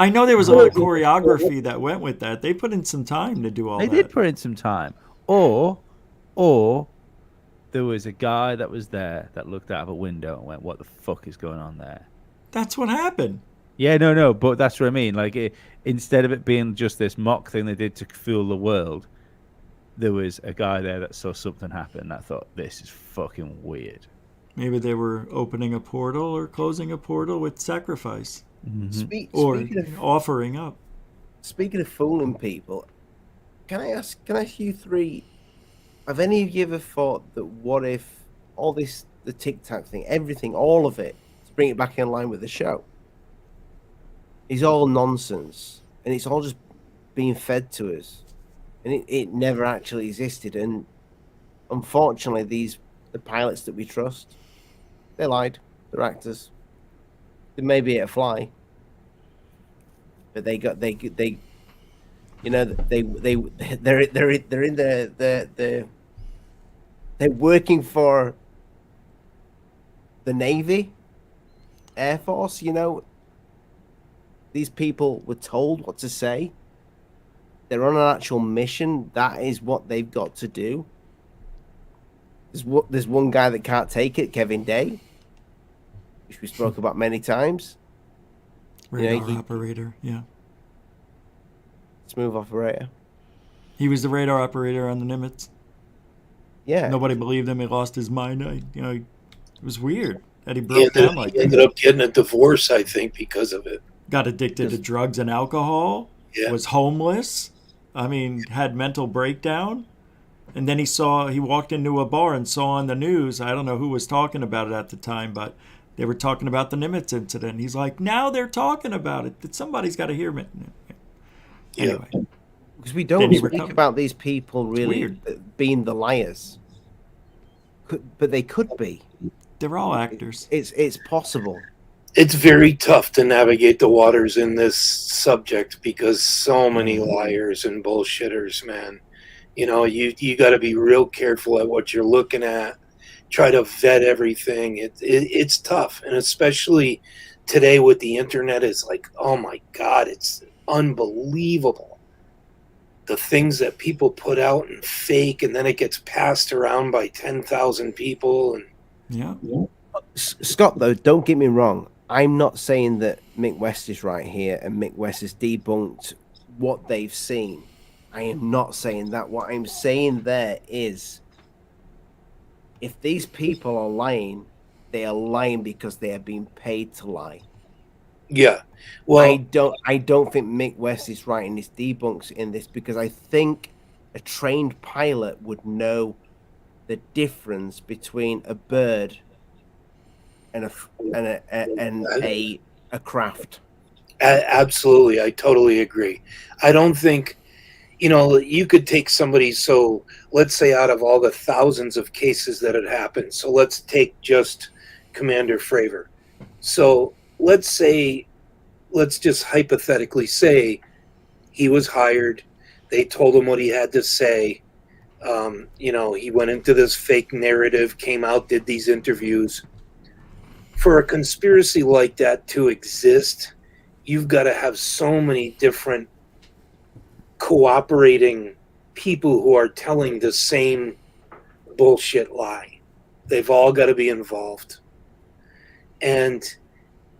I know there was a lot of choreography that went with that. They put in some time to do all that. They did put in some time. Or there was a guy that was there that looked out of a window and went, what the fuck is going on there? That's what happened. Yeah, no, but that's what I mean. Like, instead of it being just this mock thing they did to fool the world, there was a guy there that saw something happen that thought, this is fucking weird. Maybe they were opening a portal or closing a portal with sacrifice. Mm-hmm. Speaking of offering up. Speaking of fooling people, can I ask you three, have any of you ever thought that what if all this, the Tic Tac thing, everything, all of it, to bring it back in line with the show, is all nonsense, and it's all just being fed to us, and it never actually existed? And unfortunately, the pilots that we trust, they lied. They're actors. They may be able to fly, but they're working for the Navy, Air Force. You know, these people were told what to say. They're on an actual mission. That is what they've got to do. There's one guy that can't take it, Kevin Day, which we spoke about many times. Radar operator, yeah. Smooth operator. He was the radar operator on the Nimitz. Yeah. Nobody believed him. He lost his mind. It was weird that he broke down like he that. ended up getting a divorce, I think, because of it. Got addicted to drugs and alcohol. Yeah. Was homeless. I mean, had mental breakdown. And then he walked into a bar and saw on the news, I don't know who was talking about it at the time, but they were talking about the Nimitz incident. He's like, now they're talking about it. That somebody's got to hear it. Anyway. Because we don't speak about these people really being the liars. But they could be. They're all actors. It's possible. It's very tough to navigate the waters in this subject because so many liars and bullshitters, man. You know, you got to be real careful at what you're looking at. Try to vet everything. It's tough, and especially today with the internet, is like, oh my God, it's unbelievable. The things that people put out and fake, and then it gets passed around by 10,000 people. And yeah. Scott, though, don't get me wrong. I'm not saying that Mick West is right here and Mick West has debunked what they've seen. I am not saying that. What I'm saying there is, if these people are lying, they are lying because they are being paid to lie. Yeah. Well, I don't think Mick West is writing his debunks in this, because I think a trained pilot would know the difference between a bird and a craft. absolutely. I totally agree. I don't think, you could take somebody, so let's say out of all the thousands of cases that had happened, so let's take just Commander Fravor. So let's just hypothetically say he was hired. They told him what he had to say. He went into this fake narrative, came out, did these interviews. For a conspiracy like that to exist, you've got to have so many different cooperating people who are telling the same bullshit lie. They've all got to be involved. And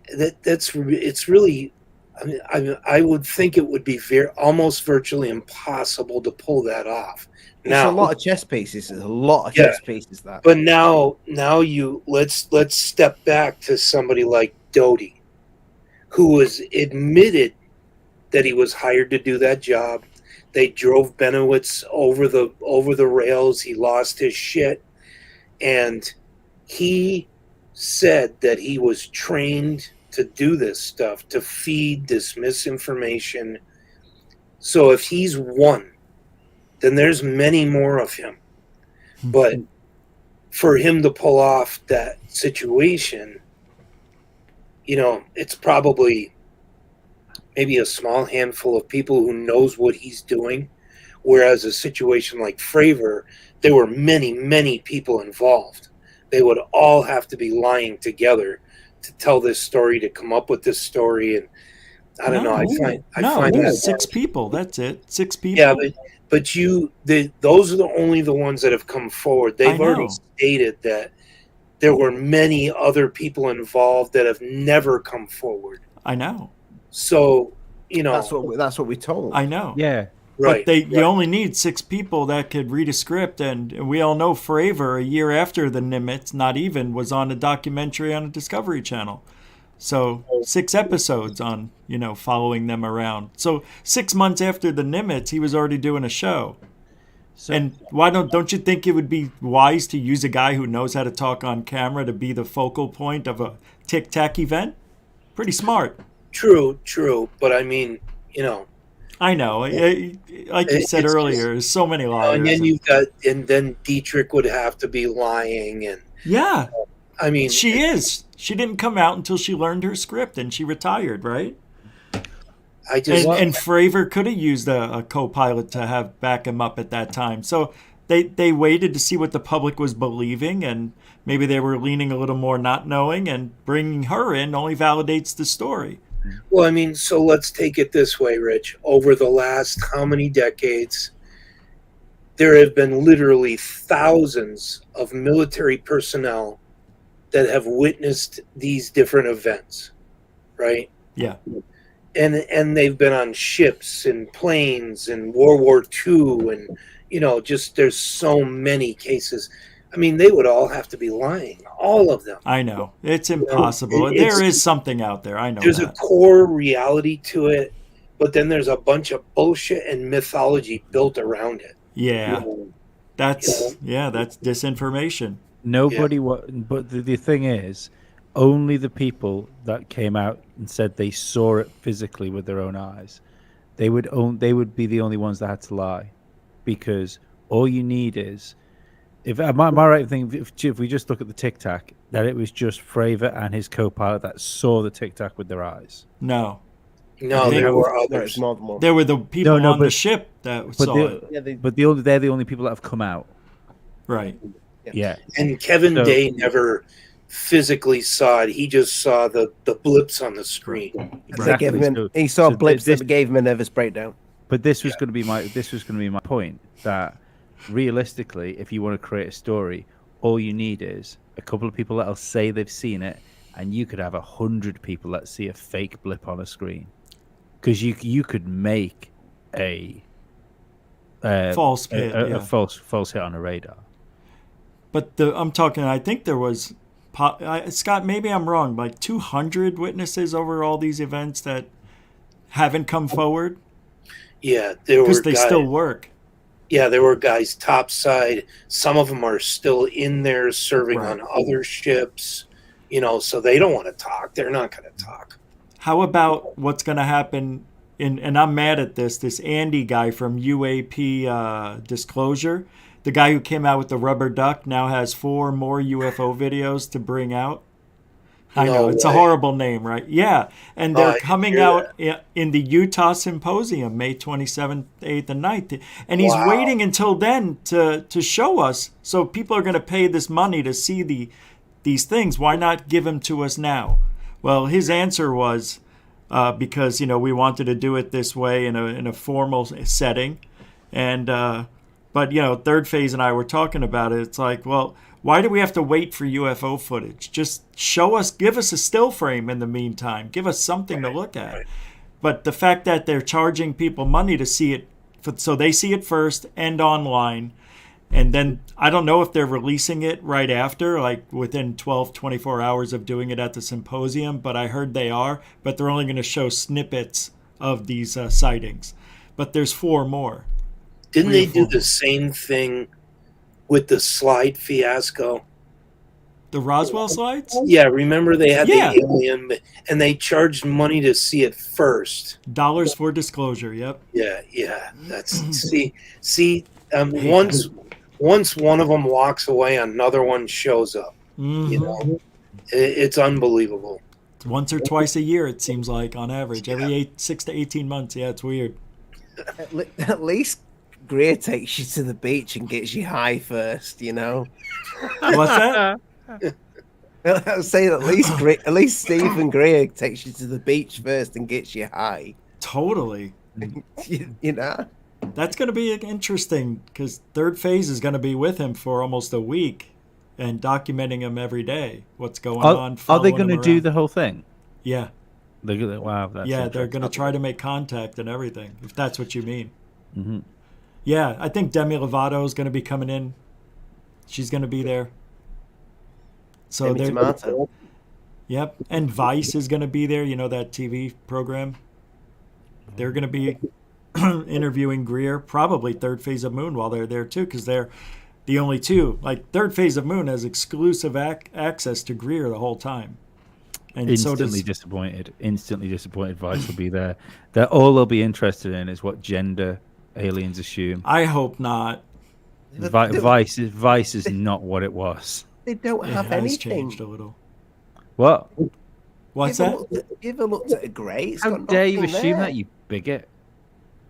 it's really, I would think it would be almost virtually impossible to pull that off. It's a lot of chess pieces. It's a lot of chess pieces. That. But now let's step back to somebody like Doty, who was admitted that he was hired to do that job. They drove Benowitz over the rails. He lost his shit, and he said that he was trained to do this stuff, to feed this misinformation. So if he's one, then there's many more of him. But for him to pull off that situation, it's probably maybe a small handful of people who knows what he's doing. Whereas a situation like Fravor, there were many, many people involved. They would all have to be lying together to tell this story, to come up with this story. And I don't know. I find that 6 people. That's it. 6 people. Yeah, but those are the ones that have come forward. They've already stated that there were many other people involved that have never come forward. I know. So, that's what we told. I know. Yeah. Right. But you only need 6 people that could read a script, and we all know Fravor, a year after the Nimitz, not even, was on a documentary on a Discovery Channel. So 6 episodes on, following them around. So 6 months after the Nimitz, he was already doing a show. So, and why don't you think it would be wise to use a guy who knows how to talk on camera to be the focal point of a Tic Tac event? Pretty smart. True. But I mean, I know. Like you said earlier, there's so many liars. And then Dietrich would have to be lying. And yeah. I mean, she is. She didn't come out until she learned her script, and she retired, right? And Fravor could have used a co-pilot to have back him up at that time. So they waited to see what the public was believing, and maybe they were leaning a little more not knowing, and bringing her in only validates the story. Well, I mean, so let's take it this way, Rich. Over the last how many decades, there have been literally thousands of military personnel that have witnessed these different events, right? Yeah. And they've been on ships and planes and World War II, and just there's so many cases. I mean, they would all have to be lying, all of them. I know. It's impossible. There is something out there. I know there's a core reality to it, but then there's a bunch of bullshit and mythology built around it. Yeah. That's disinformation. Nobody but the thing is, only the people that came out and said they saw it physically with their own eyes, they would be the only ones that had to lie, because all you need is, am I right in thinking, if we just look at the Tic Tac, that it was just Fravor and his co-pilot that saw the Tic Tac with their eyes? No, there were others. There were the people on the ship that saw it. But they're the only people that have come out. Right. Yeah. And Kevin Day never physically saw it. He just saw the blips on the screen. Exactly. He saw blips that gave him a nervous breakdown. But this was going to be my point, that realistically, if you want to create a story, all you need is a couple of people that'll say they've seen it, and you could have 100 people that see a fake blip on a screen, because you could make a false hit, a false hit on a radar. But I think there was Scott, maybe I'm wrong, like 200 witnesses over all these events that haven't come forward? Yeah, there were Because they guys. still work. Yeah, there were guys topside. Some of them are still in there serving Right. on other ships. So they don't want to talk. They're not going to talk. How about what's going to happen? And I'm mad at this Andy guy from UAP Disclosure, the guy who came out with the rubber duck, now has 4 more UFO videos to bring out. I know, it's a horrible name, right? Yeah, and they're coming out in the Utah Symposium, May 27th, 8th, and 9th. And he's waiting until then to show us. So people are going to pay this money to see these things. Why not give them to us now? Well, his answer was because, we wanted to do it this way in a formal setting. And but, Third Phase and I were talking about it. It's like, well, why do we have to wait for UFO footage? Just give us a still frame in the meantime. Give us something to look at. Right. But the fact that they're charging people money to see it, so they see it first and online, and then I don't know if they're releasing it right after, like within 12, 24 hours of doing it at the symposium, but I heard they are, but they're only going to show snippets of these sightings. But there's 4 more. Didn't they do the same thing with the slide fiasco? The Roswell slides? Yeah, remember they had the alien, and they charged money to see it first. Dollars for disclosure, yep. Yeah. That's see. Once one of them walks away, another one shows up. Mm-hmm. It's unbelievable. Once or twice a year, it seems like, on average. Every 6 to 18 months. Yeah, it's weird. At least Greer takes you to the beach and gets you high first, What's that? I was saying at least Stephen Greer takes you to the beach first and gets you high. Totally. That's going to be interesting because Third Phase is going to be with him for almost a week and documenting him every day. What's going on? Are they going to do the whole thing? Yeah. Wow. They're going to try to make contact and everything, if that's what you mean. Mm-hmm. Yeah, I think Demi Lovato is going to be coming in. She's going to be there. So Tomato. Yep, and Vice is going to be there. That TV program. They're going to be interviewing Greer, probably Third Phase of Moon, while they're there too, because they're the only two. Like Third Phase of Moon has exclusive access to Greer the whole time. And instantly disappointed. Vice will be there. All they'll be interested in is what gender aliens assume. I hope not. Vice is not what it was. They don't have anything. Changed a little. What? What's that? You ever looked at a grey? How dare you assume that, you bigot?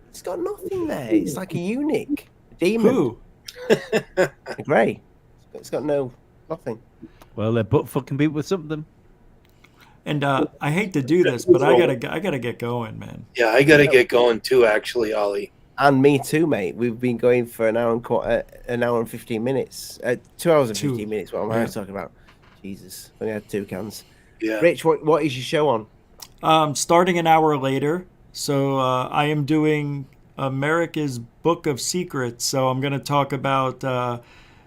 It's got nothing there. It's like a eunuch. A demon. Who? A grey. It's got nothing. Well, they're butt fucking people with something. And I hate to do this, but I gotta get going, man. Yeah, I gotta get going too, actually, Ollie. And me too, mate. We've been going for an hour and 15 minutes. 2 hours and 15 minutes. What am I talking about? Jesus, we only had 2 cans. Yeah. Rich, what is your show on? Starting an hour later. So I am doing America's Book of Secrets. So I'm going to talk about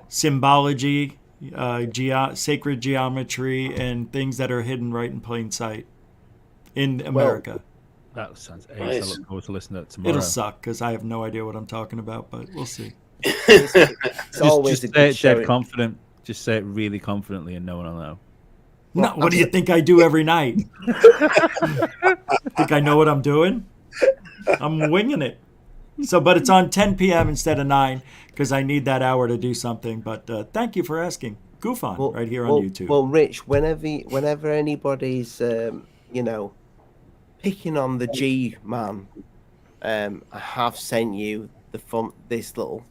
symbology, sacred geometry, and things that are hidden right in plain sight in America. That sounds ace. Nice. I look forward to listening to that tomorrow. It'll suck because I have no idea what I'm talking about, but we'll see. It's always just a good say it dead show. confident. Just say it really confidently, and no one will know. No, what do you think I do every night? Think I know what I'm doing? I'm winging it. But it's on 10 p.m. instead of 9 because I need that hour to do something. But thank you for asking. GUFON right here on YouTube. Well, Rich, whenever anybody's, picking on the G-man, I have sent you this little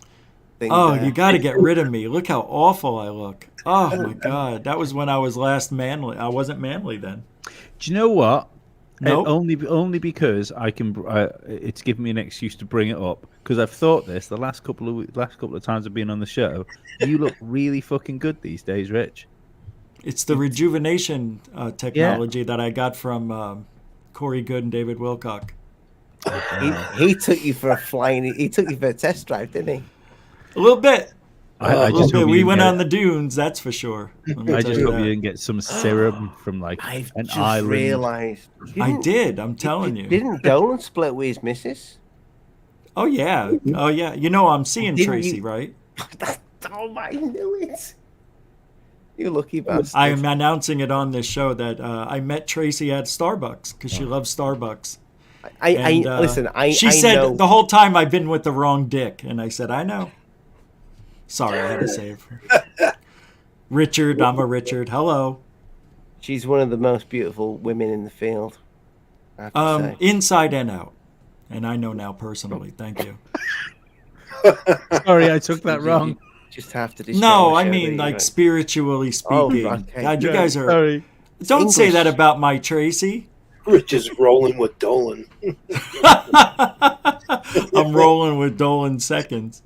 thing. Oh, you got to get rid of me. Look how awful I look. Oh, my God. That was when I was last manly. I wasn't manly then. Do you know what? Nope. Only because I can. It's given me an excuse to bring it up because I've thought this the last couple of times I've been on the show. You look really fucking good these days, Rich. It's the rejuvenation technology that I got from Corey Good and David Wilcock. He took you for a flying. He took you for a test drive, didn't he? A little bit. I just hope we you went get- on the dunes, that's for sure. Let me I tell just you hope you that. didn't get some serum from like I've an just island. realised. I did. I'm telling you. Didn't Dolan split with his missus? Oh yeah. Oh yeah. You know I'm seeing Didn't Tracy, you- right? Oh, I knew it. You lucky bastard. I am announcing it on this show that I met Tracy at Starbucks because she loves Starbucks. Listen. She I said know. the whole time I've been with the wrong dick, and I said I know. Sorry, I had to say it. Richard, I'm a Richard. Hello. She's one of the most beautiful women in the field. I have to say. Inside and out, and I know now personally. Thank you. Sorry, I took that wrong. You just have to destroy No, the I show, mean don't you, like right? spiritually speaking. okay. God, you Yeah, guys are. sorry. Don't say English. that about my Tracy. Rich is rolling with Dolan. I'm rolling with Dolan seconds.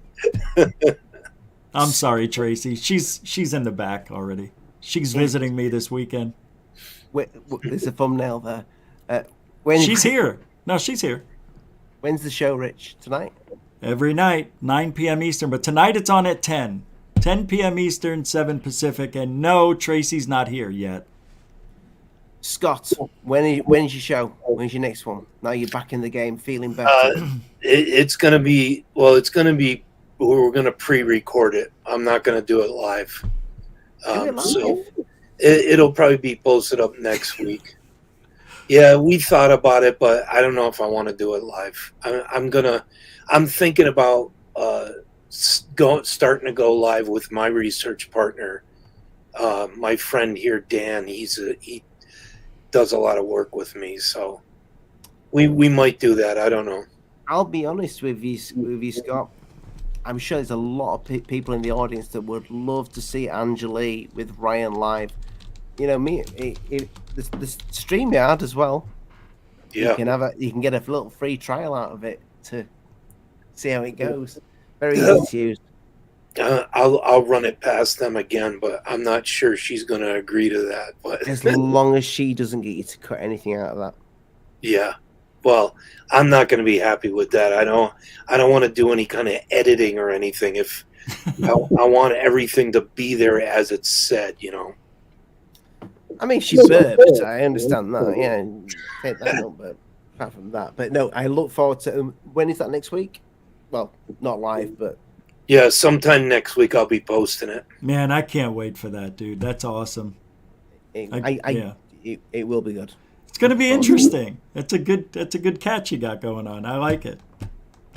I'm sorry, Tracy. She's in the back already. She's visiting me this weekend. Wait, there's a thumbnail there. She's here. No, she's here. When's the show, Rich? Tonight? Every night, 9 p.m. Eastern. But tonight it's on at 10. 10 p.m. Eastern, 7 Pacific. And no, Tracy's not here yet. Scott, when's your show? When's your next one? Now you're back in the game, feeling better. It's going to be, we're going to pre-record it. I'm not going to do it live. Do it live? So it'll probably be posted up next week. Yeah, we thought about it, but I don't know if I want to do it live. I'm thinking about starting to go live with my research partner, my friend here, Dan. He does a lot of work with me, so we might do that. I don't know. I'll be honest with you, Scott. I'm sure there's a lot of people in the audience that would love to see Angeli with Ryan live. You know, the StreamYard as well. Yeah. You can get a little free trial out of it to see how it goes. Very easy to use. I'll run it past them again, but I'm not sure she's going to agree to that. But As long as she doesn't get you to cut anything out of that. yeah, well, I'm not going to be happy with that. I don't want to do any kind of editing or anything. If I want everything to be there as it's said, you know. I mean, she burped. I understand that. Yeah, take that up, but apart from that, but no, I look forward to. When is that next week? Well, not live, but Yeah, sometime next week I'll be posting it. Man, I can't wait for that, dude. That's awesome. It will be good. It's going to be interesting. That's a good catch you got going on. I like it.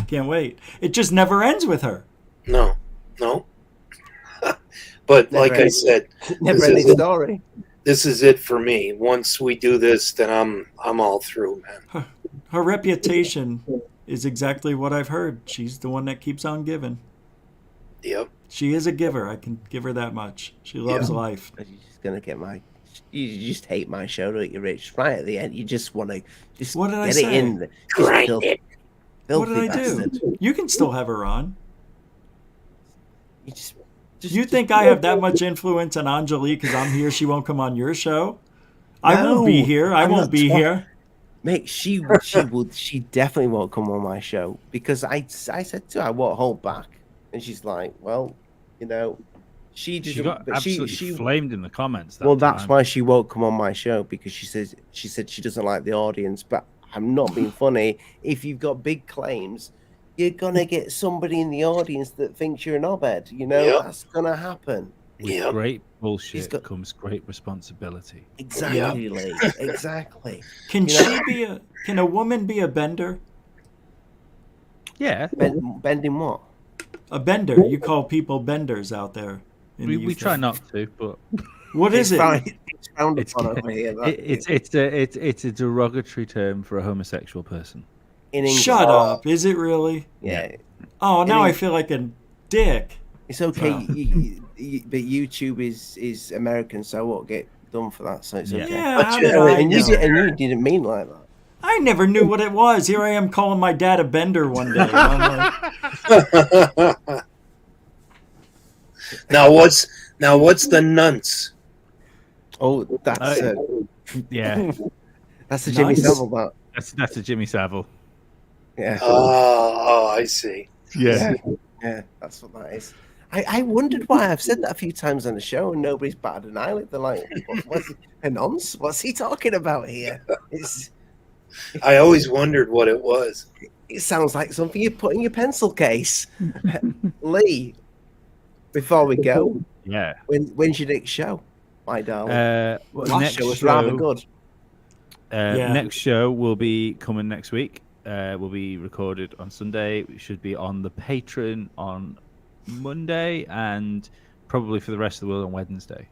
Can't wait. It just never ends with her. No. But Never like I ending- said, Never ending story. this is it for me. Once we do this, then I'm all through, man. Her reputation is exactly what I've heard. She's the one that keeps on giving. Yep. She is a giver. I can give her that much. She loves life. You're just gonna get you just hate my show, don't you, Rich? Right at the end, you just want to just What did I get say? it in. Just Grind it. What did filthy I do? bastard. You can still have her on. You just You think I have that much influence on Angelique because I'm here? She won't come on your show. I won't be No, here. I I'm won't not be talking- here. Mate, she definitely won't come on my show because I said to her I won't hold back, and she's like, well, you know, she just She got but absolutely flamed in the comments. well, that's time. why she won't come on my show because she said she doesn't like the audience. But I'm not being funny. If you've got big claims, you're gonna get somebody in the audience that thinks you're an obed. You know, Yep. that's gonna happen. With Yep. great bullshit got- comes great responsibility. Exactly, Lee. Exactly. Can You know- Can a woman be a bender? Yeah, Bending what? A bender. You call people benders out there. In the we UK. try not to, but What is it? It's frowned it's upon over here. that- it's a derogatory term for a homosexual person. in England. Shut up. Is it really? Yeah, Oh, now In I Eng- feel like a dick. it's okay. Wow. But YouTube is American, so I won't get done for that. So it's Yeah. okay. Yeah, But how you- did I And you know? didn't mean like that. I never knew what it was. Here I am calling my dad a bender one day. I'm like, Now what's the nunts? Oh, that's Yeah, that's a Jimmy Nice. Savile. That that's a Jimmy Savile. yeah. Oh, I see. Yeah, Yeah, that's what that is. I wondered why I've said that a few times on the show and nobody's batted an eyelid. They're like, what's he talking about here? I always wondered what it was. It sounds like something you put in your pencil case. Lee, before we go, Yeah. when's your next show, my darling? Next show was rather good. Next show will be coming next week. Will be recorded on Sunday. It should be on the Patreon on Monday, and probably for the rest of the world on Wednesday.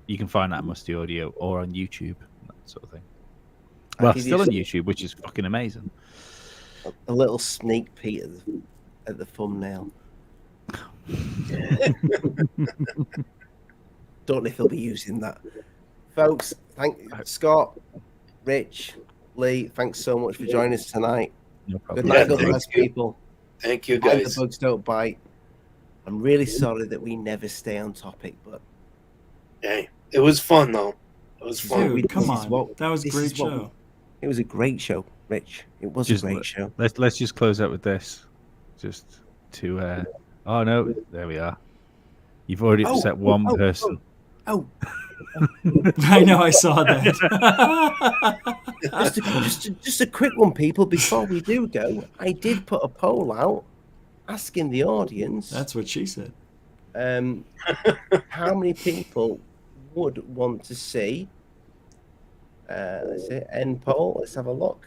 You can find that on Musty Audio or on YouTube, that sort of thing. Well, still on YouTube, which is fucking amazing. A little sneak peek at the thumbnail. Don't know if he'll be using that. Folks, thank Scott, Rich, Lee, thanks so much for joining us tonight. No problem. Good night, Yeah, God bless people. Thank you, Mind guys. the bugs don't bite. I'm really sorry that we never stay on topic, but Hey, it was fun though. It was fun. Dude, come This is on. what- That was a this great is what- show. it was a great show, Rich. It was Just a great show. Let's just close out with this, just to. Oh no, there we are. You've already upset one person. Oh, I know, I saw that. just a quick one, people. Before we do go, I did put a poll out asking the audience That's what she said. how many people would want to see. Let's see, end poll. Let's have a look.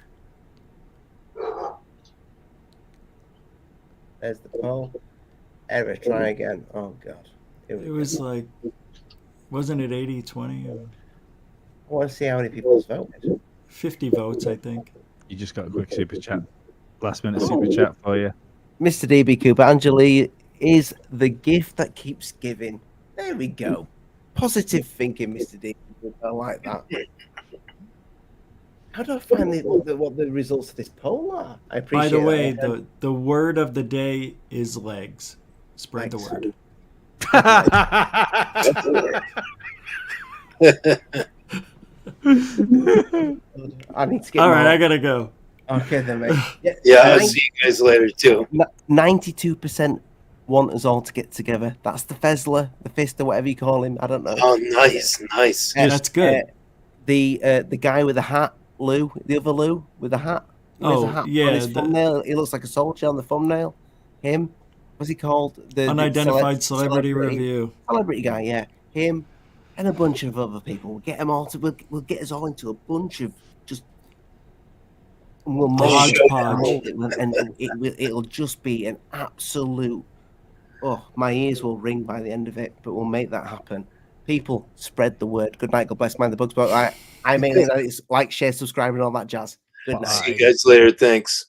There's the poll. Error. Try again. Oh God. Here we It go. was like, wasn't it 80-20 or I want to see how many people voted. 50 votes, I think. You just got a quick super chat, last minute super chat for you. Mr. DB Cooper, Angeli is the gift that keeps giving. There we go. Positive thinking, Mr. DB Cooper. I like that. How do I find what the results of this poll are? I appreciate By the way, that. the word of the day is legs. Spread the word. I need to get All right, more. I gotta go. Okay, then, mate. Yeah, I'll see you guys later too. 92% want us all to get together. That's the Fezler, the Fist, or whatever you call him. I don't know. Oh, nice. That's good. The guy with the hat, Lou, the other Lou with the hat. He wears a hat on his thumbnail. He looks like a soldier on the thumbnail. Him. What's he called? The Unidentified celebrity review. Celebrity guy, yeah. Him and a bunch of other people. We'll get them all to. We'll get us all into a bunch of just. And we'll mold it, and it'll just be an absolute. Oh, my ears will ring by the end of it, but we'll make that happen. People, spread the word. Good night. God bless. Mind the bugs. But I mainly know it's like, share, subscribe, and all that jazz. Good night. See you guys later. Thanks.